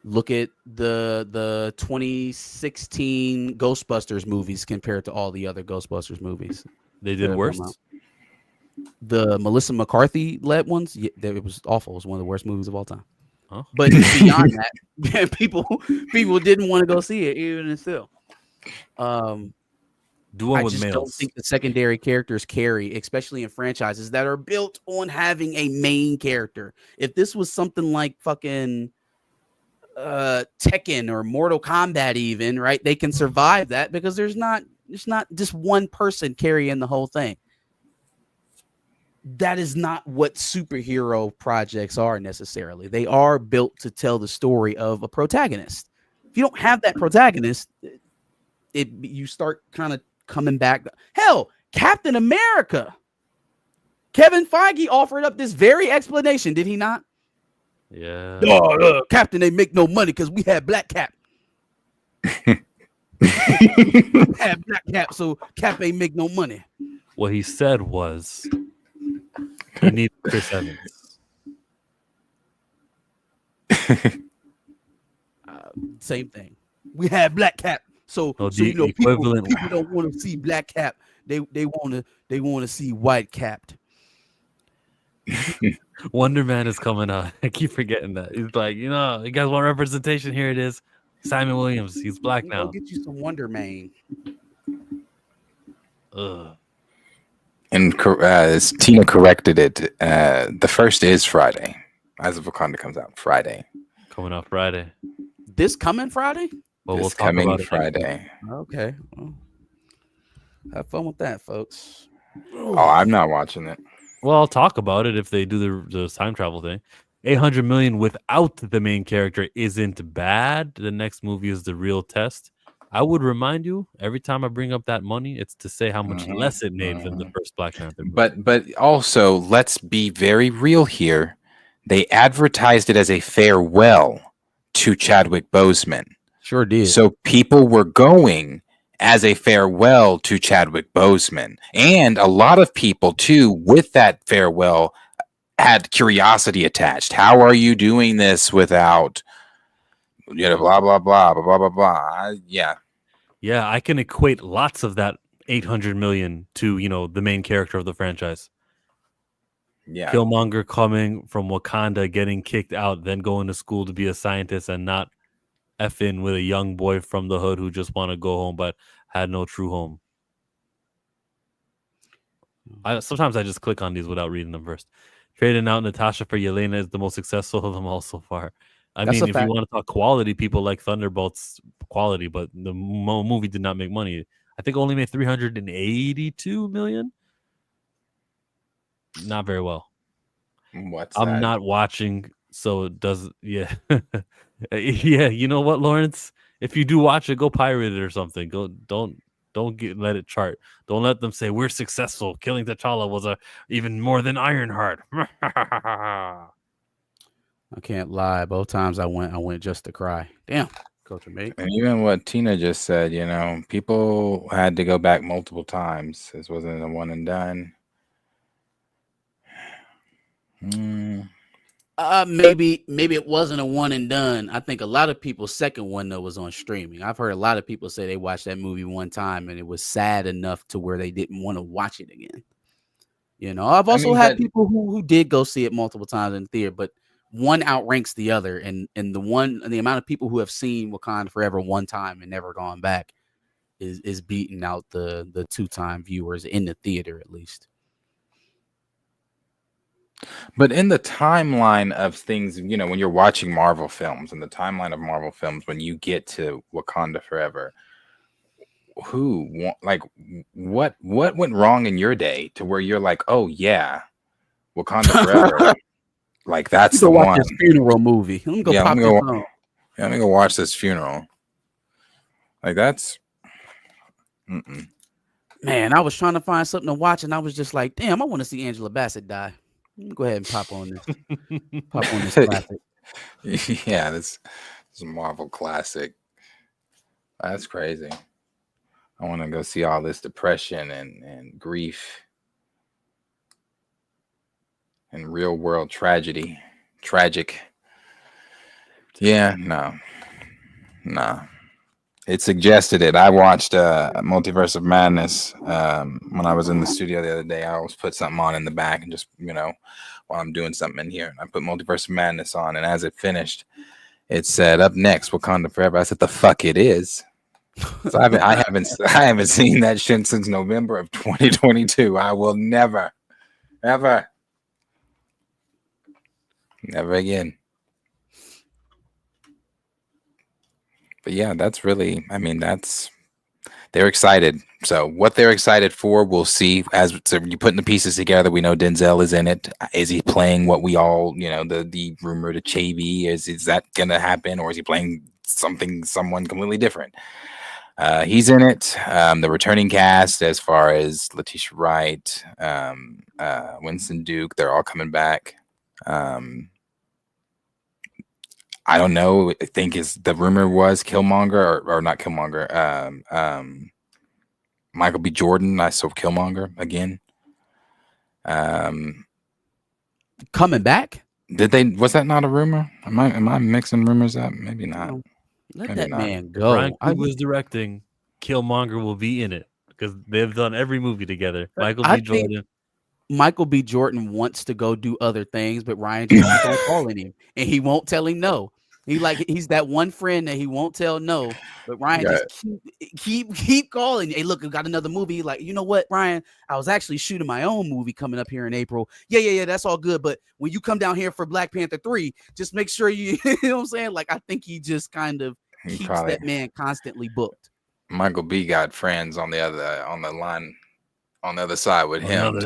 Look at the 2016 Ghostbusters movies compared to all the other Ghostbusters movies. They did worse. The Melissa McCarthy led ones, it was awful. It was one of the worst movies of all time. Huh? But beyond that, people didn't want to go see it, even still. Do one I with just males. don't think the secondary characters carry, especially in franchises that are built on having a main character. If this was something like fucking Tekken or Mortal Kombat, even, right, they can survive that because there's not just one person carrying the whole thing. That is not what superhero projects are necessarily. They are built to tell the story of a protagonist. If you don't have that protagonist, you start kind of coming back. Hell, Captain America. Kevin Feige offered up this very explanation, did he not? Yeah. Captain, they make no money because we had Black Cap. Had Black Cap, so Cap ain't make no money. What he said was, he needs Chris Evans. Same thing. We had Black Cap, so people don't want to see Black Cap. They want to see White Capped. Wonder Man is coming out. I keep forgetting that. He's like, you guys want representation? Here it is. Simon Williams. He's black now. Go get you some Wonder Man. Ugh. And as Tina corrected it, the first is Friday. Eyes of Wakanda comes out Friday. Coming out Friday. This coming Friday? Well, This we'll talk coming about it Friday. Okay. Well, have fun with that, folks. Oh, I'm not watching it. Well, I'll talk about it if they do the time travel thing. 800 million without the main character isn't bad. The next movie is The Real Test. I would remind you every time I bring up that money, it's to say how much less it made than the first Black Panther movie. But also, let's be very real here. They advertised it as a farewell to Chadwick Boseman. Sure did. So people were going as a farewell to Chadwick Boseman. And a lot of people, too, with that farewell, had curiosity attached. How are you doing this without, blah, blah, blah, blah, blah, blah, blah. Yeah, I can equate lots of that 800 million to, the main character of the franchise. Yeah. Killmonger coming from Wakanda, getting kicked out, then going to school to be a scientist and not effing with a young boy from the hood who just want to go home but had no true home. Sometimes I just click on these without reading them first. Trading out Natasha for Yelena is the most successful of them all so far. If you want to talk quality, people like Thunderbolts quality, but the movie did not make money. I think only made 382 million. Not very well. I'm not watching, so it does. Yeah. Yeah, you know what, Lawrence? If you do watch it, go pirate it or something. Don't let it chart. Don't let them say we're successful. Killing T'Challa was even more than Ironheart. I can't lie. Both times I went just to cry. Damn, Coach mate. And even what Tina just said, people had to go back multiple times. This wasn't a one and done. Maybe it wasn't a one and done. I think a lot of people's second one though was on streaming. I've heard a lot of people say they watched that movie one time and it was sad enough to where they didn't want to watch it again. I've also had people who did go see it multiple times in the theater, but one outranks the other, and the amount of people who have seen Wakanda Forever one time and never gone back is beating out the two-time viewers in the theater at least. But in the timeline of things, when you're watching Marvel films, in the timeline of Marvel films, when you get to Wakanda Forever, what went wrong in your day to where you're like, oh yeah, Wakanda Forever, like that's the watch one. This funeral movie. Let me go pop this on. Yeah, let me go watch this funeral. Like that's. Man, I was trying to find something to watch, and I was just like, damn, I want to see Angela Bassett die. Let me go ahead and pop on this classic. Yeah, this is a Marvel classic. That's crazy. I want to go see all this depression and grief. and real world tragedy. Tragic. Yeah, no. It suggested it. I watched Multiverse of Madness when I was in the studio the other day. I always put something on in the back and just, while I'm doing something in here. I put Multiverse of Madness on, and as it finished, it said, "Up next, Wakanda Forever." I said, "The fuck it is." So I haven't seen that shit since November of 2022. I will never again. But yeah, that's really, they're excited. So what they're excited for, we'll see. As so you putting the pieces together, we know Denzel is in it. Is he playing what we all, the rumor to Chavy? Is that gonna happen, or is he playing someone completely different? He's in it. The returning cast, as far as Letitia Wright, Winston Duke, they're all coming back. I don't know. I think the rumor was Killmonger or not Killmonger. Michael B. Jordan. I saw Killmonger again. Coming back? Did they? Was that not a rumor? Am I mixing rumors up? Maybe not. Let that man go. Ryan Coogler's directing. Killmonger will be in it because they've done every movie together. Michael B. Jordan wants to go do other things, but Ryan just keeps on calling him, and he won't tell him no. He's that one friend that he won't tell no, but Ryan just keep calling. Hey, look, I got another movie. Like, you know what, Ryan? I was actually shooting my own movie coming up here in April. Yeah, that's all good. But when you come down here for Black Panther 3, just make sure you know what I'm saying? Like, I think he just kind of keeps that man constantly booked. Michael B got friends on the line on the other side with him. Tell him.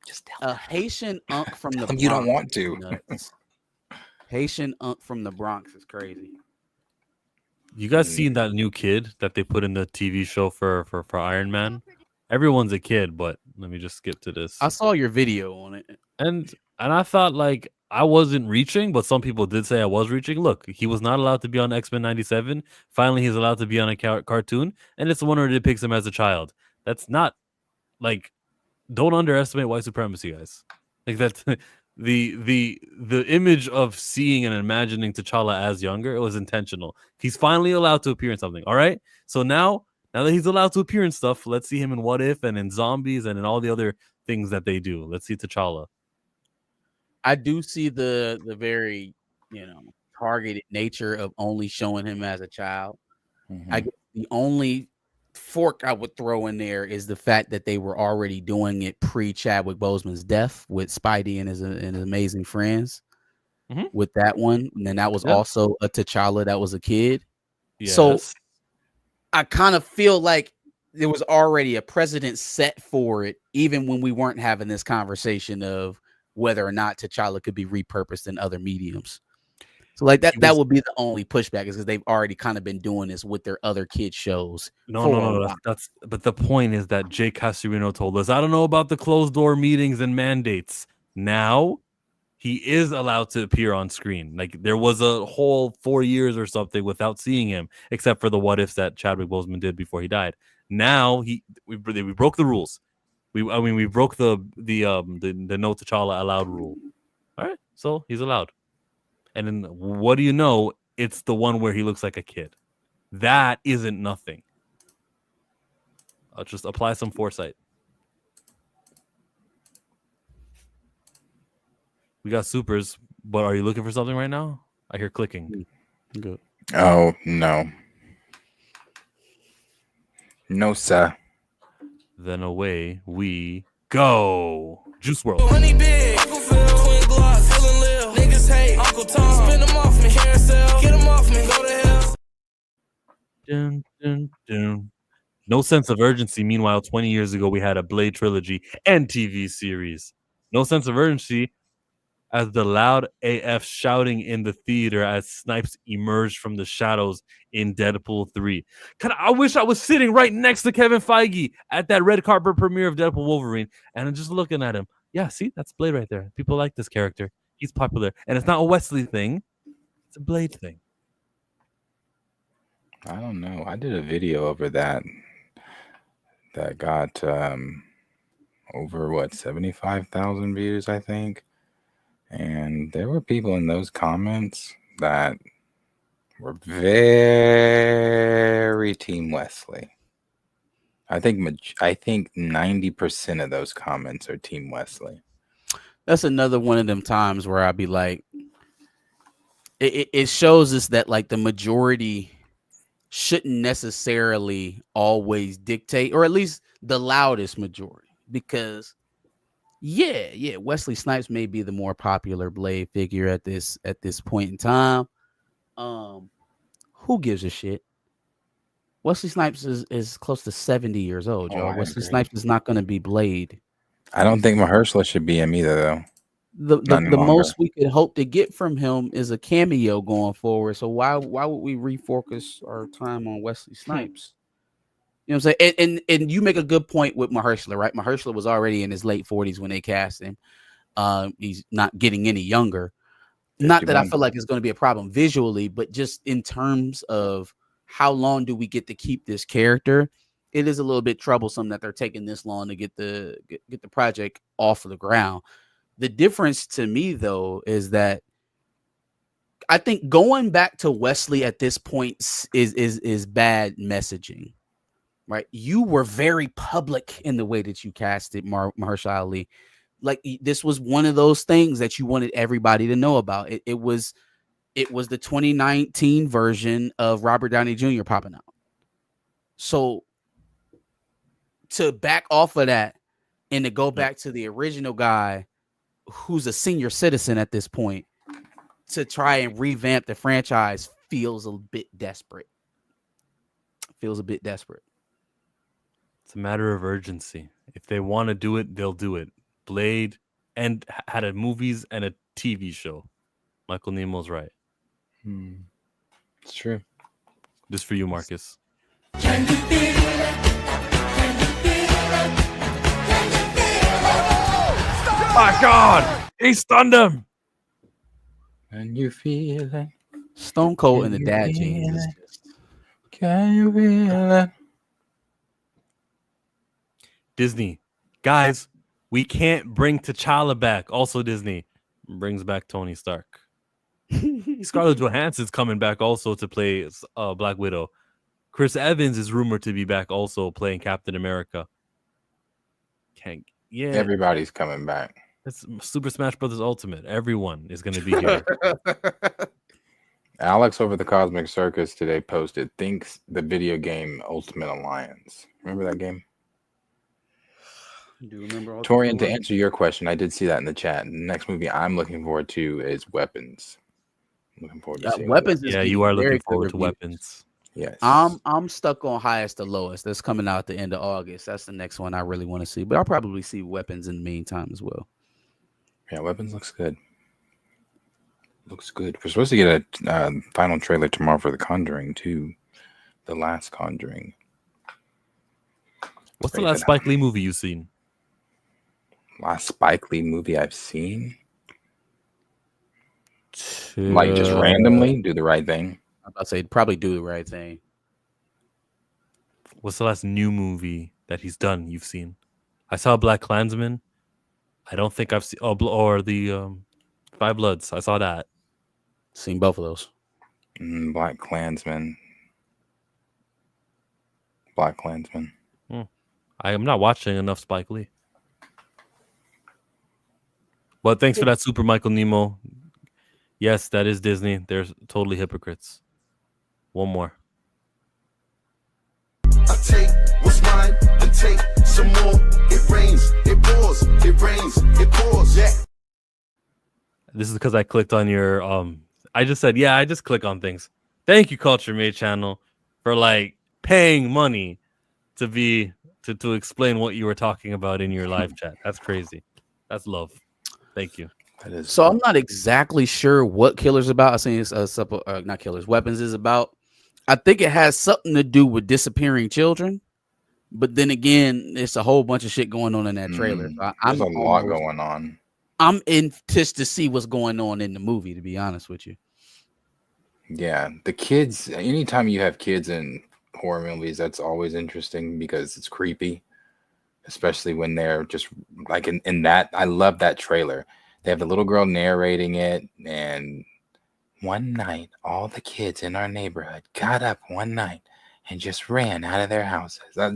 Just tell him. A Haitian unk from the Bronx. You don't want to. Haitian unk from the Bronx is crazy. You guys seen that new kid that they put in the TV show for Iron Man? Everyone's a kid, but let me just skip to this. I saw your video on it. And I thought like I wasn't reaching, but some people did say I was reaching. Look, he was not allowed to be on X-Men 97. Finally, he's allowed to be on a cartoon, and it's the one where it depicts him as a child. That's not like, don't underestimate white supremacy, guys. Like that's the image of seeing and imagining T'Challa as younger, it was intentional. He's finally allowed to appear in something. All right. So now that he's allowed to appear in stuff, let's see him in What If and in Zombies and in all the other things that they do. Let's see T'Challa. I do see the very, targeted nature of only showing him as a child. Mm-hmm. I guess the only fork I would throw in there is the fact that they were already doing it pre Chadwick Boseman's death with Spidey and his amazing friends with that one. And then that was also a T'Challa that was a kid. Yes. So I kind of feel like there was already a precedent set for it, even when we weren't having this conversation of whether or not T'Challa could be repurposed in other mediums. So like that would be the only pushback, is because they've already kind of been doing this with their other kids shows. No. But the point is that Jake Castorino told us, I don't know about the closed door meetings and mandates. Now he is allowed to appear on screen. Like there was a whole 4 years or something without seeing him, except for the what ifs that Chadwick Boseman did before he died. Now we broke the rules. We broke the no T'Challa allowed rule. All right, so he's allowed. And then what do you know? It's the one where he looks like a kid. That isn't nothing. I'll just apply some foresight. We got supers, but are you looking for something right now? I hear clicking. Good. Oh, no. No, sir. Then away we go. Juice World. Honey big, Uncle Phil, twin Glocks, feeling Lil, niggas hate, Uncle Tom, spin them off me, hair sell, get them off me, go to hell. Dun, dun, dun. No Sense of Urgency. Meanwhile, 20 years ago, we had a Blade trilogy and TV series. No Sense of Urgency, as the loud AF shouting in the theater as Snipes emerged from the shadows in Deadpool 3. I wish I was sitting right next to Kevin Feige at that red carpet premiere of Deadpool Wolverine, and I'm just looking at him. Yeah, see, that's Blade right there. People like this character. He's popular. And it's not a Wesley thing. It's a Blade thing. I don't know. I did a video over that got over 75,000 views, I think. And there were people in those comments that were very Team Wesley. I think 90% of those comments are Team Wesley. That's another one of them times where I'd be like, it shows us that like the majority shouldn't necessarily always dictate, or at least the loudest majority, because Wesley Snipes may be the more popular Blade figure at this point in time. Who gives a shit? Wesley Snipes is close to 70 years old, y'all. Wesley Snipes is not going to be Blade. I don't think Mahershala should be him either, though. The most we could hope to get from him is a cameo going forward. So why would we refocus our time on Wesley Snipes? You know what I'm saying? And you make a good point with Mahershala, right? Mahershala was already in his late 40s when they cast him. He's not getting any younger. 51. Not that I feel like it's going to be a problem visually, but just in terms of how long do we get to keep this character, it is a little bit troublesome that they're taking this long to get the project off of the ground. The difference to me, though, is that I think going back to Wesley at this point is bad messaging, right? You were very public in the way that you casted Mahershala Ali. Like, this was one of those things that you wanted everybody to know about. It was the 2019 version of Robert Downey Jr. popping out. So to back off of that and to go back to the original guy who's a senior citizen at this point to try and revamp the franchise feels a bit desperate. It's a matter of urgency. If they want to do it, they'll do it. Blade and had a movies and a TV show. Michael Nemo's right. It's true. Just for you, Marcus. Can you feel it? Can you feel it? Can you feel it? My God, he stunned him. Can you feel it? Stone Cold and the dad jeans. Can you feel it? Disney, guys, we can't bring T'Challa back. Also, Disney brings back Tony Stark. Scarlett Johansson's coming back also to play Black Widow. Chris Evans is rumored to be back also playing Captain America. Everybody's coming back. It's Super Smash Brothers Ultimate. Everyone is going to be here. Alex over the Cosmic Circus today posted, thinks the video game Ultimate Alliance. Remember that game? Do you remember? Torian, to answer your question, I did see that in the chat. The next movie I'm looking forward to is Weapons. I'm looking forward to seeing Weapons. Yeah, you are looking forward to Weapons. Yes. I'm stuck on Highest to Lowest. That's coming out at the end of August. That's the next one I really want to see. But I'll probably see Weapons in the meantime as well. Yeah, Weapons looks good. Looks good. We're supposed to get a final trailer tomorrow for The Conjuring too. The last Conjuring. What's the last Spike Lee movie you've seen? Last Spike Lee movie I've seen? Like just randomly Do the Right Thing. I'm about to say probably Do the Right Thing. What's the last new movie that he's done you've seen? I saw Black Klansman. I don't think I've seen or the Five Bloods. I saw that. Seen both of those. Black Klansman. I am not watching enough Spike Lee. But thanks for that, Super Michael Nemo. Yes, that is Disney. They're totally hypocrites. One more. I take what's mine and take some more. It rains, it pours, it rains, it pours. Yeah. This is because I clicked on your I just said, I just click on things. Thank you, Culture Made Channel, for like paying money to explain what you were talking about in your live chat. That's crazy. That's love. Thank you. That is So I'm not exactly sure what Killer's about. I seen it's not Killers, Weapons is about. I think it has something to do with disappearing children, but then again, it's a whole bunch of shit going on in that trailer. So There's a lot going on. I'm anxious to see what's going on in the movie, to be honest with you. Yeah, the kids. Anytime you have kids in horror movies, that's always interesting because it's creepy. especially when they're just like in that. I love that trailer. They have the little girl narrating it, and one night, all the kids in our neighborhood got up one night and just ran out of their houses. And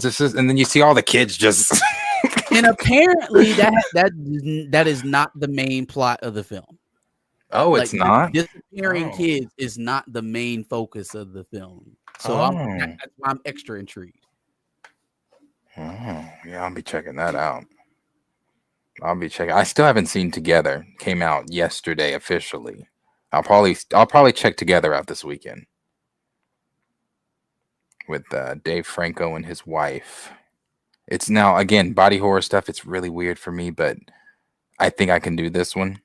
then you see all the kids just. And apparently that is not the main plot of the film. Oh, like, it's not? Disappearing kids is not the main focus of the film. So that's why I'm extra intrigued. Oh, yeah, I'll be checking that out. I still haven't seen Together. Came out yesterday officially. I'll probably check Together out this weekend with Dave Franco and his wife. It's now, again, body horror stuff. It's really weird for me, but I think I can do this one.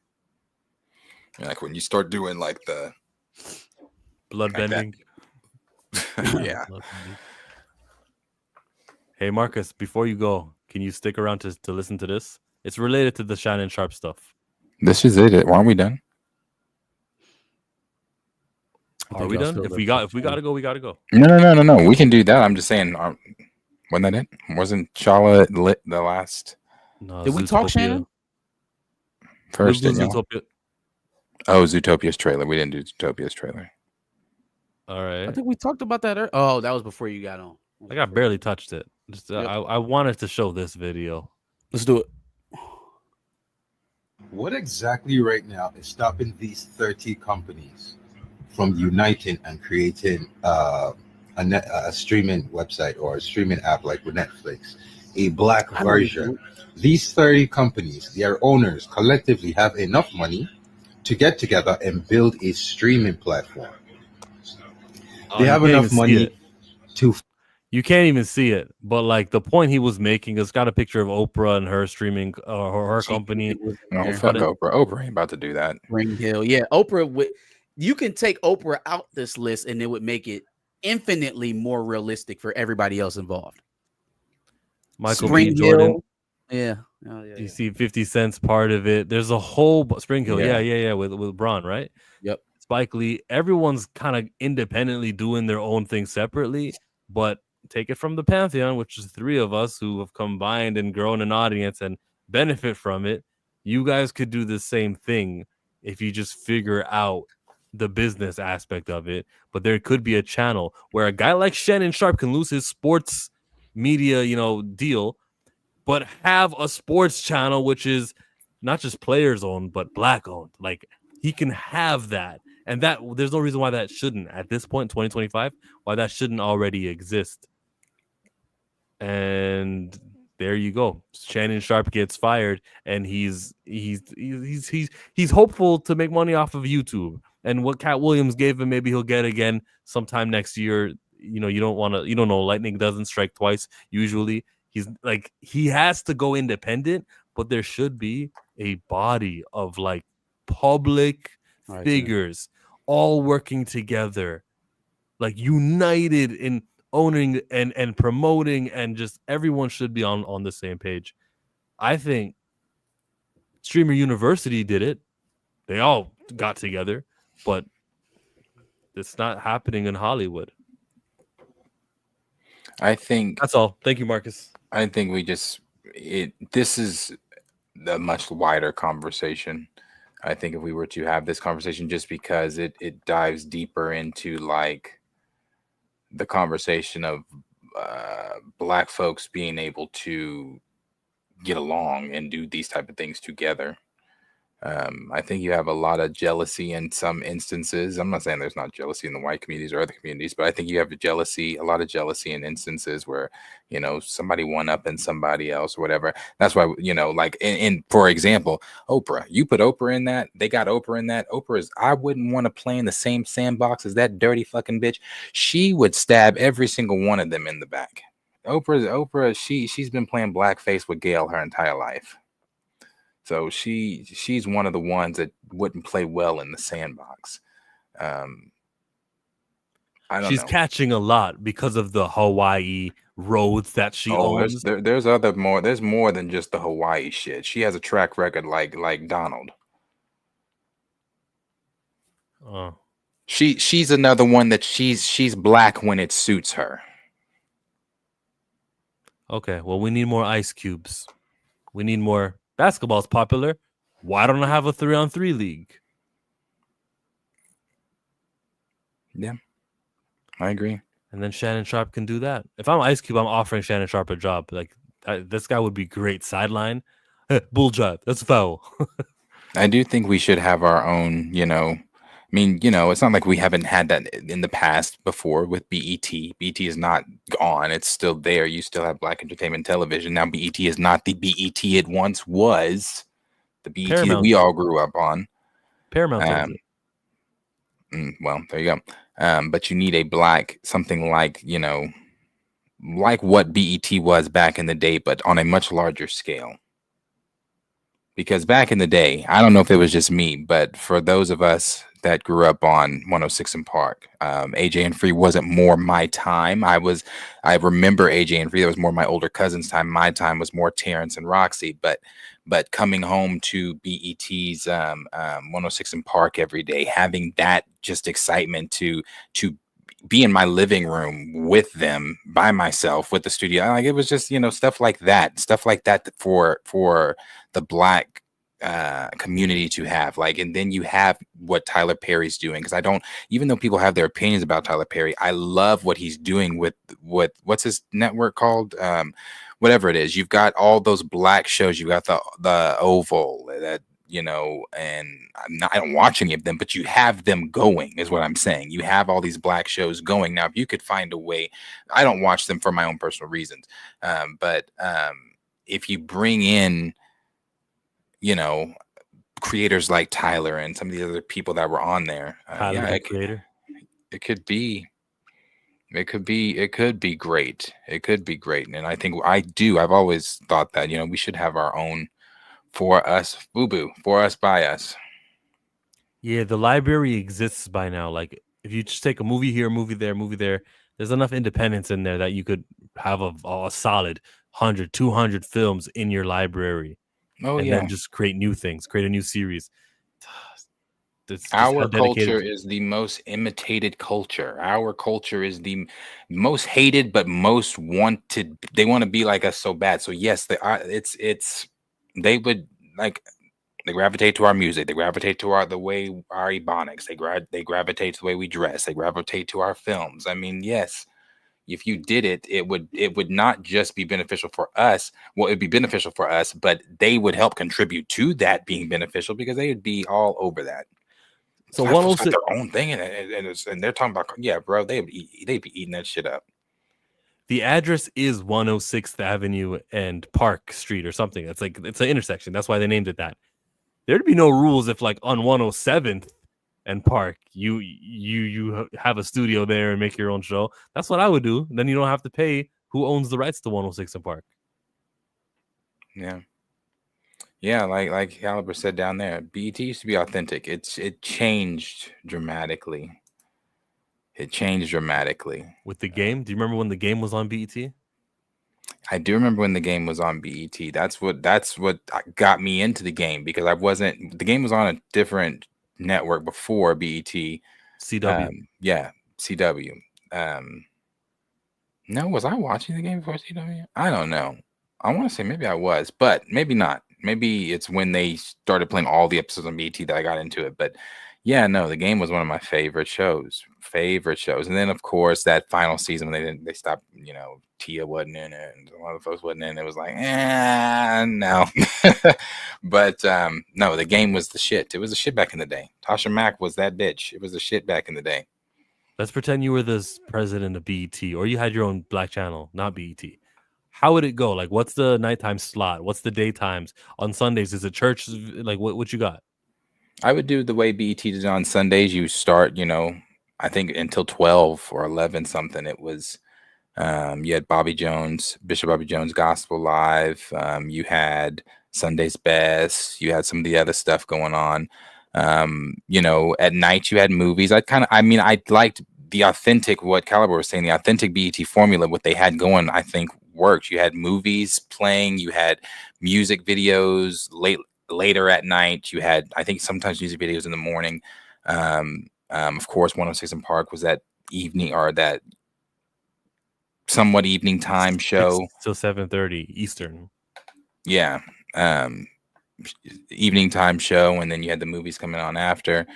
Like when you start doing like the blood bending. Yeah. Hey, Marcus, before you go, can you stick around to listen to this? It's related to the Shannon Sharpe stuff. This is it. Aren't we done? Are we done? If we gotta go, we gotta go. No. We can do that. I'm just saying. Wasn't that it? Wasn't Shala lit the last? No, did we talk Shannon? First, Zootopia. Oh, Zootopia's trailer. We didn't do Zootopia's trailer. All right. I think we talked about that. Oh, that was before you got on. I barely touched it. Yep. I wanted to show this video. Let's do it. What exactly right now is stopping these 30 companies from uniting and creating a streaming website or a streaming app like with Netflix, a black version? These 30 companies, their owners collectively have enough money to get together and build a streaming platform. They have enough money to. You can't even see it, but like the point he was making, it's got a picture of Oprah and her streaming, her company. No, fuck Oprah. Oprah ain't about to do that. Ring Hill, yeah. Oprah you can take Oprah out this list, and it would make it infinitely more realistic for everybody else involved. Michael B. Jordan. Yeah. You see 50 Cent's part of it. There's a whole Spring Hill. Yeah. With Braun, right? Yep. Spike Lee. Everyone's kind of independently doing their own thing separately, but take it from the Pantheon, which is three of us who have combined and grown an audience and benefit from it. You guys could do the same thing if you just figure out the business aspect of it. But there could be a channel where a guy like Shannon Sharpe can lose his sports media, deal, but have a sports channel which is not just players owned, but black owned. Like he can have that. And that there's no reason why that shouldn't, at this point, 2025, why that shouldn't already exist. And there you go. Shannon Sharpe gets fired, and he's hopeful to make money off of YouTube. And what Cat Williams gave him, maybe he'll get again sometime next year. You don't know. Lightning doesn't strike twice usually. He has to go independent, but there should be a body of like public figures all working together, like united in owning and promoting, and just everyone should be on the same page. I think Streamer University did it. They all got together, but it's not happening in Hollywood. I think that's all. Thank you, Marcus. I think this is a much wider conversation. I think if we were to have this conversation, just because it dives deeper into like the conversation of black folks being able to get along and do these type of things together. I think you have a lot of jealousy in some instances. I'm not saying there's not jealousy in the white communities or other communities, but I think you have a lot of jealousy in instances where, somebody one up in somebody else or whatever. That's why, like in for example, Oprah, you put Oprah in that, they got Oprah in that. I wouldn't want to play in the same sandbox as that dirty fucking bitch. She would stab every single one of them in the back. Oprah, she's been playing blackface with Gail her entire life. So she's one of the ones that wouldn't play well in the sandbox. I don't know. She's catching a lot because of the Hawaii roads that she owns. There's more than just the Hawaii shit. She has a track record like Donald. Oh. She's another one that she's black when it suits her. Okay, well, we need more ice cubes. We need more. Basketball's popular. Why don't I have a 3-on-3 league? Yeah, I agree. And then Shannon Sharpe can do that. If I'm Ice Cube, I'm offering Shannon Sharpe a job. Like this guy would be great. Sideline, bull job. That's foul. I do think we should have our own, I mean, it's not like we haven't had that in the past before with BET. BET is not gone. It's still there. You still have Black Entertainment Television. Now BET is not the BET it once was. The BET Paramount. that we all grew up on. Paramount. Well, there you go. But you need a black, something like, like what BET was back in the day, but on a much larger scale. Because back in the day, I don't know if it was just me, but for those of us that grew up on 106 and Park, AJ and Free wasn't more my time. I remember AJ and Free. That was more my older cousin's time. My time was more Terrence and Roxy. But coming home to BET's 106 and Park every day, having that just excitement to be in my living room with them by myself with the studio, like it was just stuff like that for the black community to have, like. And then you have what Tyler Perry's doing, because even though people have their opinions about Tyler Perry, I love what he's doing with what's his network called, whatever it is. You've got all those black shows. You got the Oval that and I don't watch any of them, but you have them going, is what I'm saying. You have all these black shows going. Now, if you could find a way, I don't watch them for my own personal reasons, but if you bring in, creators like Tyler and some of the other people that were on there, creator, it could be great. It could be great. And I think I've always thought that, we should have our own for us, boo-boo, for us, by us. Yeah, the library exists by now. Like, if you just take a movie here, movie there, there's enough independence in there that you could have a solid 100, 200 films in your library. And then just create new things, create a new series. Our culture is the most imitated culture. Our culture is the most hated, but most wanted. They want to be like us so bad. So yes, they would, like, they gravitate to our music. They gravitate to the way our ebonics. They gravitate to the way we dress. They gravitate to our films. I mean, yes, if you did it, it would not just be beneficial for us. Well, it'd be beneficial for us, but they would help contribute to that being beneficial, because they would be all over that. So Netflix got their own thing in it, and they're talking about, yeah, bro, they'd be eating that shit up. The address is 106th Avenue and Park Street or something. It's an intersection. That's why they named it that. There'd be no rules if, like, on 107th and Park, you have a studio there and make your own show. That's what I would do. Then you don't have to pay who owns the rights to 106 and Park. Yeah, like Caliber said down there, BET used to be authentic. It changed dramatically. With the game. Do you remember when the game was on BET? I do remember when the game was on BET. That's what got me into the game, because the game was on a different network before BET. CW. CW. No, was I watching the game before CW? I don't know. I want to say maybe I was, but maybe not. Maybe it's when they started playing all the episodes on BET that I got into it. But yeah, no, the game was one of my favorite shows. And then, of course, that final season when they stopped, Tia wasn't in it and a lot of folks wasn't in it. It was like, no. But no, the game was the shit. It was the shit back in the day. Tasha Mack was that bitch. It was the shit back in the day. Let's pretend you were the president of BET, or you had your own black channel, not BET. How would it go? Like, what's the nighttime slot? What's the daytimes? On Sundays, is it church? Like, what you got? I would do the way BET did on Sundays. You start, I think until 12 or 11 something. It was, you had Bishop Bobby Jones Gospel Live. You had Sunday's Best. You had some of the other stuff going on. At night you had movies. I liked the authentic, what Caliber was saying, the authentic BET formula, what they had going, I think worked. You had movies playing, you had music videos later at night. You had, I think, sometimes music videos in the morning. Of course, 106 and Park was that evening, or that somewhat evening time show. Till 7:30 Eastern. Yeah. Evening time show, and then you had the movies coming on after.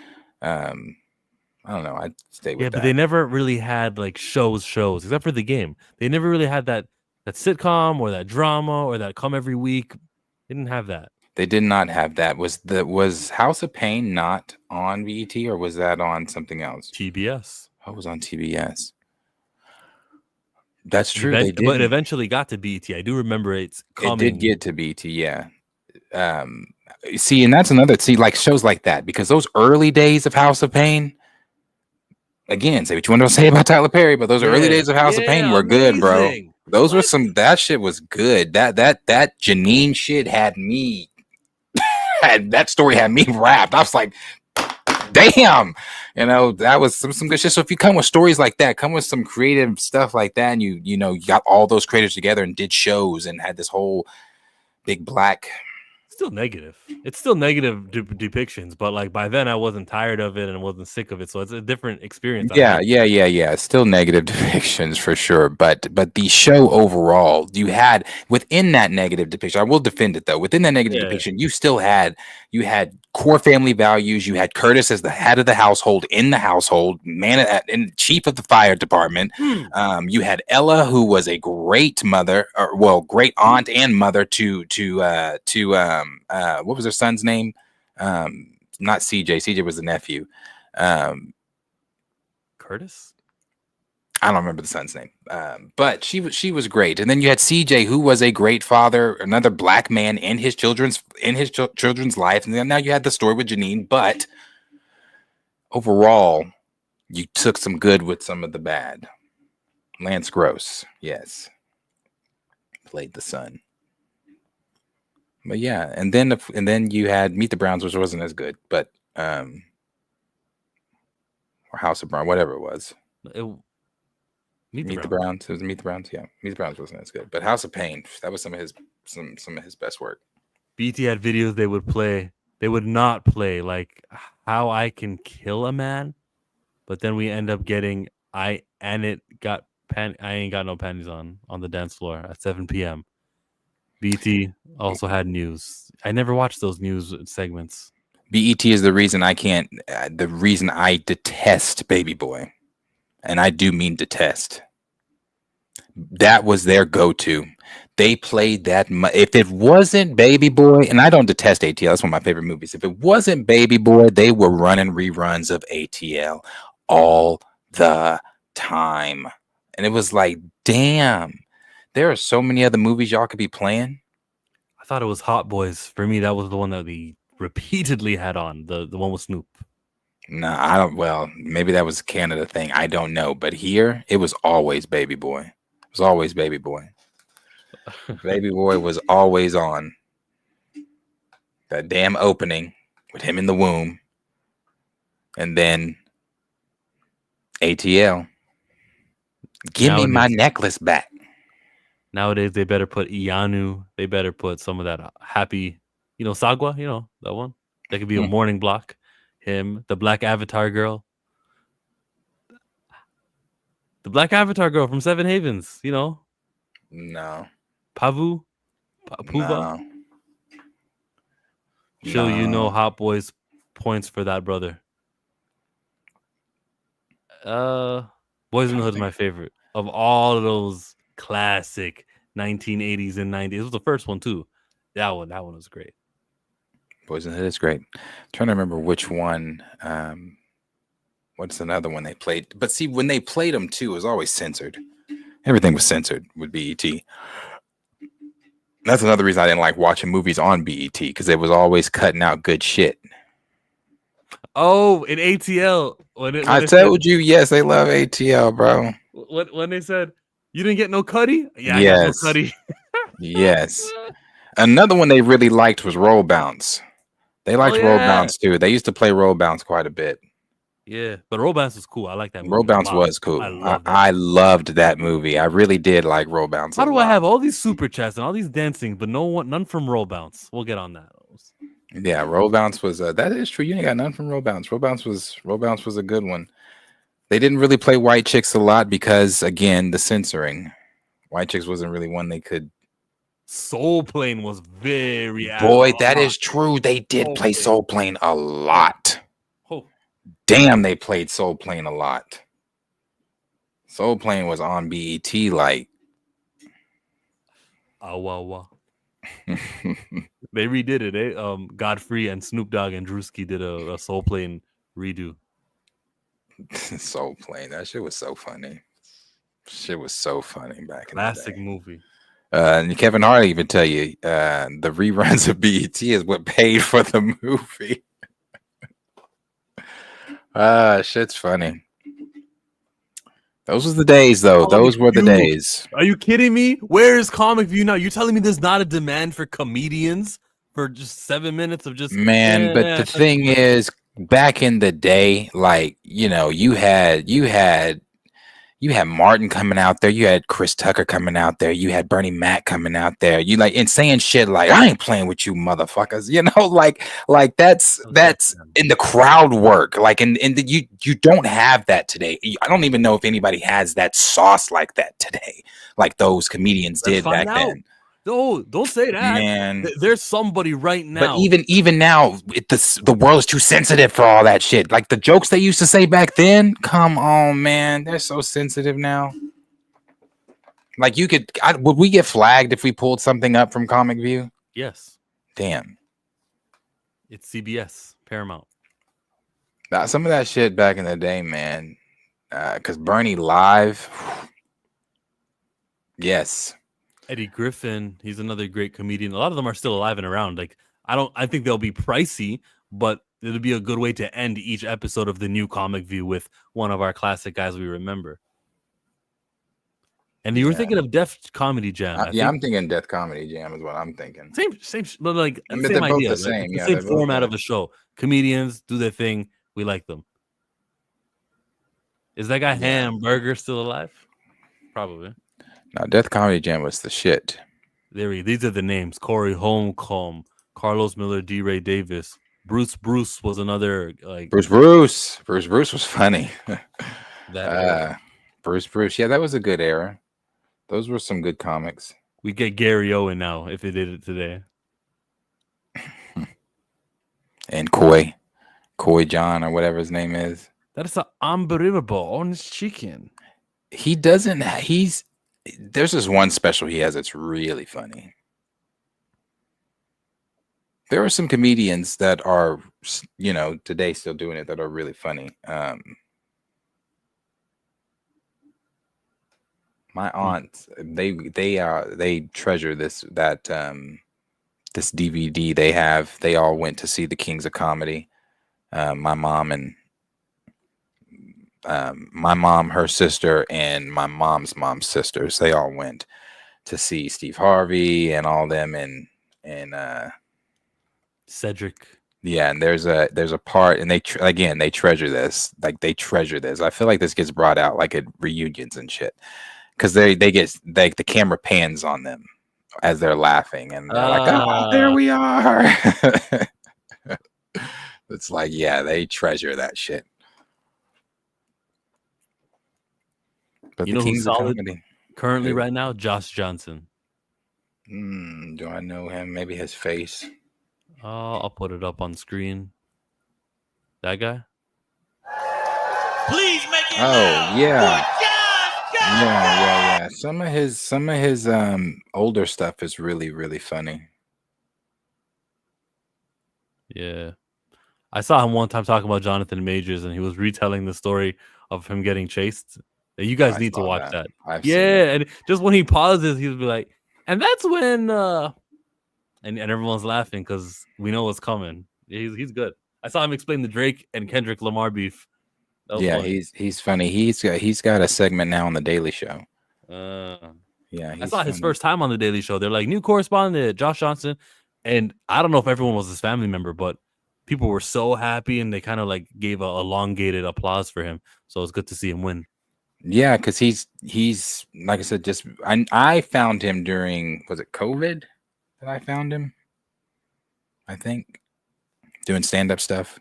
I don't know. I'd stay with that. Yeah, but they never really had like shows, except for the game. They never really had that sitcom or that drama or that come every week. They didn't have that. They did not have that. Was House of Pain not on BET, or was that on something else? TBS. Oh, it was on TBS. That's true. But it eventually got to BET. I do remember it's coming. It did get to BET, yeah. See, and that's another like shows like that, because those early days of House of Pain, again, say what you want to say about Tyler Perry, but those early days of House of Pain were good, bro. Those were that shit was good. That Janine shit had me that story had me wrapped. I was like, damn, that was some good shit. So if you come with stories like that, come with some creative stuff like that, and you got all those creators together and did shows and had this whole big black. Still negative. It's still negative depictions, but like by then I wasn't tired of it and wasn't sick of it, so it's a different experience. Yeah. Still negative depictions for sure, but the show overall, you had within that negative depiction. I will defend it though. Within that negative depiction, you had core family values. You had Curtis as the head of the household in the household, and chief of the fire department. You had Ella, who was a great mother, great aunt and mother to what was her son's name? Not CJ. CJ was the nephew. Curtis? I don't remember the son's name. But she was great. And then you had CJ, who was a great father, another black man in his children's life. And then now you had the story with Janine. But overall, you took some good with some of the bad. Lance Gross, yes, played the son. But yeah, and then you had Meet the Browns, which wasn't as good, but or House of Brown, whatever it was. Meet the Browns. It was Meet the Browns. Yeah, Meet the Browns wasn't as good, but House of Pain, that was some of his best work. BT had videos they would play. They would not play like How I Can Kill a Man, but then we end up getting I Ain't Got No Panties on the dance floor at 7 p.m. BT also had news. I never watched those news segments. BET is the reason the reason I detest Baby Boy. And I do mean detest. That was their go-to. They played that. If it wasn't Baby Boy, and I don't detest ATL, that's one of my favorite movies. If it wasn't Baby Boy, they were running reruns of ATL all the time. And it was like, damn. There are so many other movies y'all could be playing. I thought it was Hot Boys. For me, that was the one that we repeatedly had on, the one with Snoop. No, I don't. Well, maybe that was a Canada thing. I don't know. But here, it was always Baby Boy. It was always Baby Boy. Baby Boy was always on. That damn opening with him in the womb. And then ATL. Give me my necklace back. Nowadays, they better put Ianu. They better put some of that happy, Sagwa, that one. That could be a morning block. Him, the Black Avatar girl. The Black Avatar girl from Seven Havens, No. Pavu? Puva? No. Hot Boys points for that brother. Boys in the Hood is my favorite of all of those classic 1980s and 90s. It was the first one too. That one was great. Boys in the Hood is great. I'm trying to remember which one. What's another one they played? But see, when they played them too, it was always censored. Everything was censored with BET. That's another reason I didn't like watching movies on BET, because it was always cutting out good shit. Oh, in ATL. I told you, yes, they love ATL, bro. When they said, you didn't get no Cuddy? Yeah, yes. I got no Cuddy. Yes. Another one they really liked was Roll Bounce. They liked Roll Bounce too. They used to play Roll Bounce quite a bit. Yeah, but Roll Bounce was cool. I like that movie. Roll Bounce was cool. I loved that movie. I really did like Roll Bounce. How do I have all these super chats and all these dancing, but none from Roll Bounce? We'll get on that. Yeah, Roll Bounce was that is true. You ain't got none from Roll Bounce. Roll Bounce was a good one. They didn't really play white chicks a lot because, again, the censoring. White Chicks wasn't really one they could. Soul Plane was very Boy, that is true. They did play Soul Plane a lot. Oh. Damn, they played Soul Plane a lot. Soul Plane was on BET like. Wow. They redid it, eh? Godfrey and Snoop Dogg and Drewski did a Soul Plane redo. Soul Plane, that shit was so funny. Shit was so funny back in the day. Classic movie. And Kevin Hart even tell you the reruns of BET is what paid for the movie. Shit's funny. Those was the days, though. Those were the days. Are you kidding me? Where is Comic View now? You're telling me there's not a demand for comedians for just 7 minutes of just But the thing is, back in the day, like, you know, you had Martin coming out there, you had Chris Tucker coming out there, you had Bernie Mac coming out there, you like and saying shit like, I ain't playing with you motherfuckers, you know, like that's in the crowd work, like you don't have that today. I don't even know if anybody has that sauce like that today, like those comedians did back then. No, don't say that. Man, there's somebody right now. But even now, the world is too sensitive for all that shit. Like the jokes they used to say back then, come on, man, they're so sensitive now. Like would we get flagged if we pulled something up from Comic View? Yes. Damn. It's CBS, Paramount. Now, some of that shit back in the day, man, because Bernie Live, yes. Eddie Griffin, he's another great comedian. A lot of them are still alive and around. Like I think they'll be pricey, but it'll be a good way to end each episode of the new Comic View with one of our classic guys we remember. And you were thinking of Def Comedy Jam. I'm thinking Death Comedy Jam is what I'm thinking. Same, but like but same they're idea. both the same. The same format of a show. Comedians do their thing. We like them. Is that guy Hamburger still alive? Probably. Now, Death Comedy Jam was the shit. These are the names: Corey Holcomb, Carlos Miller, D. Ray Davis, Bruce was another like Bruce was funny. That Bruce, yeah, that was a good era. Those were some good comics. We get Gary Owen now if they did it today. And Coy John or whatever his name is. That is unbelievable orange chicken. There's this one special he has that's really funny. There are some comedians that are, you know, today still doing it that are really funny. My aunt, they treasure this DVD they have. They all went to see the Kings of Comedy. My mom, her sister, and my mom's sisters, they all went to see Steve Harvey and all them and Cedric. Yeah, and there's a part, and they treasure this. Like they treasure this. I feel like this gets brought out like at reunions and shit, because they get like the camera pans on them as they're laughing, and they're like, "Oh, there we are." It's like, yeah, they treasure that shit. But you know who's solid currently right now? Josh Johnson. Do I know him? Maybe his face. I'll put it up on screen. That guy? Please make it loud. Yeah. Yeah. Some of his older stuff is really, really funny. Yeah. I saw him one time talking about Jonathan Majors, and he was retelling the story of him getting chased. You guys need to watch that. And just when he pauses, he'll be like, and that's when and everyone's laughing because we know what's coming. He's good. I saw him explain the Drake and Kendrick Lamar beef. Yeah, funny. He's funny. He's got a segment now on the Daily Show. Yeah, I saw his first time on the Daily Show. They're like, new correspondent Josh Johnson, and I don't know if everyone was his family member, but people were so happy, and they kind of like gave a elongated applause for him. So it's good to see him win. Yeah, because he's like I said, I found him during, was it COVID that I found him? I think doing stand-up stuff.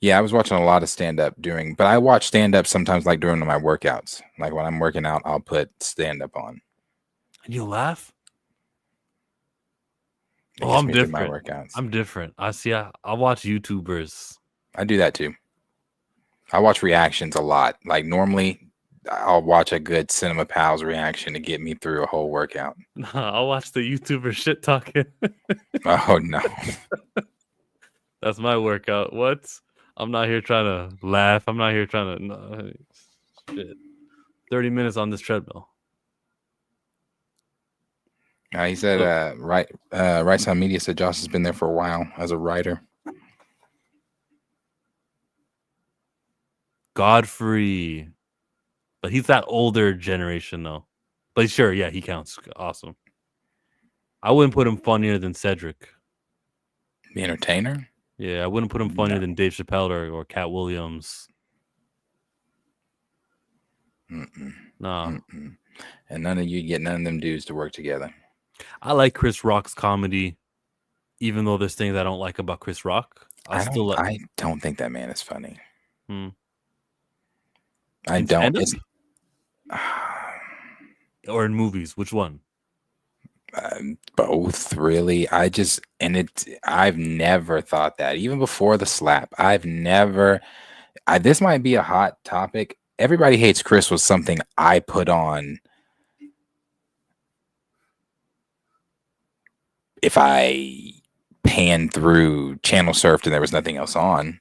Yeah, I was watching a lot of stand up but I watch stand up sometimes like during my workouts. Like when I'm working out, I'll put stand up on. And you laugh? It Oh, gets I'm me through my different. workouts. I'm different. I see. I watch YouTubers. I do that too. I watch reactions a lot. Like normally, I'll watch a good Cinema Pals reaction to get me through a whole workout. I'll watch the YouTuber shit talking. Oh no. That's my workout. What? I'm not here trying to laugh. I'm not here trying to. No, shit. 30 minutes on this treadmill. He said, Right Side Media said Josh has been there for a while as a writer. Godfrey. But he's that older generation, though. But sure, yeah, he counts. Awesome. I wouldn't put him funnier than Cedric. The entertainer? Yeah, I wouldn't put him funnier than Dave Chappelle or Cat Williams. No. And none of you get none of them dudes to work together. I like Chris Rock's comedy, even though there's things I don't like about Chris Rock. I don't think that man is funny. I In don't. stand-up? Or in movies, which one? Both, really. I've never thought that. Even before the slap, this might be a hot topic. Everybody Hates Chris was something I put on if I panned through channel surfed and there was nothing else on.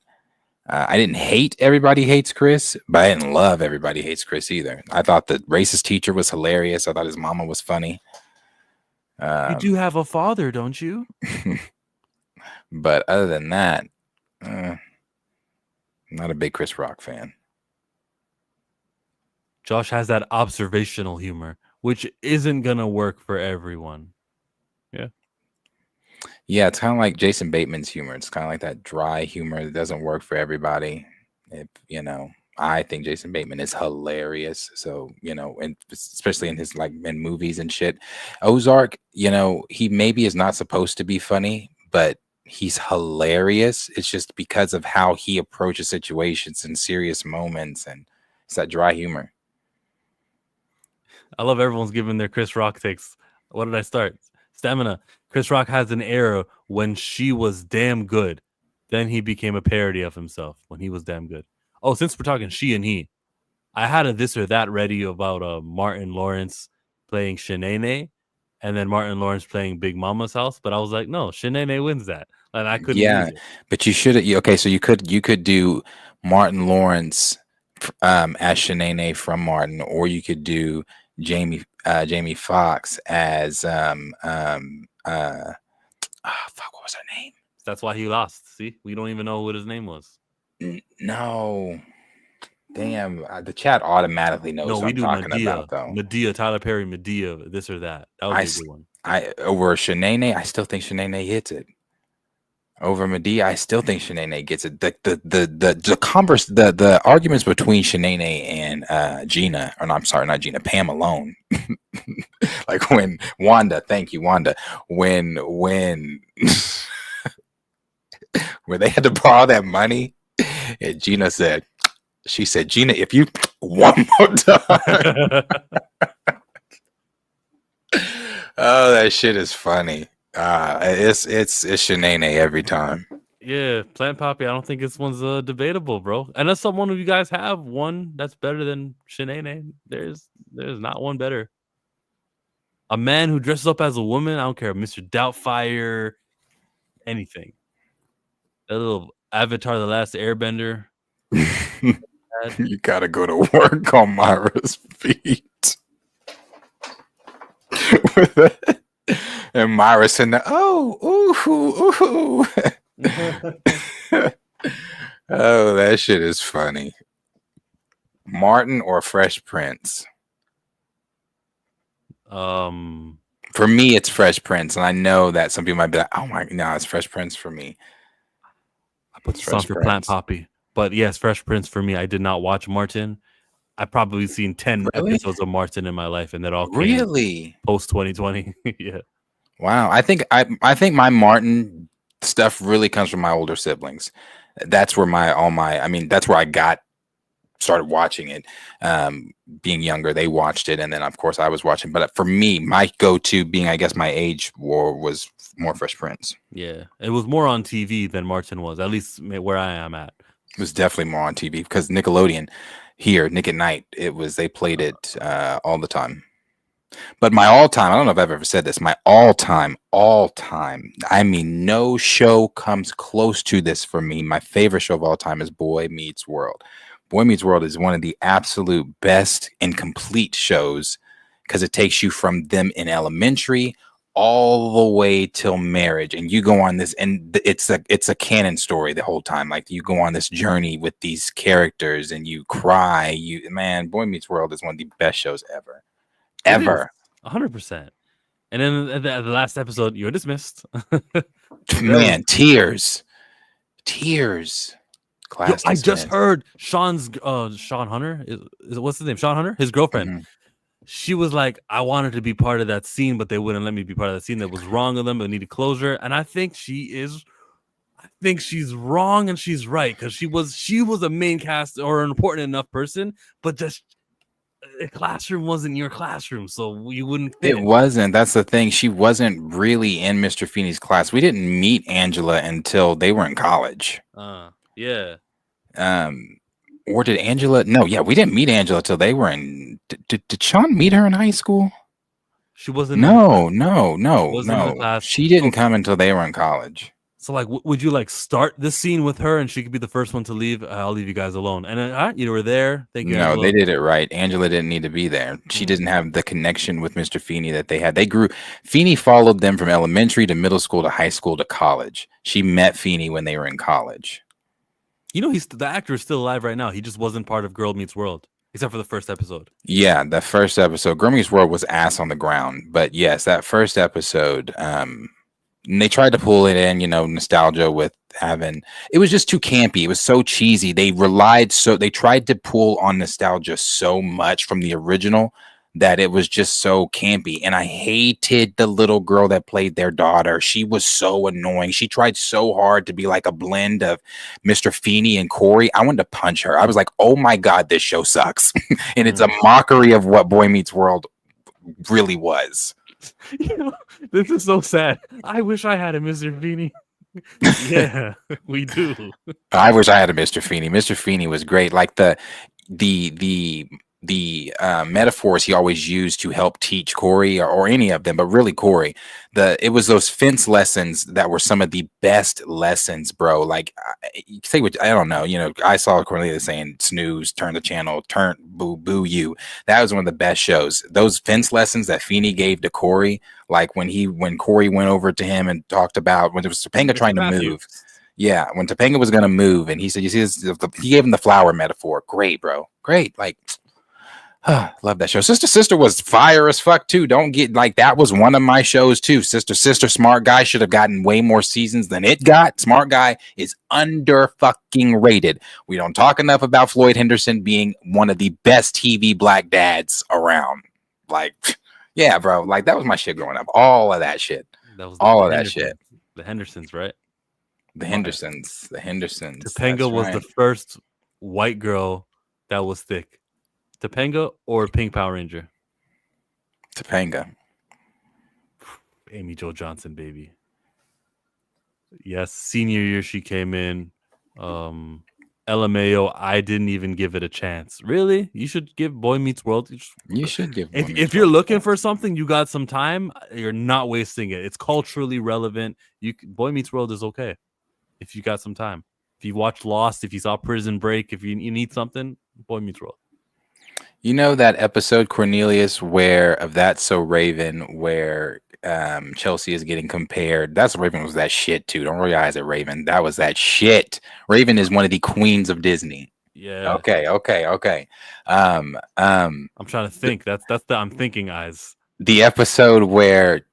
I didn't hate Everybody Hates Chris, but I didn't love Everybody Hates Chris either. I thought the racist teacher was hilarious. I thought his mama was funny. You do have a father, don't you? But other than that, not a big Chris Rock fan. Josh has that observational humor, which isn't going to work for everyone. Yeah. Yeah, it's kind of like Jason Bateman's humor. It's kind of like that dry humor that doesn't work for everybody. I think Jason Bateman is hilarious. So, and especially in his in movies and shit. Ozark, he maybe is not supposed to be funny, but he's hilarious. It's just because of how he approaches situations and serious moments, and it's that dry humor. I love everyone's giving their Chris Rock takes. What did I start? Stamina. Chris Rock has an era when she was damn good. Then he became a parody of himself when he was damn good. Oh, since we're talking she and he, I had a this or that ready about Martin Lawrence playing Shanae, and then Martin Lawrence playing Big Mama's House. But I was like, no, Shanae wins that, and I couldn't. Yeah, use it. But you should. Okay, so you could do Martin Lawrence as Shanae from Martin, or you could do Jamie Foxx as what was her name? That's why he lost. See, we don't even know what his name was. No, damn, the chat automatically knows. No, what we I'm do talking Medea. about, though. Medea, Tyler Perry, Medea, this or that. That was a good one. Over Shanae, I still think Shanae hits it. Over Medea, I still think Shanae gets it. The arguments between Shanae and Gina, or no, I'm sorry, not Gina, Pam Malone. Like when Wanda, thank you, Wanda, when where they had to borrow that money, and Gina said, Gina, if you one more time. Oh, that shit is funny. It's Shanae every time. Yeah, Plant Poppy. I don't think this one's debatable, bro. Unless someone of you guys have one that's better than Shanae. There's not one better. A man who dresses up as a woman. I don't care, Mr. Doubtfire, anything. That little Avatar: The Last Airbender. You gotta go to work on Myra's feet. And Myra said, ooh. Oh, that shit is funny. Martin or Fresh Prince? For me, it's Fresh Prince, and I know that some people might be like, "Oh my, no, it's Fresh Prince for me." I put the song for Plant Poppy, but yes, Fresh Prince for me. I did not watch Martin. I probably seen 10 episodes of Martin in my life, and that all came post 2020. Yeah. Wow. I think my Martin stuff really comes from my older siblings. That's where that's where I started watching it. Being younger, they watched it, and then of course I was watching. But for me, my go-to, being I guess my age, was more Fresh Prince. Yeah, it was more on TV than Martin was, at least where I am at. It was definitely more on TV because Nickelodeon here, Nick at Night, they played it all the time. But my all-time, I don't know if I've ever said this, my all-time, I mean, no show comes close to this for me. My favorite show of all time is Boy Meets World. Boy Meets World is one of the absolute best and complete shows because it takes you from them in elementary all the way till marriage, and you go on this, and it's a canon story the whole time. Like, you go on this journey with these characters, and you cry. Boy Meets World is one of the best shows ever. 100%. And then the last episode, you're dismissed. Man, tears. Class I just heard Sean Hunter. What's his name? Sean Hunter, his girlfriend. Mm-hmm. She was like, I wanted to be part of that scene, but they wouldn't let me be part of that scene. That was wrong of them. They needed closure. And I think she's wrong and she's right, because she was a main cast or an important enough person, but just a classroom wasn't your classroom, so you wouldn't fit. It wasn't. That's the thing. She wasn't really in Mr. Feeney's class. We didn't meet Angela until they were in college. Yeah. Or did Angela? No, yeah, we didn't meet Angela till they were in. Did Sean meet her in high school? She wasn't. No. She didn't come until they were in college. So, like, would you like start this scene with her, and she could be the first one to leave? I'll leave you guys alone. And then you were there. Thank you. No, Angela. they did it right. Angela didn't need to be there. She didn't have the connection with Mr. Feeney that they had. They grew. Feeney followed them from elementary to middle school to high school to college. She met Feeney when they were in college. You know, the actor is still alive right now. He just wasn't part of Girl Meets World, except for the first episode. Yeah, the first episode. Girl Meets World was ass on the ground. But yes, that first episode, and they tried to pull it in, nostalgia with having, it was just too campy. It was so cheesy. They tried to pull on nostalgia so much from the original that it was just so campy. And I hated the little girl that played their daughter. She was so annoying. She tried so hard to be like a blend of Mr. Feeney and Corey. I wanted to punch her. I was like, oh my God, this show sucks. And it's a mockery of what Boy Meets World really was. This is so sad. I wish I had a Mr. Feeney. Yeah, we do. I wish I had a Mr. Feeney. Mr. Feeney was great. Like the metaphors he always used to help teach Corey or any of them, but really Corey, it was those fence lessons that were some of the best lessons, bro. Like, say what, I don't know, I saw Cornelia saying snooze, turn the channel, turn boo you. That was one of the best shows. Those fence lessons that Feeney gave to Corey, like when Corey went over to him and talked about when it was Topanga trying to move. Yeah, when Topanga was going to move, and he said, you see this, he gave him the flower metaphor. Great, bro. Great. Like, love that show. Sister was fire as fuck too. Don't get like, that was one of my shows too. Sister Smart Guy should have gotten way more seasons than it got. Smart Guy is under fucking rated. We don't talk enough about Floyd Henderson being one of the best TV black dads around. Like, yeah, bro. Like, that was my shit growing up. All of that shit. That shit. The Hendersons, right? The Hendersons. Topanga was the first white girl that was thick. Topanga or Pink Power Ranger? Topanga. Amy Jo Johnson, baby. Yes, senior year she came in. LMAO, I didn't even give it a chance. Really? You should give Boy Meets World. You should give. If you're looking for something, you got some time. You're not wasting it. It's culturally relevant. Boy Meets World is okay if you got some time. If you watched Lost, if you saw Prison Break, if you need something, Boy Meets World. You know that episode, Cornelius, of That's So Raven, where Chelsea is getting compared. That's Raven was that shit too. Don't roll your eyes at Raven. That was that shit. Raven is one of the queens of Disney. Yeah. Okay. I'm trying to think. That's the I'm thinking eyes. The episode where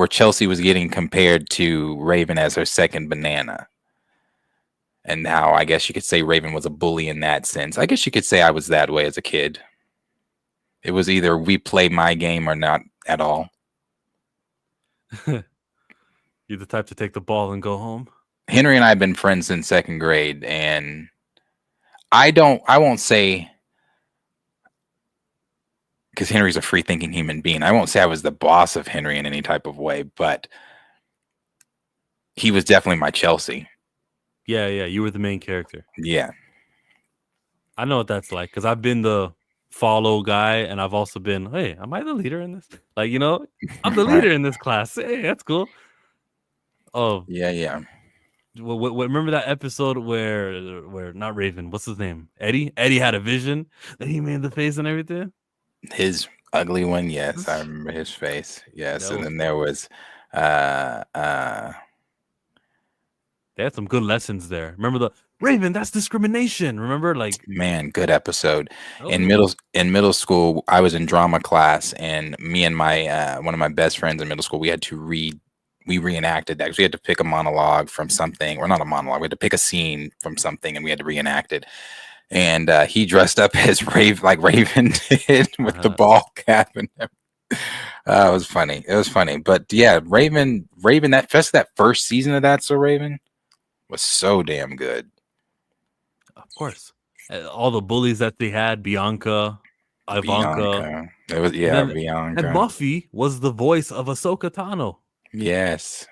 Chelsea was getting compared to Raven as her second banana. And how I guess you could say Raven was a bully in that sense. I guess you could say I was that way as a kid. It was either we play my game or not at all. You're the type to take the ball and go home? Henry and I have been friends since second grade, and I won't say, because Henry's a free thinking human being. I won't say I was the boss of Henry in any type of way, but he was definitely my Chelsea. Yeah, you were the main character. Yeah. I know what that's like because I've been the follow guy, and I've also been, hey, am I the leader in this? Like, I'm the leader in this class. Hey, that's cool. Oh, yeah. Remember that episode where not Raven, what's his name? Eddie? Eddie had a vision that he made the face and everything. His ugly one, yes, I remember his face. Yes, and then there was they had some good lessons there. Remember the Raven, that's discrimination. Remember, like, man, good episode. In middle school, I was in drama class, and me and my one of my best friends in middle school, we had to reenacted that because we had to pick a monologue from something, or not a monologue. We had to pick a scene from something, and we had to reenact it. And he dressed up as Raven did with the ball cap, and it was funny. It was funny, but yeah, Raven, that first season of That's So Raven was so damn good. Of course, all the bullies that they had, Ivanka. It was Bianca. And Muffy was the voice of Ahsoka Tano. Yes,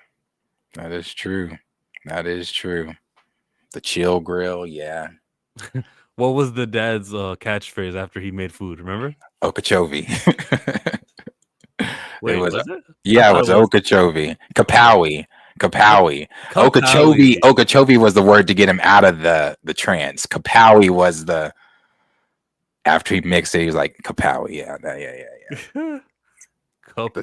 that is true. That is true. The chill grill, yeah. What was the dad's catchphrase after he made food? Remember? Okeechobee. Wait, was it? Yeah, it was Okeechobee. Kapowie. Okeechobee was the word to get him out of the trance. Kapowie was the after he mixed it. He was like Kapowie. Yeah.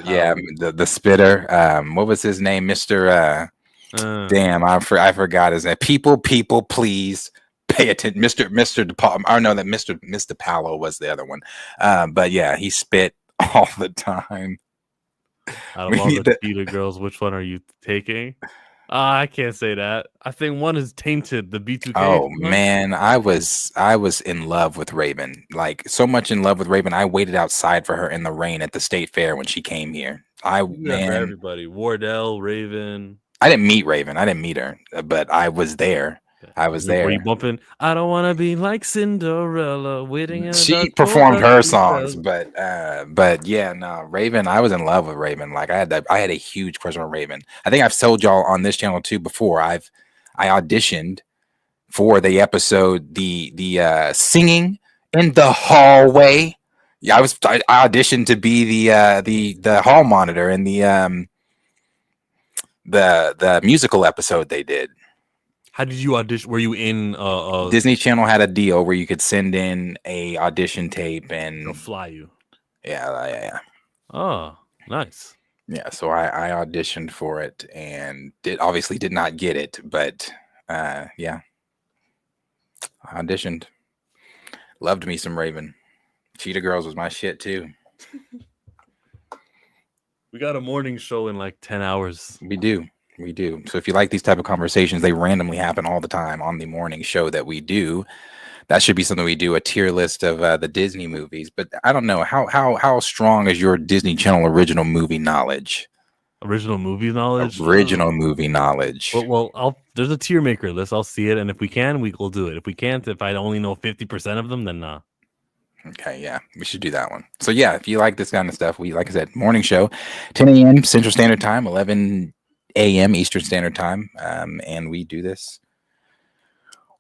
Yeah, the spitter. What was his name? Mr. Damn, I forgot his name. People, please pay attention. Mr. DePaul. I know that Mr. Palo was the other one. But yeah, he spit all the time. Out of all the cheetah girls, which one are you taking? I can't say that. I think one is tainted. The B2K. Oh man, I was in love with Raven. Like so much in love with Raven. I waited outside for her in the rain at the state fair when she came here. Everybody. Wardell, Raven. I didn't meet Raven. I didn't meet her, but I was there. I was there. Were you bumping? I don't want to be like Cinderella, waiting. In she performed her songs, but yeah, no, Raven. I was in love with Raven. Like I had a huge crush on Raven. I think I've told y'all on this channel too before. I auditioned for the episode, the singing in the hallway. Yeah, I auditioned to be the hall monitor in the musical episode they did. How did you audition? Were you in Disney Channel had a deal where you could send in a audition tape and they'll fly you. Yeah. Oh, nice. Yeah, so I auditioned for it and obviously did not get it, but yeah. I auditioned. Loved me some Raven. Cheetah Girls was my shit too. We got a morning show in like 10 hours. We do. So if you like these type of conversations, they randomly happen all the time on the morning show that we do. That should be something we do, a tier list of the Disney movies. But I don't know, how strong is your Disney Channel original movie knowledge? Original movie knowledge? Movie knowledge. Well, there's a tier maker list. I'll see it, and if we can, we'll do it. If we can't, if I only know 50% of them, then nah. Okay, yeah, we should do that one. So yeah, if you like this kind of stuff, like I said, morning show, 10 a.m. Central Standard Time, 11 a.m. Eastern Standard Time, and we do this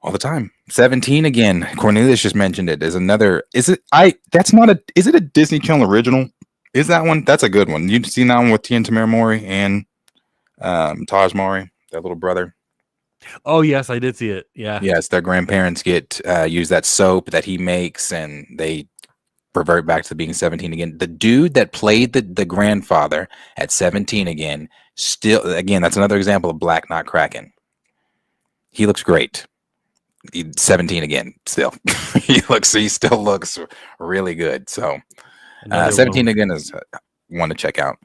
all the time. 17 again. Cornelius just mentioned it. There's another. Is it a Disney Channel original? Is that one? That's a good one. You've seen that one with Tia and Tamara Mowry and Taj Mowry, their little brother. Oh yes, I did see it. Yeah. Yes, their grandparents use that soap that he makes, and they revert back to being 17 again. The dude that played the grandfather at 17 again, that's another example of black not cracking. He looks great. He's 17 again, still. he still looks really good. So 17 again is one to check out.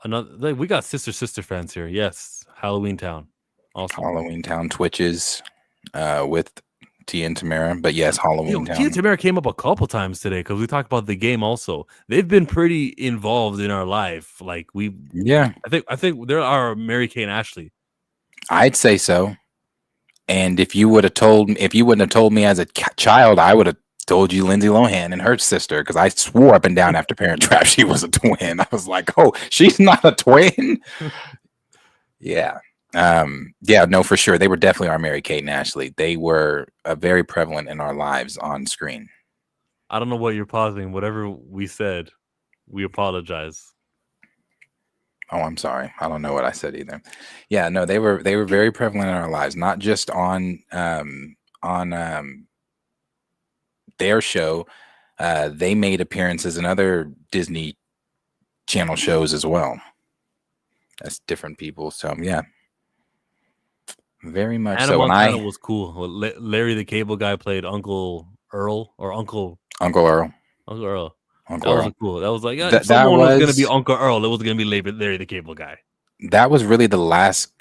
We got sister fans here. Yes, Halloween Town. Awesome. Halloween Town Twitches with Tia and Tamara, but yes, Halloween Town. Tia and Tamara came up a couple times today because we talked about the game. Also, they've been pretty involved in our life. Like I think they're our Mary Kay and Ashley. I'd say so. And if you wouldn't have told me as a child, I would have told you Lindsay Lohan and her sister, because I swore up and down after Parent Trap she was a twin. I was like, oh, she's not a twin. Yeah. Yeah, no, for sure. They were definitely our Mary Kate and Ashley. They were very prevalent in our lives on screen. I don't know what you're pausing. Whatever we said, we apologize. Oh, I'm sorry. I don't know what I said either. Yeah, no, they were very prevalent in our lives, not just on their show. They made appearances in other Disney Channel shows as well. That's different people. So yeah, very much. Hannah So when Montana was cool. Larry the Cable Guy played Uncle Earl or Uncle Earl. Uncle Earl. Uncle That Earl. was cool. That was like That someone was gonna be was- Uncle Earl. It was gonna be Larry the Cable Guy. That was really the last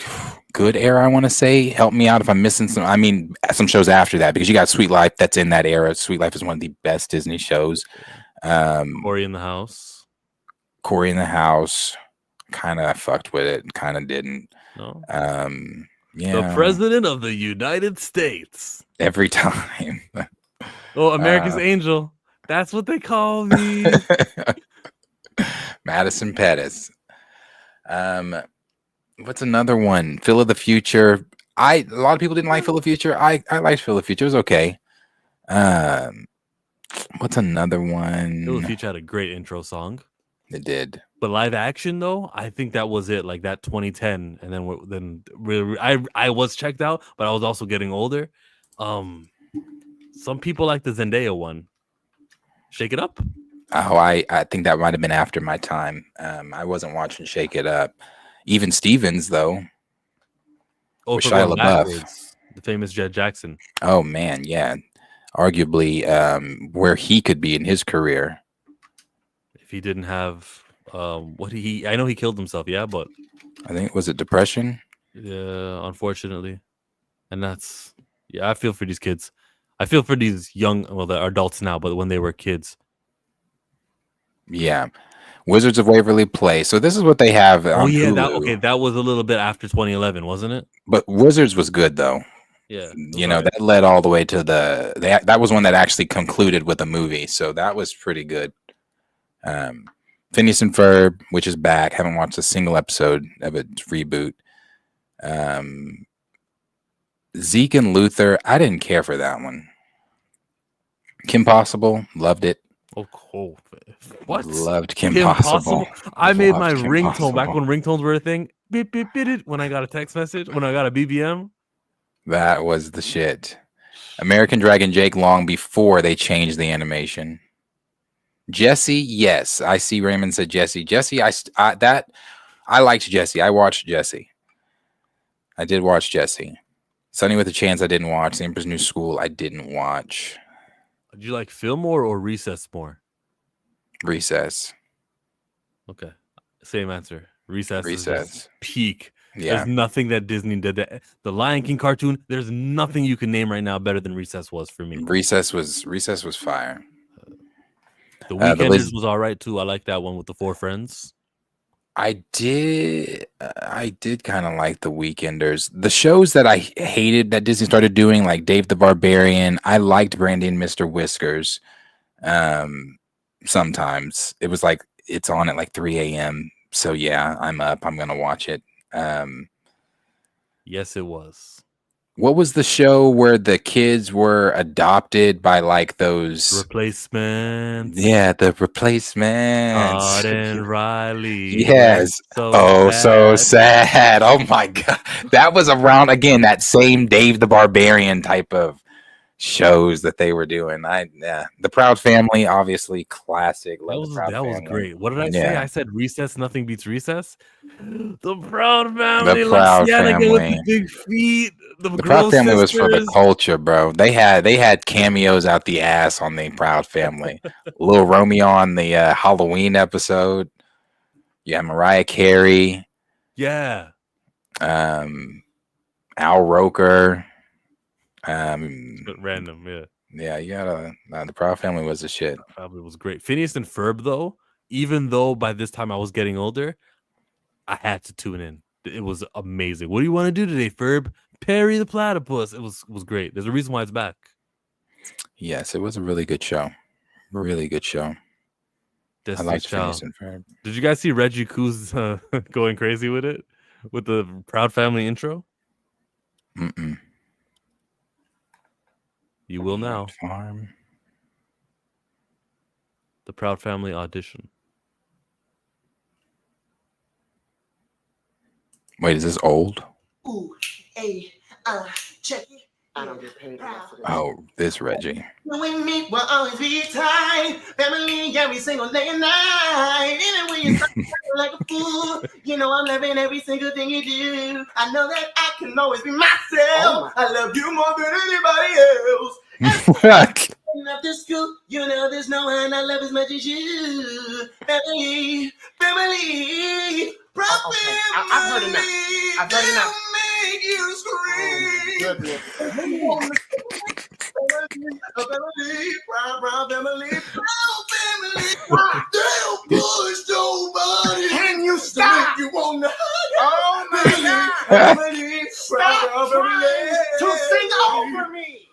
good era, I want to say. Help me out if I'm missing some. I mean, some shows after that, because you got Sweet Life that's in that era. Sweet Life is one of the best Disney shows. Corey in the House. Corey in the House. Kind of fucked with it, kind of didn't. No. Yeah. The President of the United States. Every time. Oh, America's Angel. That's what they call me. Madison Pettis. What's another one? Phil of the Future. A lot of people didn't like Phil of the Future. I liked Phil of the Future. It was okay. What's another one? Phil of the Future had a great intro song. It did. But live action though, I think that was it. Like that 2010, and then really, I was checked out, but I was also getting older. Some people like the Zendaya one. Shake It Up. Oh, I think that might have been after my time. I wasn't watching Shake It Up. Even Stevens though. Oh, with for Shia going LaBeouf. backwards, the famous Jet Jackson. Oh man, yeah. Arguably, where he could be in his career. If he didn't have I know he killed himself, yeah, but I think was it depression? Yeah, unfortunately. And that's I feel for these kids. I feel for these young, well, they're adults now, but when they were kids. Yeah. Wizards of Waverly Place. So this is what they have on Hulu. That was a little bit after 2011, wasn't it? But Wizards was good though. Yeah. That led all the way to that was one that actually concluded with a movie. So that was pretty good. Phineas and Ferb, which is back. Haven't watched a single episode of its reboot. Zeke and Luther, I didn't care for that one. Kim Possible, loved it. Oh, cool. What? Loved Kim Possible. I made my Loved Kim ringtone Possible. back when ringtones were a thing. Beep, beep, beep, it, when I got a text message, when I got a BBM. That was the shit. American Dragon Jake long before they changed the animation. Jesse, yes. I see Raymond said Jesse. Jesse, I liked Jesse. I watched Jesse. I did watch Jesse. Sunny with a Chance I didn't watch. The Emperor's New School I didn't watch. Did you like Fillmore or Recess more? Recess. Okay. Same answer. Recess. Is Recess. just peak. Yeah. There's nothing that Disney did. The Lion King cartoon, there's nothing you can name right now better than Recess was for me. Recess was fire. The Weekenders was all right too. I like that one with the four friends. I did kind of like the Weekenders. The shows that I hated that Disney started doing, like Dave the Barbarian, I liked Brandy and Mr. Whiskers. Sometimes it was like it's on at like 3 a.m. So yeah, I'm up. I'm gonna watch it. Yes, it was. What was the show where the kids were adopted by like those Replacements? Yeah, the Replacements. Todd and Riley. Yes. So sad. Oh my god. That was around again that same Dave the Barbarian type of shows that they were doing. The Proud Family, obviously classic. That was great. What did I say? I said Recess. Nothing beats Recess. The Proud Family. The Proud Family with the big feet. The Proud Family was for the sisters. culture, bro. They had cameos out the ass on the Proud Family. Little Romeo on the Halloween episode. Yeah, Mariah Carey. Yeah. Al Roker. Random, yeah. Yeah, you gotta. The Proud Family was the shit. Family was great. Phineas and Ferb, though, even though by this time I was getting older, I had to tune in. It was amazing. What do you want to do today, Ferb? Perry the Platypus. It was great. There's a reason why it's back. Yes, it was a really good show. Really good show. I liked Phineas and Ferb. Did you guys see Reggie Coos going crazy with it? With the Proud Family intro? Mm-mm. You will now. Farm. The Proud Family audition. Wait, is this old? Ooh, hey, check it. I don't get paid enough for this. Oh, this Reggie. When we meet, we'll always be tight. Family every single day and night. Even when you're like a fool, you know I'm loving every single thing you do. I know that I can always be myself. I love you more than anybody else. After school, you know there's no one I love as much as you. Family, family, proud family. I've heard enough. I've heard enough. Make you scream. Family, proud family, proud family. Don't push nobody. Can you stop? You want to oh my God. Family, stop trying to sing over me.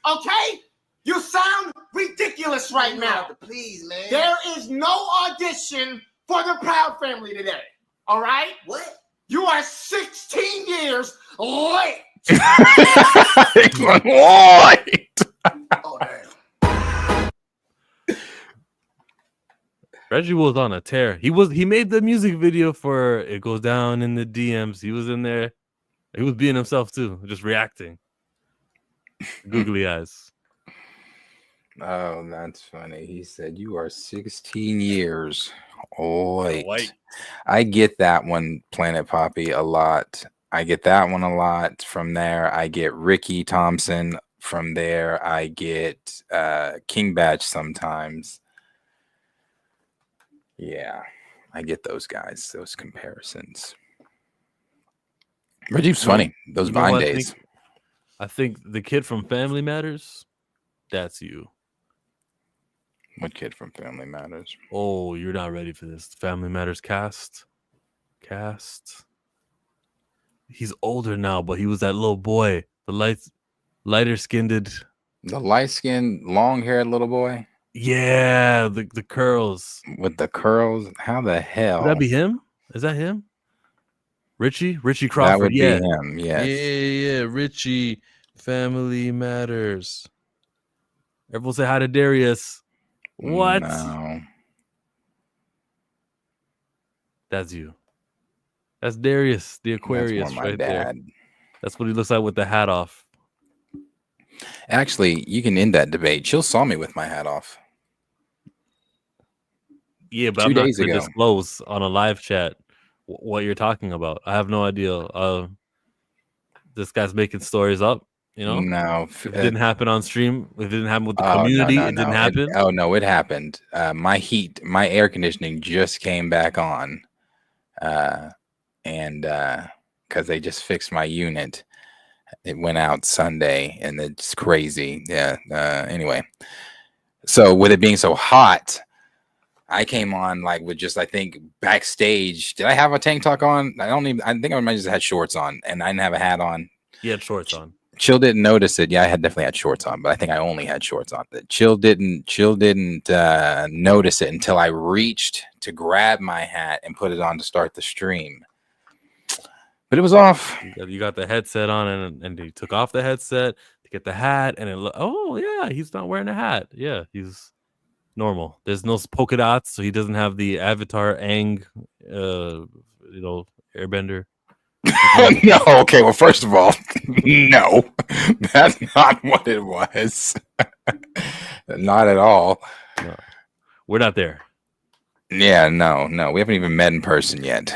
Okay? You sound ridiculous right now. Please, man. There is no audition for the Proud Family today. All right? What? You are 16 years late. What? Oh, damn. Reggie was on a tear. He made the music video for It Goes Down in the DMs. He was in there. He was being himself too, just reacting. Googly eyes. Oh, that's funny. He said you are 16 years late. White. I get that one, Planet Poppy, a lot. I get that one a lot. From there, I get Ricky Thompson. From there, I get King Batch sometimes. Yeah, I get those guys, those comparisons. Reggie's funny. Those Vine days. I think the kid from Family Matters, that's you. What kid from Family Matters? Oh, you're not ready for this. Family Matters cast. He's older now, but he was that little boy. The lighter skinned. The light-skinned, long-haired little boy? Yeah, the curls. With the curls? How the hell? Would that be him? Is that him? Richie Crawford. That would yeah. be him, yes. Yeah, Richie. Family Matters. Everyone say hi to Darius. What? No. That's you. That's Darius, the Aquarius, That's more my right dad. there. That's what he looks like with the hat off. Actually, you can end that debate. Chill saw me with my hat off. Yeah, but 2 I'm not days going to ago. disclose on a live chat what you're talking about. I have no idea. This guy's making stories up. You know, No, if it didn't happen on stream. If it didn't happen with the no, community. no, It didn't happen. No, it happened. My air conditioning just came back on, and because they just fixed my unit, it went out Sunday, and it's crazy. Yeah. Anyway, so with it being so hot, I came on like with just, I think, backstage. Did I have a tank top on? I think I might just had shorts on, and I didn't have a hat on. You had shorts on. Chill didn't notice it. Yeah, I had definitely had shorts on, but I think I only had shorts on. Chill didn't notice it until I reached to grab my hat and put it on to start the stream. But it was off. You got the headset on, and he took off the headset to get the hat, and oh yeah, he's not wearing a hat. Yeah, he's normal. There's no polka dots, so he doesn't have the Avatar Aang, airbender. No, okay. Well, first of all, no, that's not what it was. Not at all. No, we're not there. Yeah, no. We haven't even met in person yet.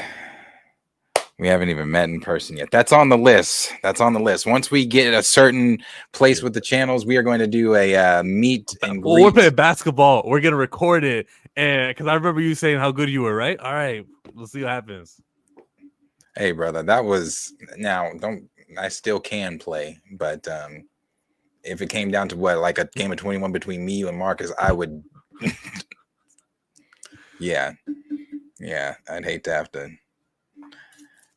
That's on the list. Once we get a certain place with the channels, we are going to do a meet and greet. Well, we're playing basketball. We're gonna record it, and because I remember you saying how good you were, right? All right, we'll see what happens. Hey, brother, I still can play, but if it came down to like a game of 21 between me, you, and Marcus, I would. Yeah, I'd hate to have to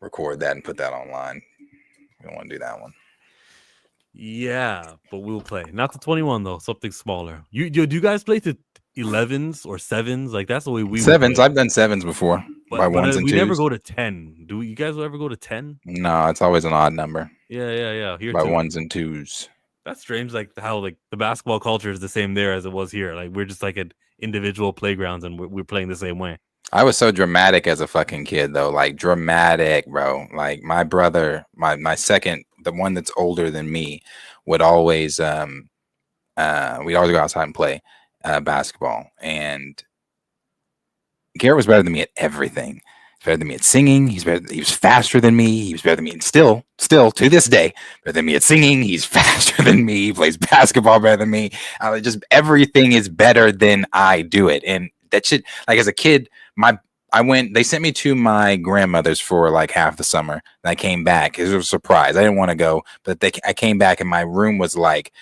record that and put that online. don't want to do that one. Yeah, but we'll play. Not to 21 though. Something smaller. Do you guys play to 11s or 7s? Like that's the way we sevens. I've done 7s before by but 1s and 2s. We never go to 10. Do you guys ever go to 10? No, it's always an odd number. Yeah. Here by too. 1s and 2s. That's strange. Like how like the basketball culture is the same there as it was here. Like we're just like at individual playgrounds and we're playing the same way. I was so dramatic as a fucking kid though, like dramatic, bro. Like my brother, my second, the one that's older than me, would always we'd always go outside and play basketball. And Garrett was better than me at everything. He's better than me at singing. He was faster than me. He was better than me, and still to this day, better than me at singing. He's faster than me. He plays basketball better than me. Just everything is better than I do it. And that shit, like as a kid, they sent me to my grandmother's for like half the summer. And I came back. It was a surprise. I didn't want to go, but I came back and my room was like,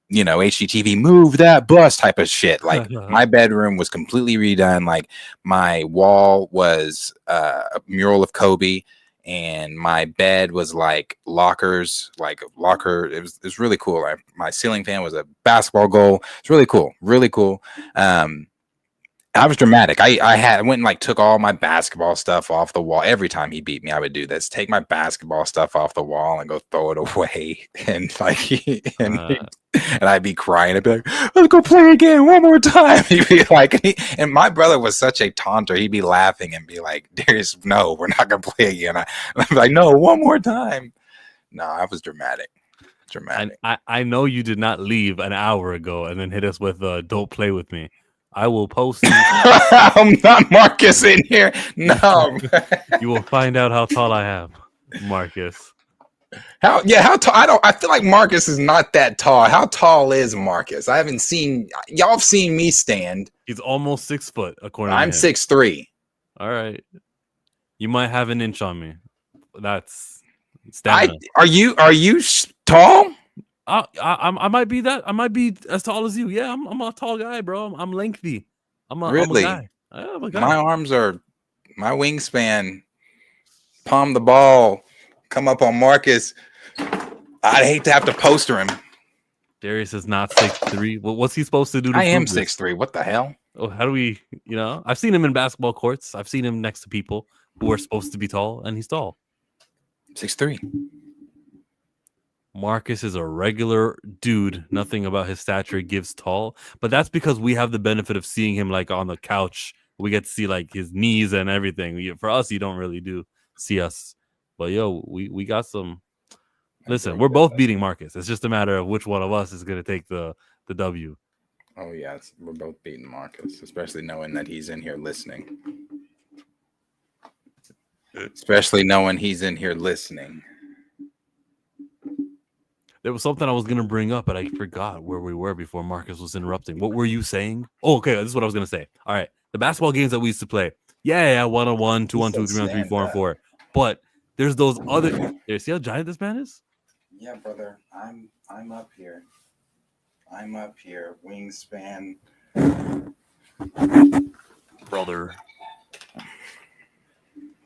you know, HGTV, move that bus type of shit. Like my bedroom was completely redone. Like my wall was a mural of Kobe, and my bed was like lockers, like locker. It was really cool. My ceiling fan was a basketball goal. It's really cool, really cool. I was dramatic. I went and like took all my basketball stuff off the wall. Every time he beat me, I would do this: take my basketball stuff off the wall and go throw it away. And like, and I'd be crying. I'd be like, "Let's go play again one more time." He'd be like, and my brother was such a taunter. He'd be laughing and be like, "Darius, no, we're not gonna play again." I'd be like, "No, one more time." No, I was dramatic. Dramatic. I know you did not leave an hour ago and then hit us with "Don't play with me." I will post you. I'm not Marcus in here. No. You will find out how tall I am, Marcus. How tall? I feel like Marcus is not that tall. How tall is Marcus? I haven't seen y'all have seen me stand. He's almost 6 foot, according to I'm him. 6'3". All right. You might have an inch on me. That's stamina. Are you tall? I might be that. I might be as tall as you. Yeah, I'm a tall guy, bro. I'm lengthy. Really? I'm a guy. My arms are my wingspan. Palm the ball, come up on Marcus. I'd hate to have to poster him. Darius is not 6'3". Well, what's he supposed to do? I am 6'3". What the hell? Oh, how do we? I've seen him in basketball courts. I've seen him next to people who are supposed to be tall, and he's tall. 6'3". Marcus is a regular dude. Nothing about his stature gives tall, but that's because we have the benefit of seeing him like on the couch. We get to see like his knees and everything. For us, you don't really see us. But we got some. Listen, we're both beating Marcus. It's just a matter of which one of us is going to take the W. Oh yes, we're both beating Marcus, especially knowing that he's in here listening. There was something I was going to bring up, but I forgot where we were before Marcus was interrupting. What were you saying? Oh, okay. This is what I was going to say. All right. The basketball games that we used to play. Yeah. 1-on-1, 2-on-2, 3-on-3, 4-on-4. But there's those other. You see how giant this man is? Yeah, brother. I'm up here. Wingspan. Brother.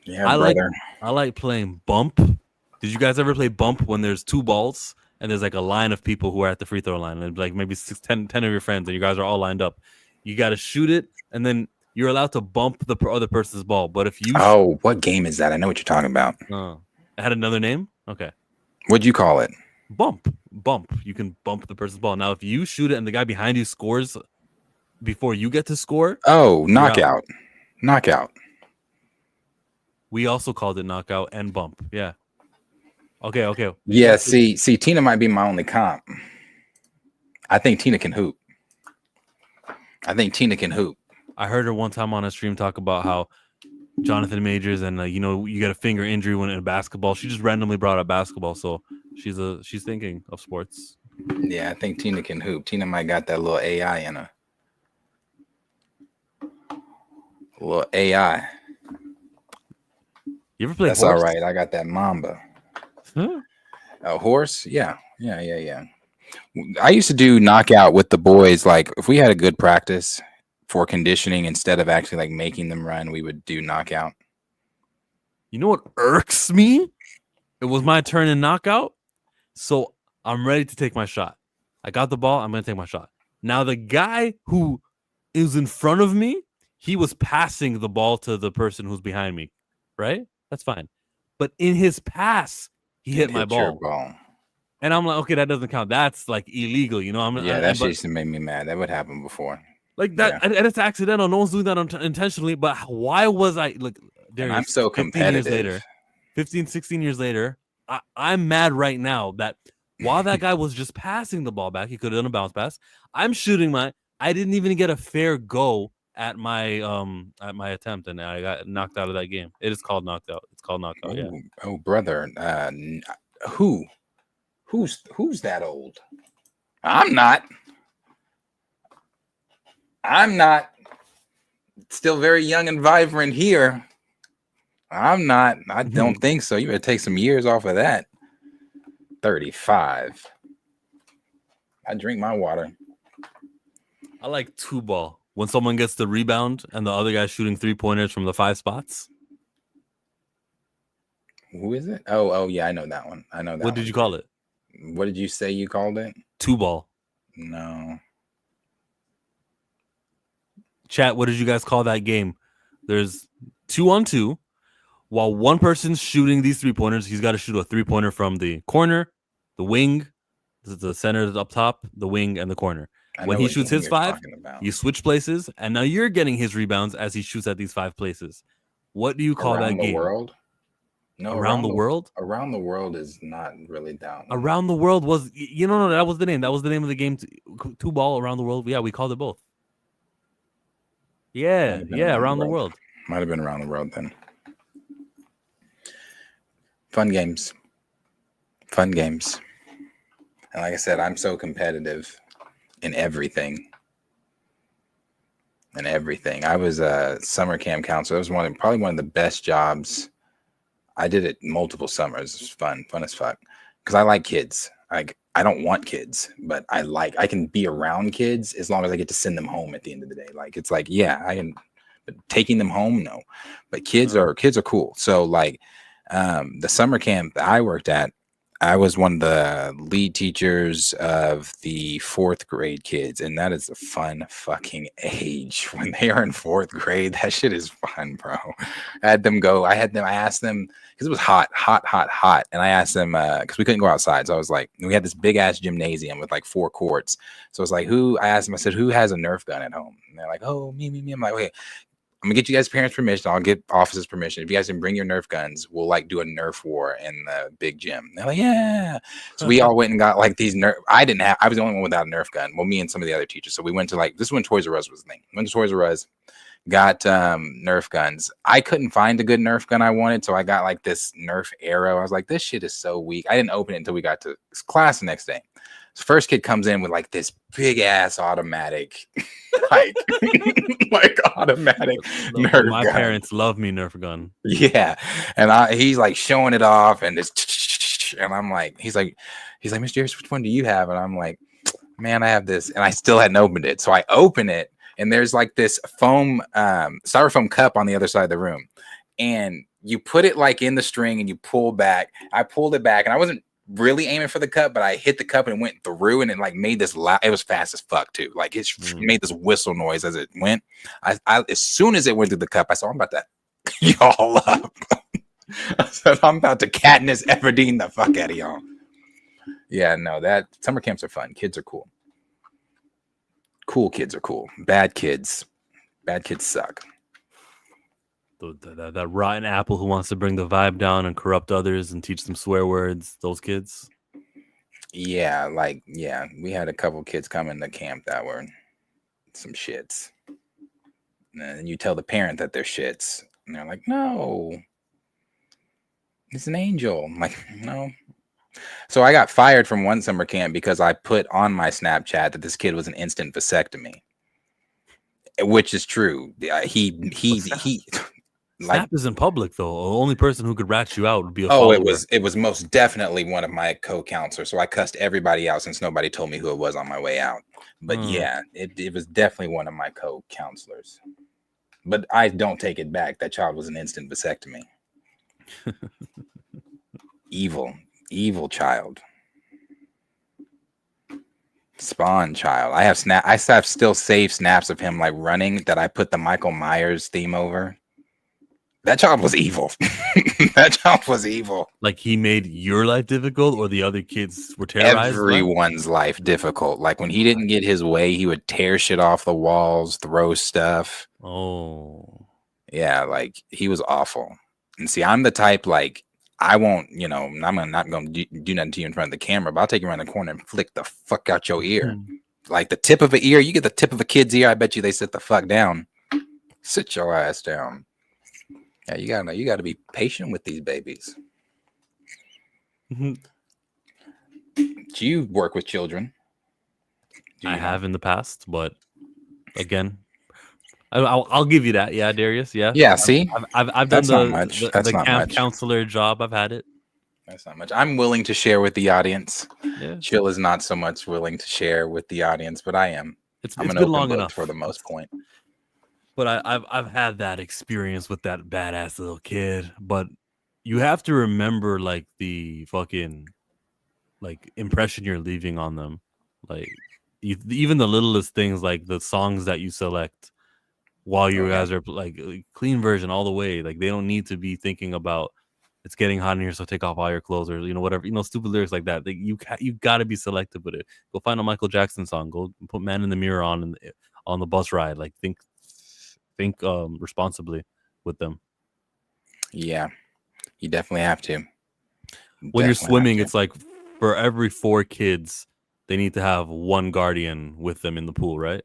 Yeah, brother. I like playing bump. Did you guys ever play bump when there's 2 balls? And there's like a line of people who are at the free throw line, and like maybe 10 of your friends, and you guys are all lined up. You got to shoot it, and then you're allowed to bump the other person's ball. But if you what game is that? I know what you're talking about. It had another name. Okay, what'd you call it? Bump. You can bump the person's ball. Now, if you shoot it and the guy behind you scores before you get to score, knockout. We also called it knockout and bump. Yeah. Okay. Yeah, see, Tina might be my only comp. I think Tina can hoop. I heard her one time on a stream talk about how Jonathan Majors and you get a finger injury when in basketball. She just randomly brought up basketball, so she's thinking of sports. Yeah, I think Tina can hoop. Tina might got that little AI in her. Little AI. You ever play That's horse? All right. I got that Mamba. A horse? Yeah. I used to do knockout with the boys. Like if we had a good practice for conditioning, instead of actually like making them run, we would do knockout. You know what irks me? It was my turn in knockout, so I'm ready to take my shot. I got the ball. I'm going to take my shot. Now, the guy who is in front of me, he was passing the ball to the person who's behind me, right? That's fine. But in his pass, he hit my ball. And I'm like, okay, that doesn't count. That's like illegal, you know? That shit used to make me mad. That would happen before. Like that, and it's accidental. No one's doing that intentionally. But why was I like? Darius, I'm so competitive. 15, 16 years later, I'm mad right now that while that guy was just passing the ball back, he could have done a bounce pass. I'm shooting I didn't even get a fair go at my attempt, and I got knocked out of that game. It is called knocked out. It's called knockout. Yeah. Oh, brother. Who's that old? I'm not. Still very young and vibrant here. I'm not. I don't think so. You better take some years off of that. 35. I drink my water. I like 2-ball. When someone gets the rebound and the other guy's shooting 3-pointers from the 5 spots. Who is it? Oh, yeah, I know that one. I know that. What did you call it? What did you say you called it? 2-ball. No. Chat, what did you guys call that game? There's 2-on-2. While one person's shooting these 3-pointers, he's got to shoot a 3-pointer from the corner, the wing, the center up top, the wing, and the corner. When he shoots his 5, you switch places, and now you're getting his rebounds as he shoots at these 5 places. What do you call that game? World? No, Around the World? Around the World is not really down. Around the World was, no, that was the name. That was the name of the game. 2-ball Around the World. Yeah, we called it both. Yeah, Around the World. Might have been Around the World then. Fun games. And like I said, I'm so competitive in everything. I was a summer camp counselor. It was probably one of the best jobs. I did it multiple summers. It was fun as fuck. Because I like kids. Like, I don't want kids, but I can be around kids as long as I get to send them home at the end of the day. Like, it's like, yeah, I can, but taking them home, no. But kids are cool. So like, the summer camp that I worked at, I was one of the lead teachers of the 4th grade kids, and that is a fun fucking age. When they are in 4th grade, that shit is fun, bro. I asked them, because it was hot, and I asked them, because we couldn't go outside, so I was like, we had this big ass gymnasium with like 4 courts, so I was like, I asked them, I said, who has a Nerf gun at home? And they're like, oh, me. I'm like, okay, I'm gonna get you guys' parents' permission. I'll get officers' permission. If you guys can bring your Nerf guns, we'll like do a Nerf war in the big gym. And they're like, yeah. So we all went and got like these Nerf. I was the only one without a Nerf gun. Well, me and some of the other teachers. So we went to this is when Toys R Us was the thing. Went to Toys R Us, got Nerf guns. I couldn't find a good Nerf gun I wanted, so I got like this Nerf Arrow. I was like, this shit is so weak. I didn't open it until we got to class the next day. So first kid comes in with like this big ass automatic, like automatic Nerf My gun. parents love me Nerf gun. Yeah, and he's like showing it off, and it's, and I'm like, he's like, Mr. Darius, which one do you have? And I'm like, man, I have this, and I still hadn't opened it, so I open it, and there's like this foam, styrofoam cup on the other side of the room, and you put it like in the string, and you pull back. I pulled it back, and I wasn't really aiming for the cup, but I hit the cup and it went through, and it like made this loud. It was fast as fuck too. Like it made this whistle noise as it went. I as soon as it went through the cup, I said, I'm about to y'all up. I said, I'm about to Katniss Everdeen the fuck out of y'all. Yeah, no, that summer camps are fun. Kids are cool. Cool kids are cool. Bad kids suck. That rotten apple who wants to bring the vibe down and corrupt others and teach them swear words. Those kids. Yeah, we had a couple kids come into camp that were some shits. And you tell the parent that they're shits, and they're like, "No, it's an angel." I'm like, no. So I got fired from one summer camp because I put on my Snapchat that this kid was an instant vasectomy, which is true. He. Snap is in public though. The only person who could rat you out would be a follower. It was most definitely one of my co-counselors. So I cussed everybody out since nobody told me who it was on my way out. But yeah, it was definitely one of my co-counselors. But I don't take it back. That child was an instant vasectomy. evil child. Spawn child. I have still saved snaps of him like running that I put the Michael Myers theme over. That child was evil. That child was evil. Like he made your life difficult, or the other kids were terrorized. Everyone's life difficult. Like when he didn't get his way, he would tear shit off the walls, throw stuff. Oh, yeah, like he was awful. And see, I'm the type like I won't, I'm not going to do nothing to you in front of the camera, but I'll take you around the corner and flick the fuck out your ear. Like the tip of an ear, you get the tip of a kid's ear, I bet you they sit the fuck down. Sit your ass down. Yeah, you gotta be patient with these babies. Do you work with children? I have in the past, but again, I'll give you that. Yeah, Darius. Yeah. Yeah. See, I've done the camp counselor job. I've had it. That's not much. I'm willing to share with the audience. Yeah. Chill is not so much willing to share with the audience, but I am. I'm an open long book enough for the most point. But I've had that experience with that badass little kid. But you have to remember like the fucking like impression you're leaving on them. Like even the littlest things, like the songs that you select while you guys are like clean version all the way. Like they don't need to be thinking about it's getting hot in here, so take off all your clothes, or whatever, stupid lyrics like that. You got to be selective with it. Go find a Michael Jackson song. Go put "Man in the Mirror" on the bus ride. Like think responsibly with them. Yeah, you definitely have to. When you're swimming, it's like for every 4 kids, they need to have 1 guardian with them in the pool, right?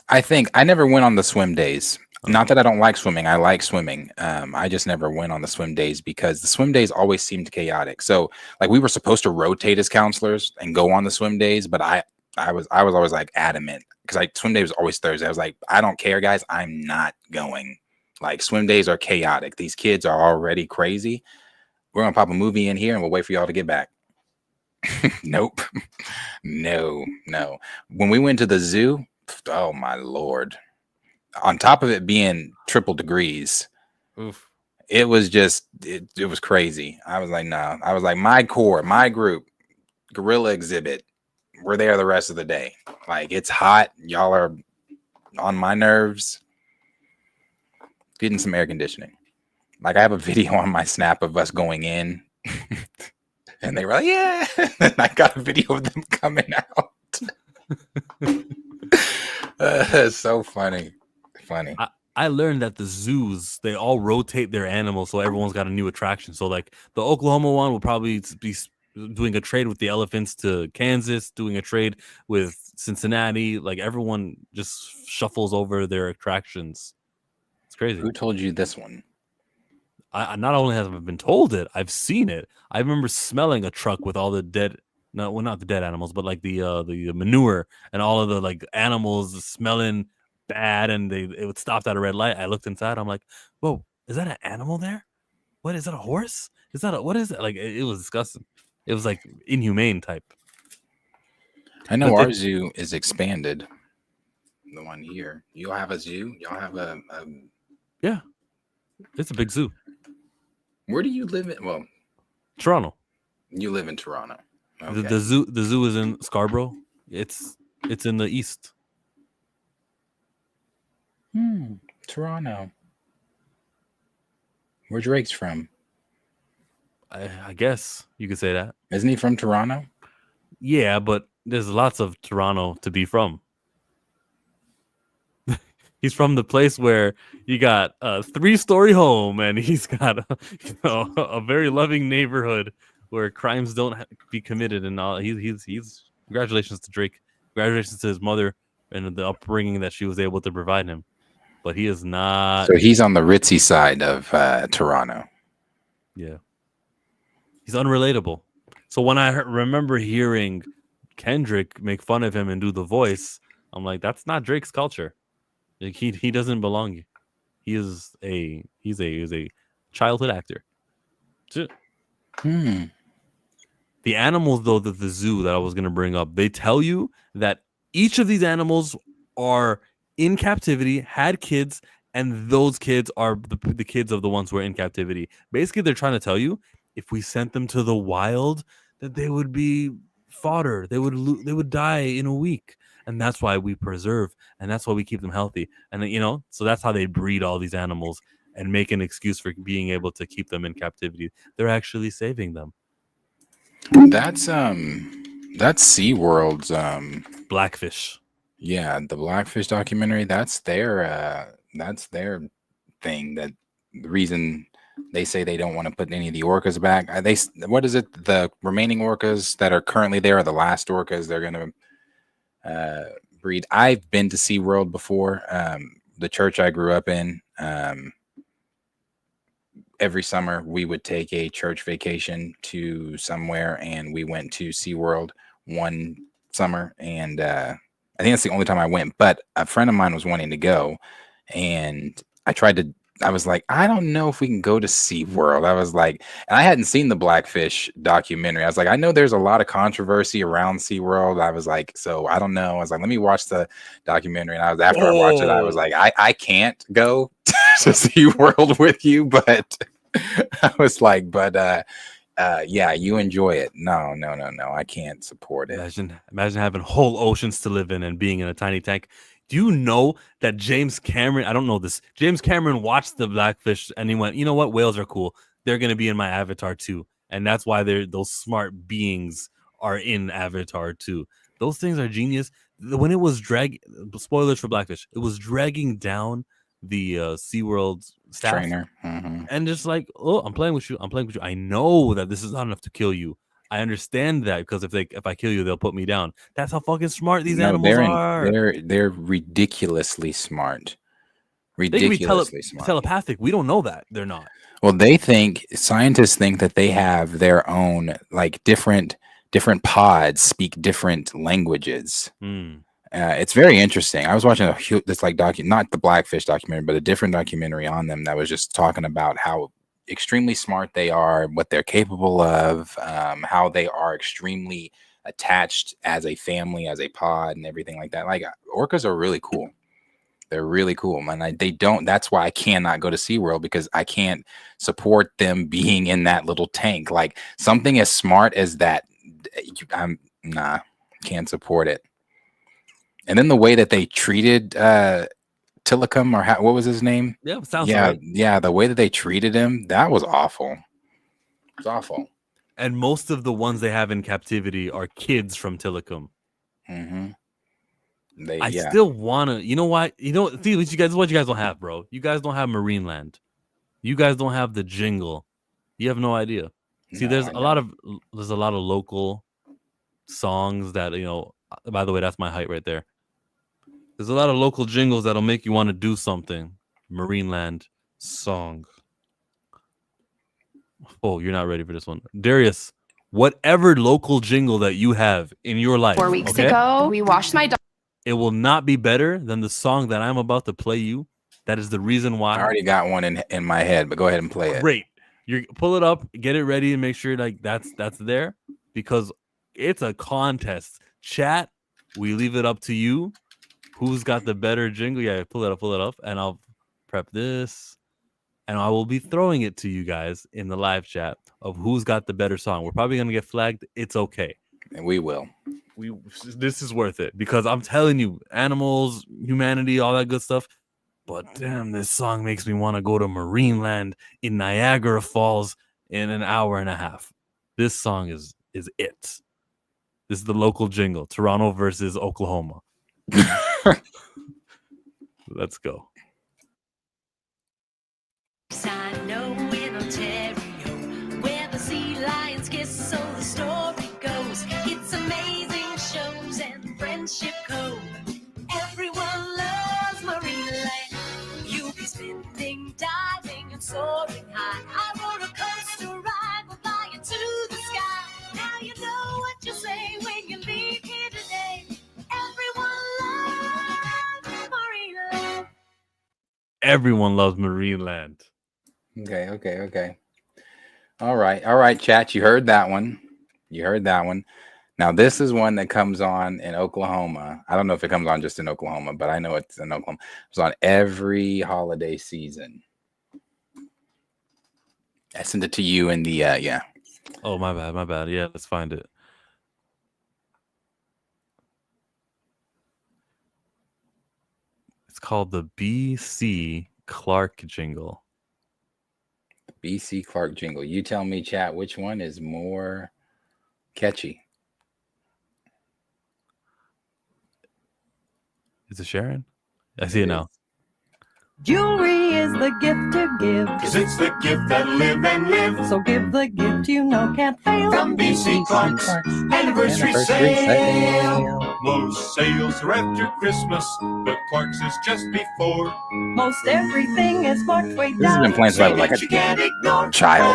I think I never went on the swim days. Not that I don't like swimming. I like swimming. I just never went on the swim days because the swim days always seemed chaotic. So like we were supposed to rotate as counselors and go on the swim days, but I was always like adamant because swim day was always Thursday. I was like, I don't care, guys. I'm not going. Like swim days are chaotic. These kids are already crazy. We're gonna pop a movie in here and we'll wait for y'all to get back. Nope. No. When we went to the zoo, oh my Lord. On top of it being triple degrees, oof. It was just it was crazy. I was like, no. I was like, my group, gorilla exhibit, we're there the rest of the day. Like it's hot. Y'all are on my nerves. Getting some air conditioning. Like I have a video on my snap of us going in. And they were like, yeah. And I got a video of them coming out. It's so funny. I learned that the zoos, they all rotate their animals, so everyone's got a new attraction. So like the Oklahoma one will probably be doing a trade with the elephants to Kansas, doing a trade with Cincinnati. Like everyone just shuffles over their attractions. It's crazy. Who told you this one? I not only have I been told it, I've seen it. I remember smelling a truck with all the dead, not the dead animals, but like the manure and all of the like animals smelling bad, and it would stop at a red light. I looked inside. I'm like, whoa, is that an animal there? What is that? A horse? Is that what is it? Like it was disgusting. It was like inhumane type. I know our zoo is expanded. The one here. You'll have a zoo. Y'all have a yeah. It's a big zoo. Where do you live in? Well, Toronto. You live in Toronto. Okay. The zoo is in Scarborough. It's in the east. Toronto. Where Drake's from? I guess you could say that. Isn't he from Toronto? Yeah, but there's lots of Toronto to be from. He's from the place where you got a 3-story home, and he's got a very loving neighborhood where crimes don't be committed, and all. He's congratulations to Drake. Congratulations to his mother and the upbringing that she was able to provide him. But he is not. So he's on the ritzy side of Toronto. Yeah. He's unrelatable. So when I remember hearing Kendrick make fun of him and do the voice, I'm like, that's not Drake's culture. Like he doesn't belong. He's a childhood actor. The animals, though, that the zoo that I was going to bring up, they tell you that each of these animals are in captivity, had kids, and those kids are the kids of the ones who are in captivity. Basically, they're trying to tell you if we sent them to the wild, that they would be fodder. They would die in a week. And that's why we preserve, and that's why we keep them healthy. And so that's how they breed all these animals and make an excuse for being able to keep them in captivity. They're actually saving them. That's SeaWorld's Blackfish. Yeah, the Blackfish documentary. That's their thing. That the reason they say they don't want to put any of the orcas back. What is it? The remaining orcas that are currently there are the last orcas they're gonna breed. I've been to SeaWorld before. The church I grew up in, every summer we would take a church vacation to somewhere, and we went to SeaWorld one summer, and I think that's the only time I went. But a friend of mine was wanting to go, and I was like, I don't know if we can go to SeaWorld. I was like, and I hadn't seen the Blackfish documentary. I was like, I know there's a lot of controversy around SeaWorld. I was like, so I don't know. I was like, let me watch the documentary. And after I watched it, I was like, I can't go to SeaWorld with you, but I was like, yeah, you enjoy it. No, I can't support it. Imagine having whole oceans to live in and being in a tiny tank. Do you know that James Cameron, I don't know this, James Cameron watched the Blackfish and he went, you know what, whales are cool. They're going to be in my Avatar too. And that's why those smart beings are in Avatar too. Those things are genius. When it was spoilers for Blackfish, it was dragging down the SeaWorld staff. Trainer. Mm-hmm. And just like, oh, I'm playing with you. I know that this is not enough to kill you. I understand that, because if I kill you, they'll put me down. That's how fucking smart these animals are. They're ridiculously smart. Ridiculously smart. Telepathic. We don't know that. They're not. Well, scientists think that they have their own, like, different pods speak different languages. It's very interesting. I was watching not the Blackfish documentary, but a different documentary on them that was just talking about how extremely smart they are, what they're capable of, how they are extremely attached as a family, as a pod, and everything like that. Like, orcas are really cool. They're really cool, man. That's why I cannot go to SeaWorld, because I can't support them being in that little tank. Like, something as smart as that, can't support it. And then the way that they treated Tillicum, or what was his name? Yeah, sounds right. Yeah, the way that they treated him, that was awful. It was awful. And most of the ones they have in captivity are kids from Tillicum. Mm-hmm. I still wanna, you know what? See what you guys don't have, bro. You guys don't have Marineland. You guys don't have the jingle. You have no idea. See, there's a lot of local songs that, by the way, that's my height right there. There's a lot of local jingles that'll make you want to do something. Marineland song. Oh, you're not ready for this one. Darius, whatever local jingle that you have in your life. 4 weeks ago, we washed my dog. It will not be better than the song that I'm about to play you. That is the reason why. I already got one in my head, but go ahead and play it. Great. You pull it up, get it ready, and make sure that's there, because it's a contest. Chat, we leave it up to you. Who's got the better jingle? Yeah, pull it up, and I'll prep this, and I will be throwing it to you guys in the live chat of who's got the better song. We're probably gonna get flagged. It's okay. And we will. This is worth it, because I'm telling you, animals, humanity, all that good stuff. But damn, this song makes me want to go to Marineland in Niagara Falls in an hour and a half. This song is it. This is the local jingle. Toronto versus Oklahoma. Let's go. I know in Ontario, where the sea lions kiss, so the story goes. It's amazing shows and friendship code. Everyone loves Marineland. You'll be spinning, diving, and soaring high. I rode a coaster ride, we're flying to the sky. Now you know what you say when you leave here today. Everyone loves Marineland. Okay. All right, chat. You heard that one. Now, this is one that comes on in Oklahoma. I don't know if it comes on just in Oklahoma, but I know it's in Oklahoma. It's on every holiday season. I sent it to you in the yeah. Oh, my bad. Yeah, let's find it. It's called the BC Clark jingle. BC Clark jingle. You tell me, chat, which one is more catchy? Is it Sharon? I see it now. Jewelry is the gift to give. 'Cause it's the gift that live and live. So give the gift you know can't fail. From BC Clark's anniversary sale. Most sales are after Christmas, but Clark's is just before. Most everything is marked way down. This has been playing since I was like a child,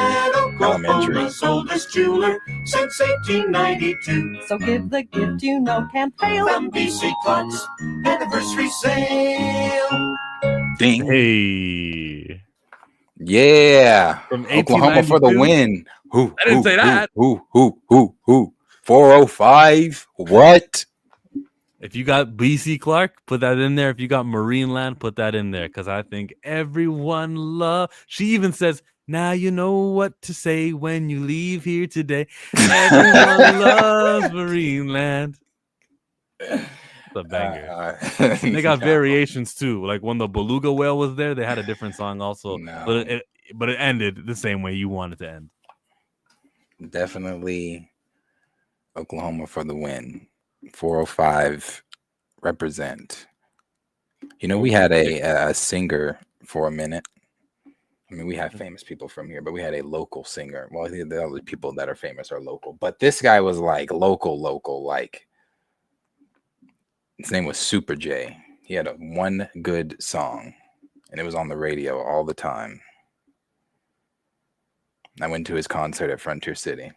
elementary. Oklahoma's oldest jeweler since 1892. So give the gift you know can't fail. From BC Clark's anniversary sale. Ding. Hey. Yeah. From Oklahoma for the 1892? win. Who? I didn't say that. Who? 405. What? If you got BC Clark, put that in there. If you got Marineland, put that in there. Because I think everyone love. She even says, now you know what to say when you leave here today. Everyone loves Marineland. It's a banger. They got variations too. Like when the beluga whale was there, they had a different song also. No. But it ended the same way you wanted to end. Definitely Oklahoma for the win. 405 represent. You know, we had a singer for a minute. I mean, we have famous people from here, but we had a local singer. Well, the other people that are famous are local. But this guy was like local, like. His name was Super J. He had one good song, and it was on the radio all the time. I went to his concert at Frontier City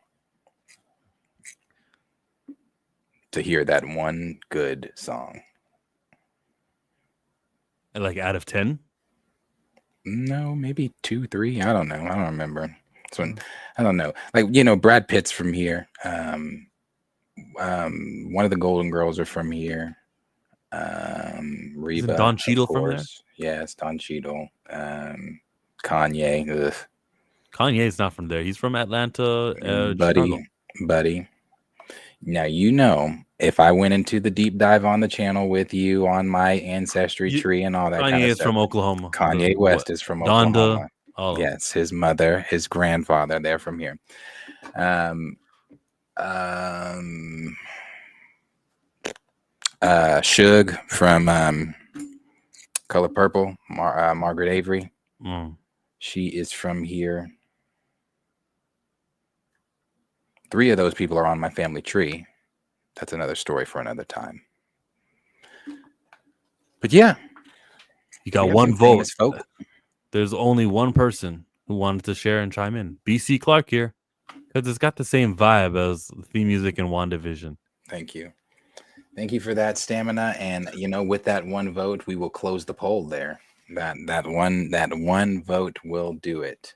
to hear that one good song. And like out of 10? No, maybe 2, 3. I don't know. I don't remember. I don't know. Like, you know, Brad Pitt's from here. One of the Golden Girls are from here. Reba, Don Cheadle from there? Yes, Don Cheadle. Kanye. Ugh. Kanye's not from there. He's from Atlanta. Buddy. Now, you know, if I went into the deep dive on the channel with you on my ancestry tree and all that kind of Kanye is stuff. from Oklahoma. Kanye West is from Donda. Oklahoma. Yes, his mother, his grandfather, they're from here. Suge from Color Purple, Margaret Avery. She is from here. 3 of those people are on my family tree. That's another story for another time. But yeah, you got one vote. There's only one person who wanted to share and chime in. BC Clark here, because it's got the same vibe as the theme music in WandaVision. Thank you. Thank you for that, Stamina. And you know, with that one vote, we will close the poll there. That one vote will do it.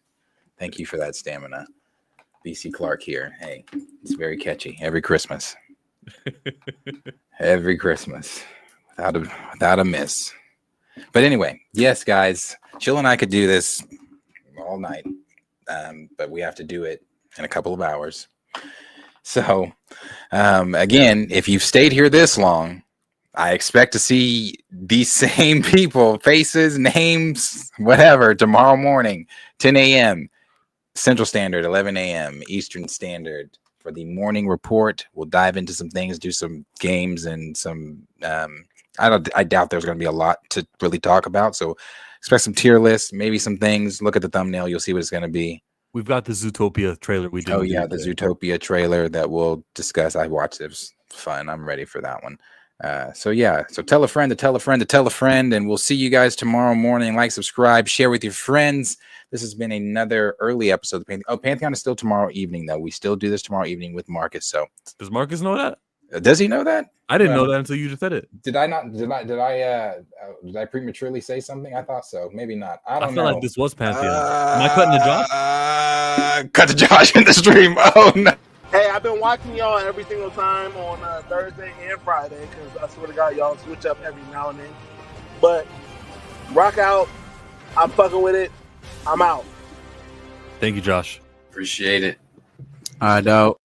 Thank you for that, Stamina. BC Clark here. Hey, it's very catchy. Every Christmas. Every Christmas. Without a miss. But anyway, yes, guys. Chill and I could do this all night. But we have to do it in a couple of hours. So, again, if you've stayed here this long, I expect to see these same people, faces, names, whatever, tomorrow morning, 10 a.m. Central Standard, 11 a.m. Eastern Standard for the morning report. We'll dive into some things, do some games and some, I doubt there's going to be a lot to really talk about. So expect some tier lists, maybe some things. Look at the thumbnail. You'll see what it's going to be. We've got the Zootopia trailer. We did. Oh yeah, the Zootopia trailer that we'll discuss. I watched it. It was fun. I'm ready for that one. So yeah, so tell a friend to tell a friend to tell a friend, and we'll see you guys tomorrow morning. Like, subscribe, share with your friends. This has been another early episode of Pantheon. Oh, Pantheon is still tomorrow evening, though. We still do this tomorrow evening with Marcus. So does Marcus know that? Does he know that? I didn't know that until you just said it. Did I not? Did I prematurely say something? I thought so. Maybe not. I don't know. I feel like this was Pantheon. Am I cutting the Josh? Cut the Josh in the stream. Oh no. Hey, I've been watching y'all every single time on Thursday and Friday because I swear to God, y'all switch up every now and then. But rock out. I'm fucking with it. I'm out. Thank you, Josh. Appreciate it. All right, dog.